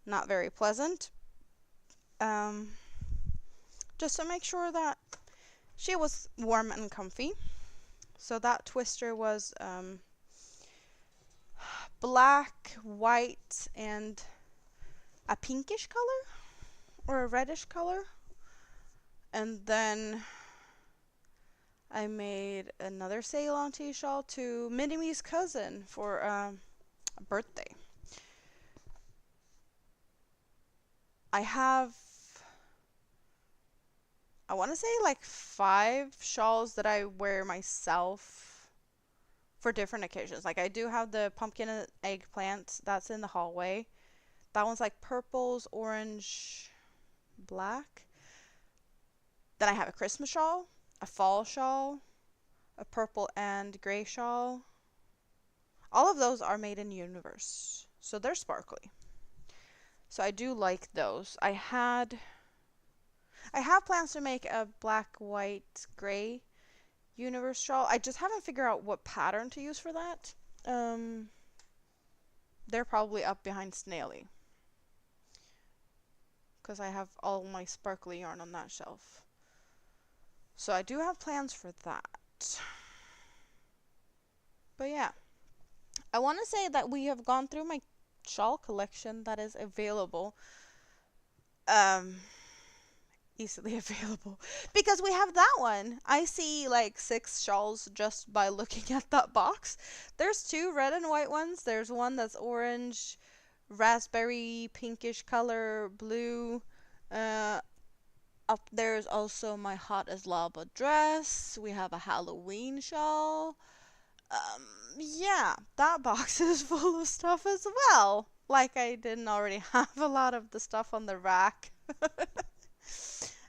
not very pleasant. Just to make sure that she was warm and comfy. So that twister was black, white, and a pinkish color or a reddish color. And then I made another Ceylon tea shawl to Minimi's cousin for a birthday. I have, I want to say like 5 shawls that I wear myself for different occasions. Like I do have the pumpkin and eggplant that's in the hallway. That one's like purples, orange, black. Then I have a Christmas shawl, a fall shawl, a purple and gray shawl. All of those are made in Universe, so they're sparkly. So I do like those. I have plans to make a black, white, gray Universe shawl. I just haven't figured out what pattern to use for that. They're probably up behind Snaily, because I have all my sparkly yarn on that shelf. So I do have plans for that. But yeah, I want to say that we have gone through my shawl collection that is available. Easily available, because we have that one. I see like 6 shawls just by looking at that box. There's 2 red and white ones. There's one that's orange, raspberry, pinkish color, blue. Up there's also my hot as lava dress. We have a Halloween shawl. Yeah, that box is full of stuff as well. Like I didn't already have a lot of the stuff on the rack.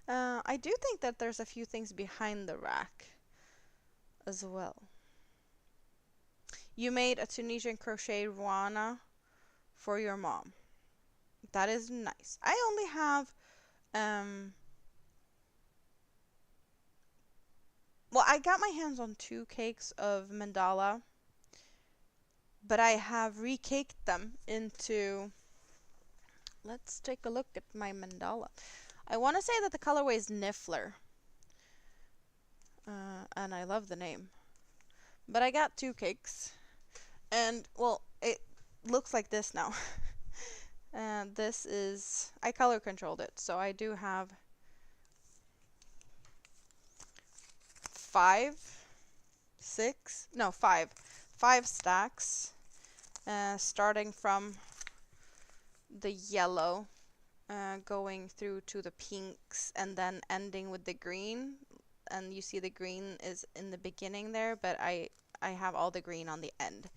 I do think that there's a few things behind the rack as well. You made a Tunisian crochet ruana for your mom. That is nice. I only have, um, well, I got my hands on 2 cakes of mandala, but I have recaked them into, let's take a look at my mandala. I want to say that the colorway is Niffler, and I love the name. But I got 2 cakes, and, well, it looks like this now. And this is, I color controlled it, so I do have 5, 6, no, 5 stacks, starting from the yellow, going through to the pinks, and then ending with the green. And you see the green is in the beginning there, but I have all the green on the end.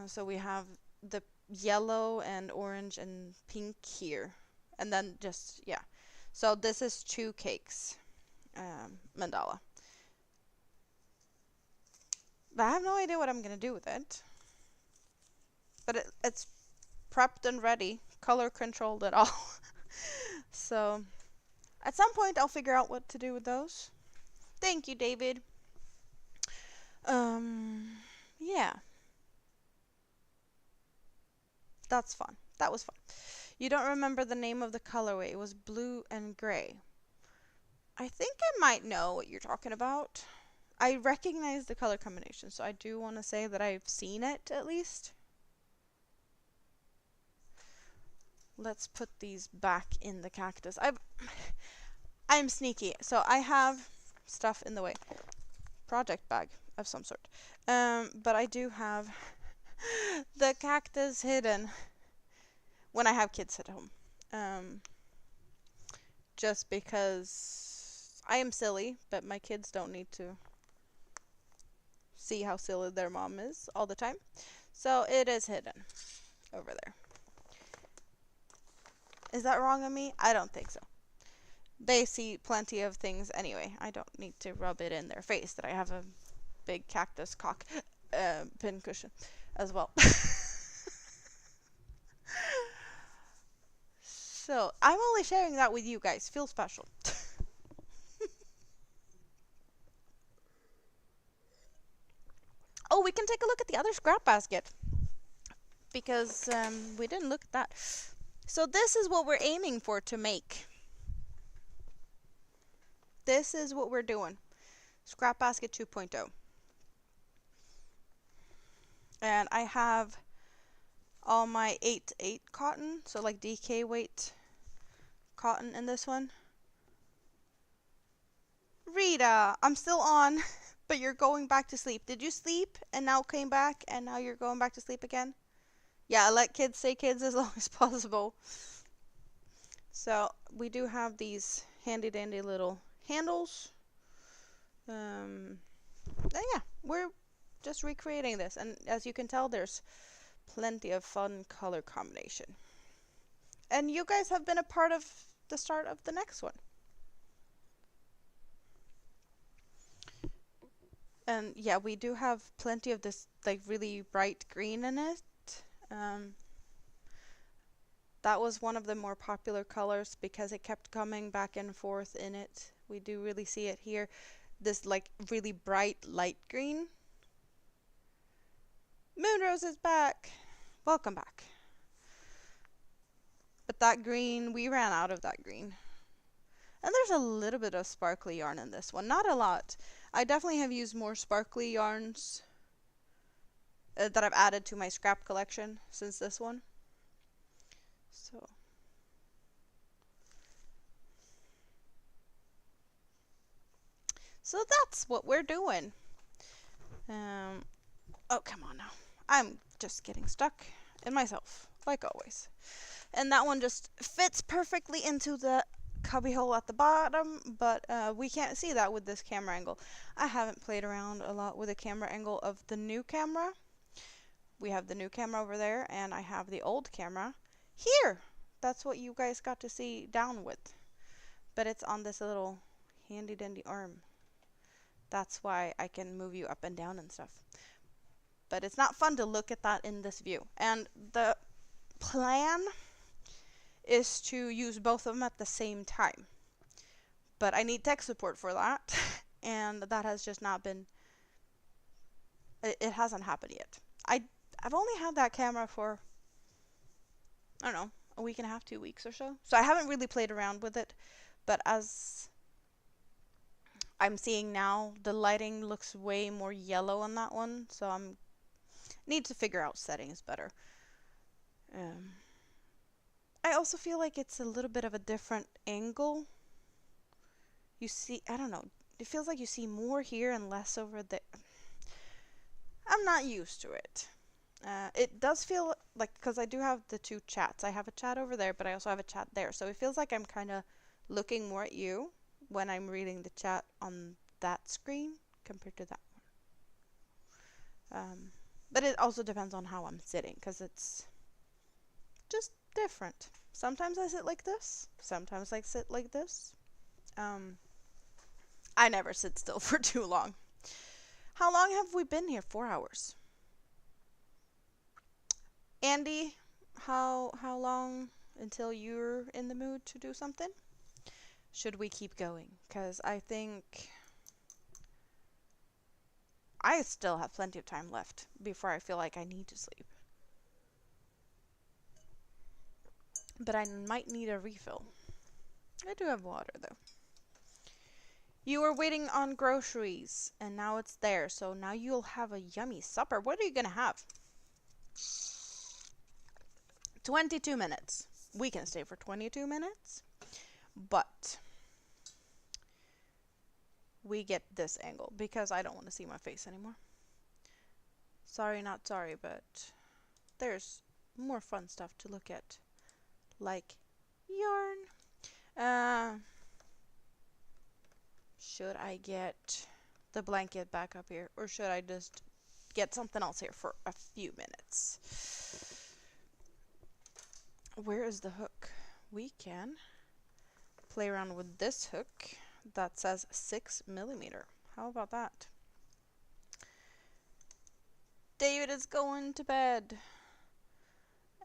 So we have the yellow and orange and pink here, and then just, yeah. So this is 2 cakes, mandala. But I have no idea what I'm gonna do with it. But it's prepped and ready, color controlled it all. So at some point I'll figure out what to do with those. Thank you, David. Yeah. That's fun. That was fun. You don't remember the name of the colorway. It was blue and gray. I think I might know what you're talking about. I recognize the color combination, so I do want to say that I've seen it at least. Let's put these back in the cactus. I'm sneaky, so I have stuff in the way. Project bag of some sort. But I do have the cactus hidden when I have kids at home. Just because I am silly, but my kids don't need to see how silly their mom is all the time. So it is hidden over there. Is that wrong of me? I don't think so. They see plenty of things anyway. I don't need to rub it in their face that I have a big cactus cock pin cushion as well. So I'm only sharing that with you guys. Feel special. Oh, we can take a look at the other scrap basket, because we didn't look at that. So this is what we're aiming for to make. This is what we're doing. Scrap basket 2.0. And I have all my 8/8 cotton, so like DK weight cotton in this one. Rita, I'm still on, but you're going back to sleep. Did you sleep and now came back and now you're going back to sleep again? Yeah, let kids say kids as long as possible. So we do have these handy dandy little handles. Yeah, we're just recreating this, and as you can tell, there's plenty of fun color combination. And you guys have been a part of the start of the next one. And yeah, we do have plenty of this like really bright green in it. That was one of the more popular colors because it kept coming back and forth in it. We do really see it here. This like really bright light green. Moonrose is back. Welcome back. But that green, we ran out of that green. And there's a little bit of sparkly yarn in this one. Not a lot. I definitely have used more sparkly yarns that I've added to my scrap collection since this one. So that's what we're doing. Oh, come on now. I'm just getting stuck in myself, like always. And that one just fits perfectly into the cubbyhole at the bottom, but we can't see that with this camera angle. I haven't played around a lot with the camera angle of the new camera. We have the new camera over there, and I have the old camera here. That's what you guys got to see down with. But it's on this little handy dandy arm. That's why I can move you up and down and stuff. But it's not fun to look at that in this view. And the plan is to use both of them at the same time. But I need tech support for that, and that has just not been, it hasn't happened yet. I've only had that camera for, I don't know, a week and a half, 2 weeks or so. So I haven't really played around with it, but as I'm seeing now, the lighting looks way more yellow on that one, so I'm need to figure out settings better. I also feel like it's a little bit of a different angle. You see, I don't know, it feels like you see more here and less over there. I'm not used to it. It does feel like, because I do have the two chats. I have a chat over there, but I also have a chat there. So it feels like I'm kind of looking more at you when I'm reading the chat on that screen compared to that one. But it also depends on how I'm sitting, because it's just different. Sometimes I sit like this. Sometimes I sit like this. I never sit still for too long. How long have we been here? 4 hours. Andy, how long until you're in the mood to do something? Should we keep going? Because I think I still have plenty of time left before I feel like I need to sleep. But I might need a refill. I do have water though. You were waiting on groceries and now it's there. So now you'll have a yummy supper. What are you gonna have? 22 minutes. We can stay for 22 minutes. But we get this angle because I don't want to see my face anymore. Sorry, not sorry, but there's more fun stuff to look at. Like yarn. Should I get the blanket back up here, or should I just get something else here for a few minutes? Where is the hook? We can play around with this hook that says 6mm. How about that? David is going to bed.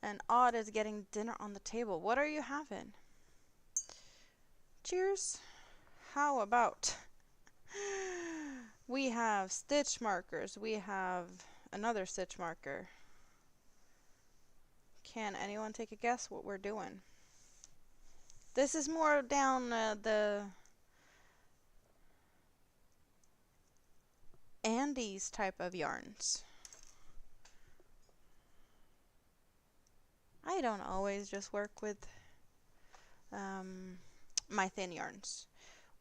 And Odd is getting dinner on the table. What are you having? Cheers. How about we have stitch markers. We have another stitch marker. Can anyone take a guess what we're doing? This is more down the Andes type of yarns. I don't always just work with my thin yarns.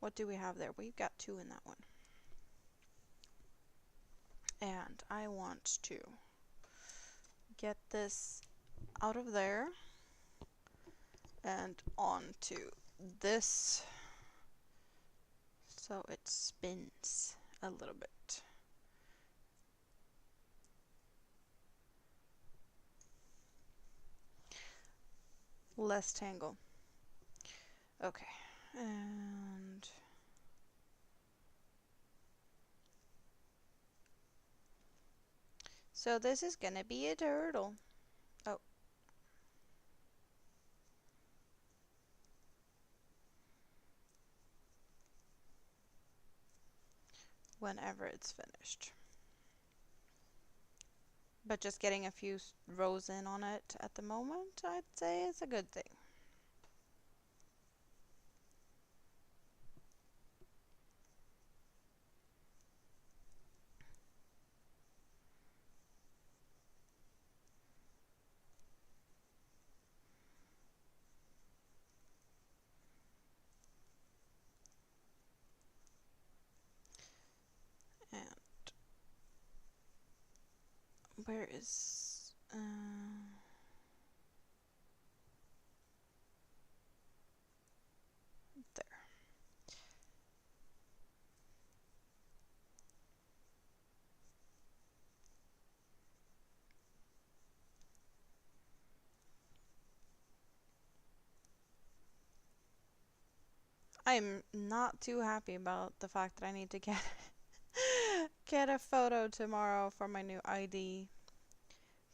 What do we have there? We've got 2 in that one. And I want to get this out of there and onto this so it spins a little bit. Less tangle. Okay, and so this is gonna be a turtle. Oh. Whenever it's finished. But just getting a few rows in on it at the moment, I'd say is a good thing. And where is there. I'm not too happy about the fact that I need to get a photo tomorrow for my new ID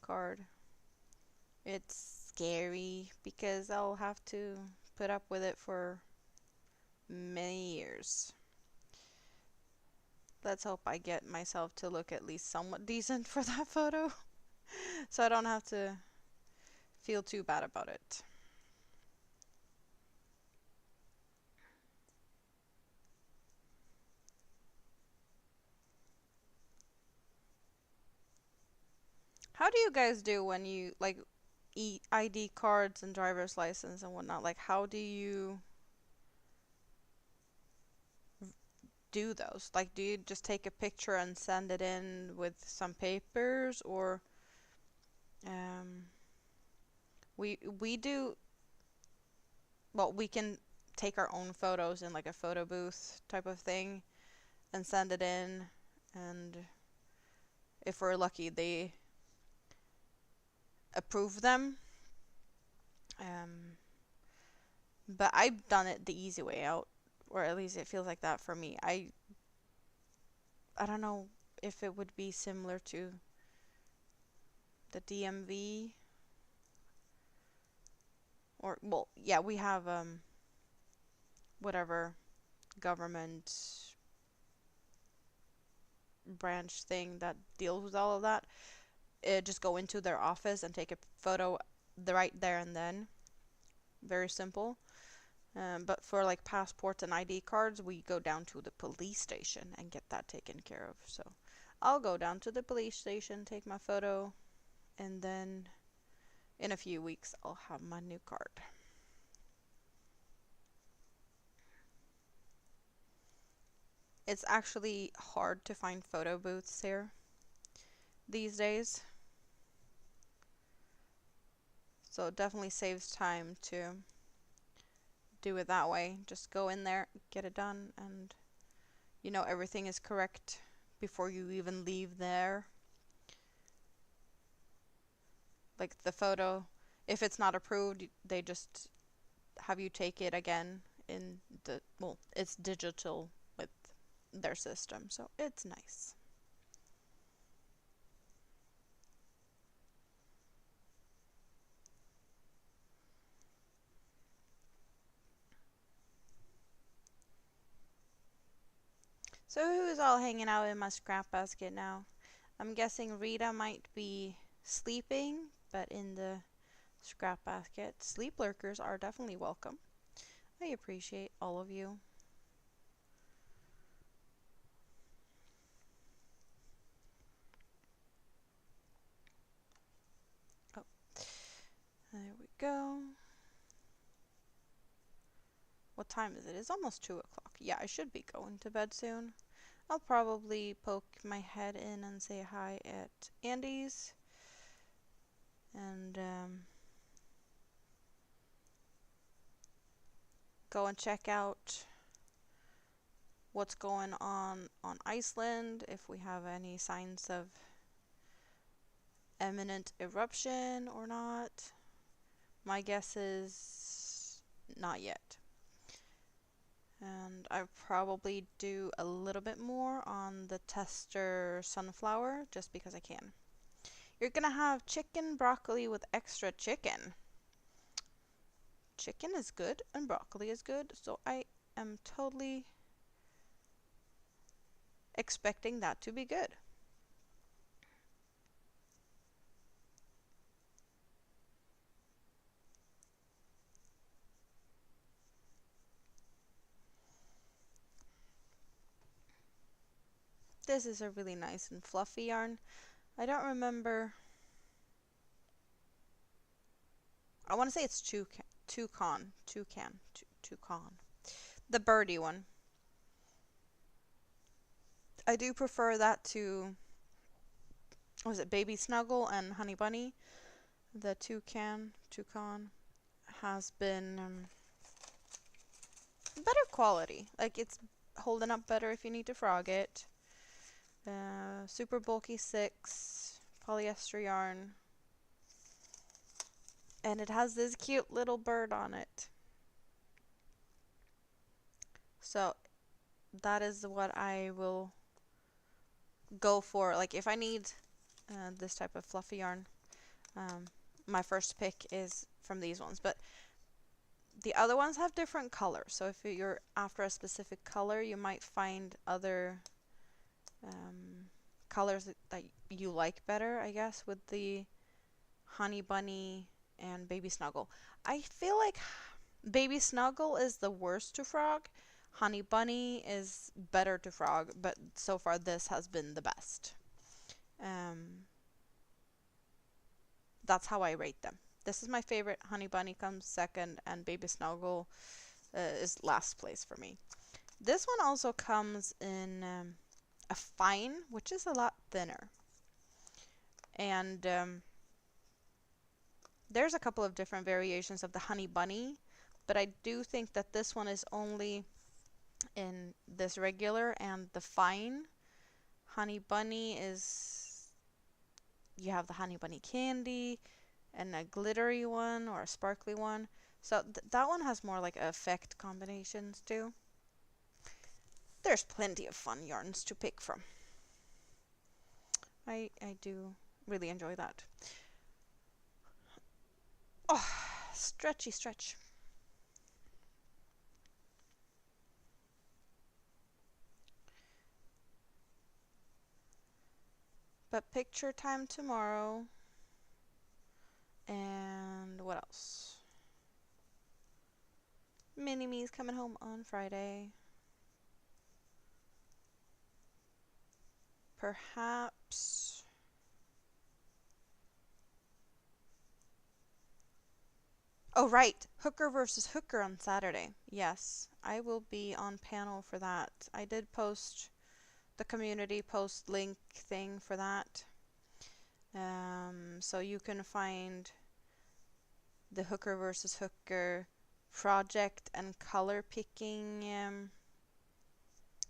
card. It's scary because I'll have to put up with it for many years. Let's hope I get myself to look at least somewhat decent for that photo so I don't have to feel too bad about it. How do you guys do when you like ID cards and driver's license and whatnot? Like, how do you do those? Like, do you just take a picture and send it in with some papers, or um, we do, well, we can take our own photos in like a photo booth type of thing and send it in, and if we're lucky, they approve them. Um, but I've done it the easy way out, or at least it feels like that for me. I don't know if it would be similar to the DMV, or well, yeah, we have whatever government branch thing that deals with all of that. Just go into their office and take a photo right there and then. Very simple. But for like passports and ID cards, we go down to the police station and get that taken care of. So I'll go down to the police station, take my photo, and then in a few weeks I'll have my new card. It's actually hard to find photo booths here these days. So it definitely saves time to do it that way. Just go in there, get it done, and you know everything is correct before you even leave there. Like the photo, if it's not approved, they just have you take it again in the, well, it's digital with their system, so it's nice. So who's all hanging out in my scrap basket now? I'm guessing Rita might be sleeping, but in the scrap basket, sleep lurkers are definitely welcome. I appreciate all of you. Oh, there we go. What time is it? It's almost 2 o'clock. Yeah, I should be going to bed soon. I'll probably poke my head in and say hi at Andy's. And go and check out what's going on Iceland, if we have any signs of imminent eruption or not. My guess is not yet. And I'll probably do a little bit more on the tester sunflower just because I can. You're gonna have chicken broccoli with extra chicken. Chicken is good and broccoli is good, so I am totally expecting that to be good. This is a really nice and fluffy yarn. I don't remember. I want to say it's toucan. The birdie one. I do prefer that to, was it Baby Snuggle and Honey Bunny? The toucan has been better quality. Like it's holding up better if you need to frog it. Super bulky 6 polyester yarn. And it has this cute little bird on it. So that is what I will go for. Like if I need this type of fluffy yarn, my first pick is from these ones, but the other ones have different colors. So if you're after a specific color, you might find other colors that you like better, I guess, with the Honey Bunny and Baby Snuggle. I feel like Baby Snuggle is the worst to frog. Honey Bunny is better to frog, but so far this has been the best. Um, that's how I rate them. This is my favorite. Honey Bunny comes second, and Baby Snuggle is last place for me. This one also comes in a fine, which is a lot thinner. And there's a couple of different variations of the Honey Bunny, but I do think that this one is only in this regular and the fine. Honey Bunny is, you have the Honey Bunny candy and a glittery one or a sparkly one. So that one has more like effect combinations too. There's plenty of fun yarns to pick from. I do really enjoy that. Oh, stretchy stretch. But picture time tomorrow. And what else? Mini-Me's coming home on Friday. Perhaps. Oh, right. Hooker versus Hooker on Saturday. Yes, I will be on panel for that. I did post the community post link thing for that. So you can find the Hooker versus Hooker project and color picking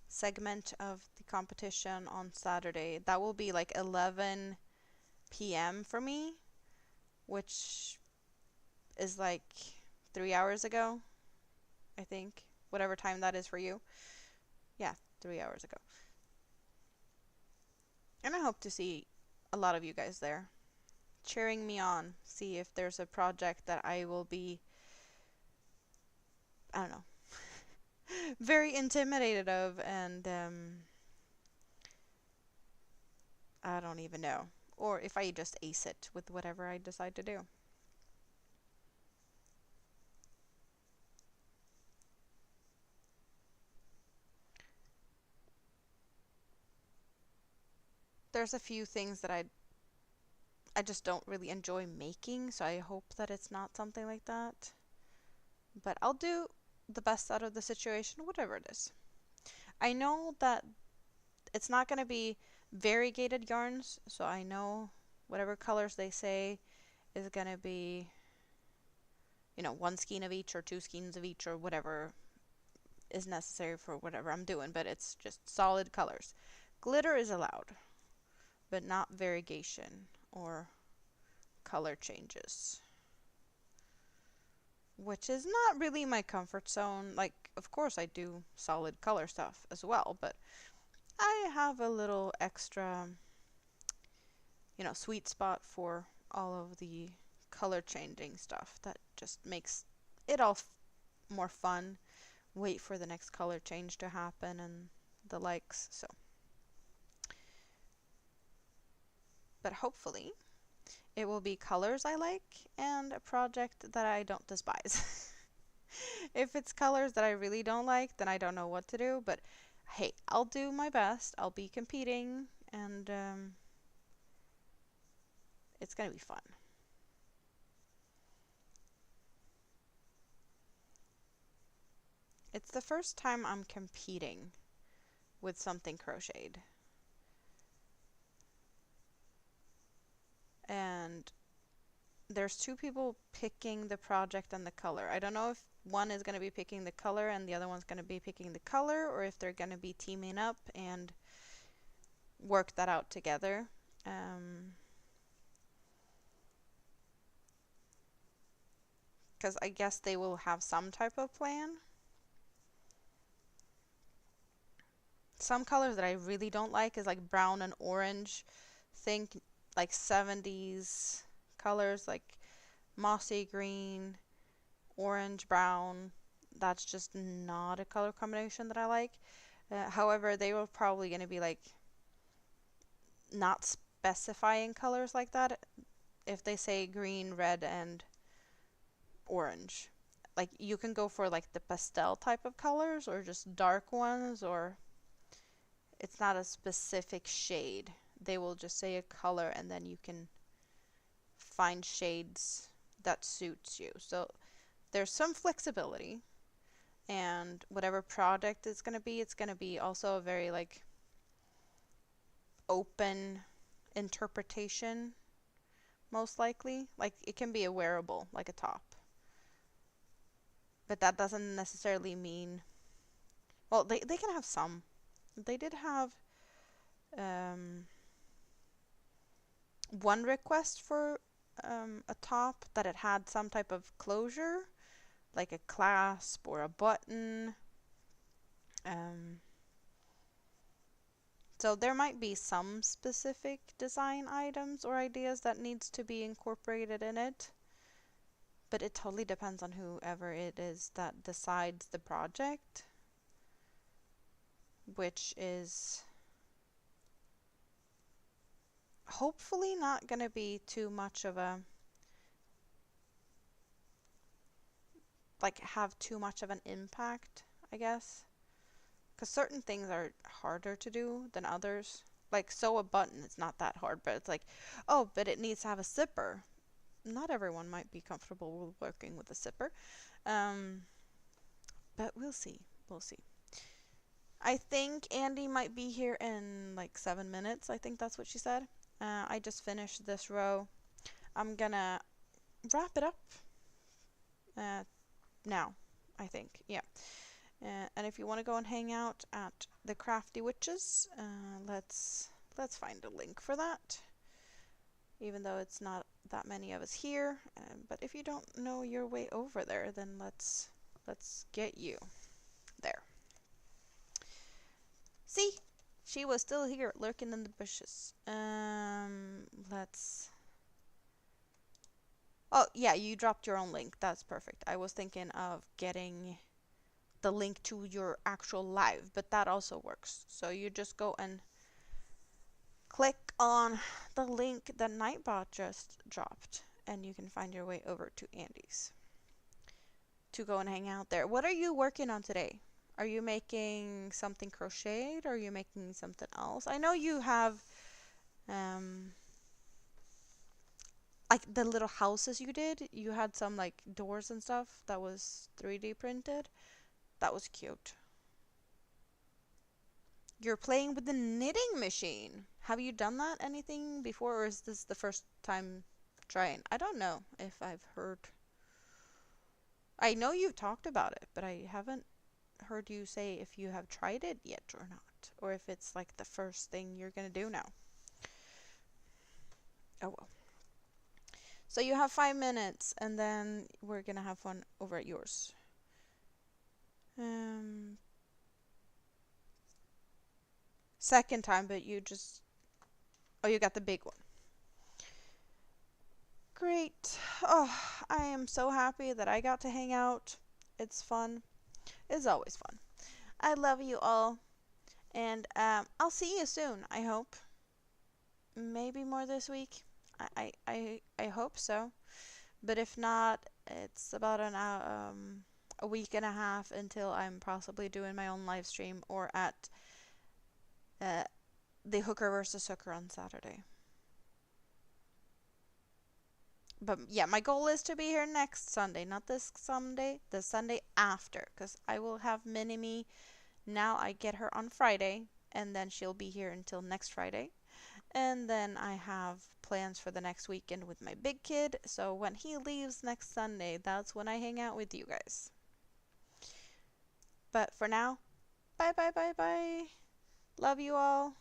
segment of the competition on Saturday. That will be like 11 p.m. for me, which is like 3 hours ago, I think. Whatever time that is for you. Yeah, 3 hours ago. And I hope to see a lot of you guys there cheering me on. See if there's a project that I will be, I don't know, very intimidated of, and I don't even know. Or if I just ace it with whatever I decide to do. There's a few things that I just don't really enjoy making, so I hope that it's not something like that. But I'll do the best out of the situation, whatever it is. I know that it's not going to be variegated yarns, so I know whatever colors they say is going to be, one skein of each or two skeins of each or whatever is necessary for whatever I'm doing, but it's just solid colors. Glitter is allowed, but not variegation or color changes, which is not really my comfort zone. Like, of course I do solid color stuff as well, but I have a little extra, sweet spot for all of the color changing stuff that just makes it all more fun. Wait for the next color change to happen and the likes. So, but hopefully it will be colors I like and a project that I don't despise. If it's colors that I really don't like, then I don't know what to do, but hey, I'll do my best. I'll be competing, and it's gonna be fun. It's the first time I'm competing with something crocheted. And there's two people picking the project and the color. I don't know if one is going to be picking the color and the other one's going to be picking the color, or if they're going to be teaming up and work that out together. Because I guess they will have some type of plan. Some colors that I really don't like is like brown and orange. Think like 70s colors, like mossy green, orange, brown. That's just not a color combination that I like. However, they were probably going to be like not specifying colors like that if they say green, red, and orange. Like you can go for like the pastel type of colors or just dark ones, or it's not a specific shade. They will just say a color and then you can find shades that suits you. So there's some flexibility, and whatever product it's going to be also a very like open interpretation, most likely. Like it can be a wearable, like a top. But that doesn't necessarily mean, well, they can have some. They did have um, one request for a top that it had some type of closure, like a clasp or a button. Um, so there might be some specific design items or ideas that needs to be incorporated in it, but it totally depends on whoever it is that decides the project, which is hopefully not going to be too much of a like have too much of an impact, I guess. Because certain things are harder to do than others. Like sew a button, it's not that hard, but it's like, oh, but it needs to have a zipper. Not everyone might be comfortable working with a zipper. Um, but we'll see. We'll see. I think Andy might be here in like 7 minutes. I think that's what she said. I just finished this row. I'm gonna wrap it up now, I think. Yeah. And if you want to go and hang out at the Crafty Witches, let's find a link for that. Even though it's not that many of us here, but if you don't know your way over there, then let's get you there. See, she was still here, lurking in the bushes. Let's. Oh yeah, you dropped your own link. That's perfect. I was thinking of getting the link to your actual live, but that also works. So you just go and click on the link that Nightbot just dropped, and you can find your way over to Andy's to go and hang out there. What are you working on today? Are you making something crocheted, or are you making something else? I know you have like the little houses you did. You had some like doors and stuff that was 3D printed. That was cute. You're playing with the knitting machine. Have you done that anything before, or is this the first time trying? I don't know if I've heard. I know you've talked about it, but I haven't heard you say if you have tried it yet or not, or if it's like the first thing you're gonna do now. Oh well. So you have 5 minutes, and then we're gonna have fun over at yours. Second time, but you just... Oh, you got the big one. Great. Oh, I am so happy that I got to hang out. It's fun. It's always fun. I love you all. And I'll see you soon, I hope. Maybe more this week. I hope so. But if not, it's about a week and a half until I'm possibly doing my own live stream or at the Hooker versus Hooker on Saturday. But yeah, my goal is to be here next Sunday, not this Sunday, the Sunday after, because I will have Mini-Me. Now I get her on Friday, and then she'll be here until next Friday. And then I have plans for the next weekend with my big kid, so when he leaves next Sunday, that's when I hang out with you guys. But for now, bye bye bye bye. Love you all.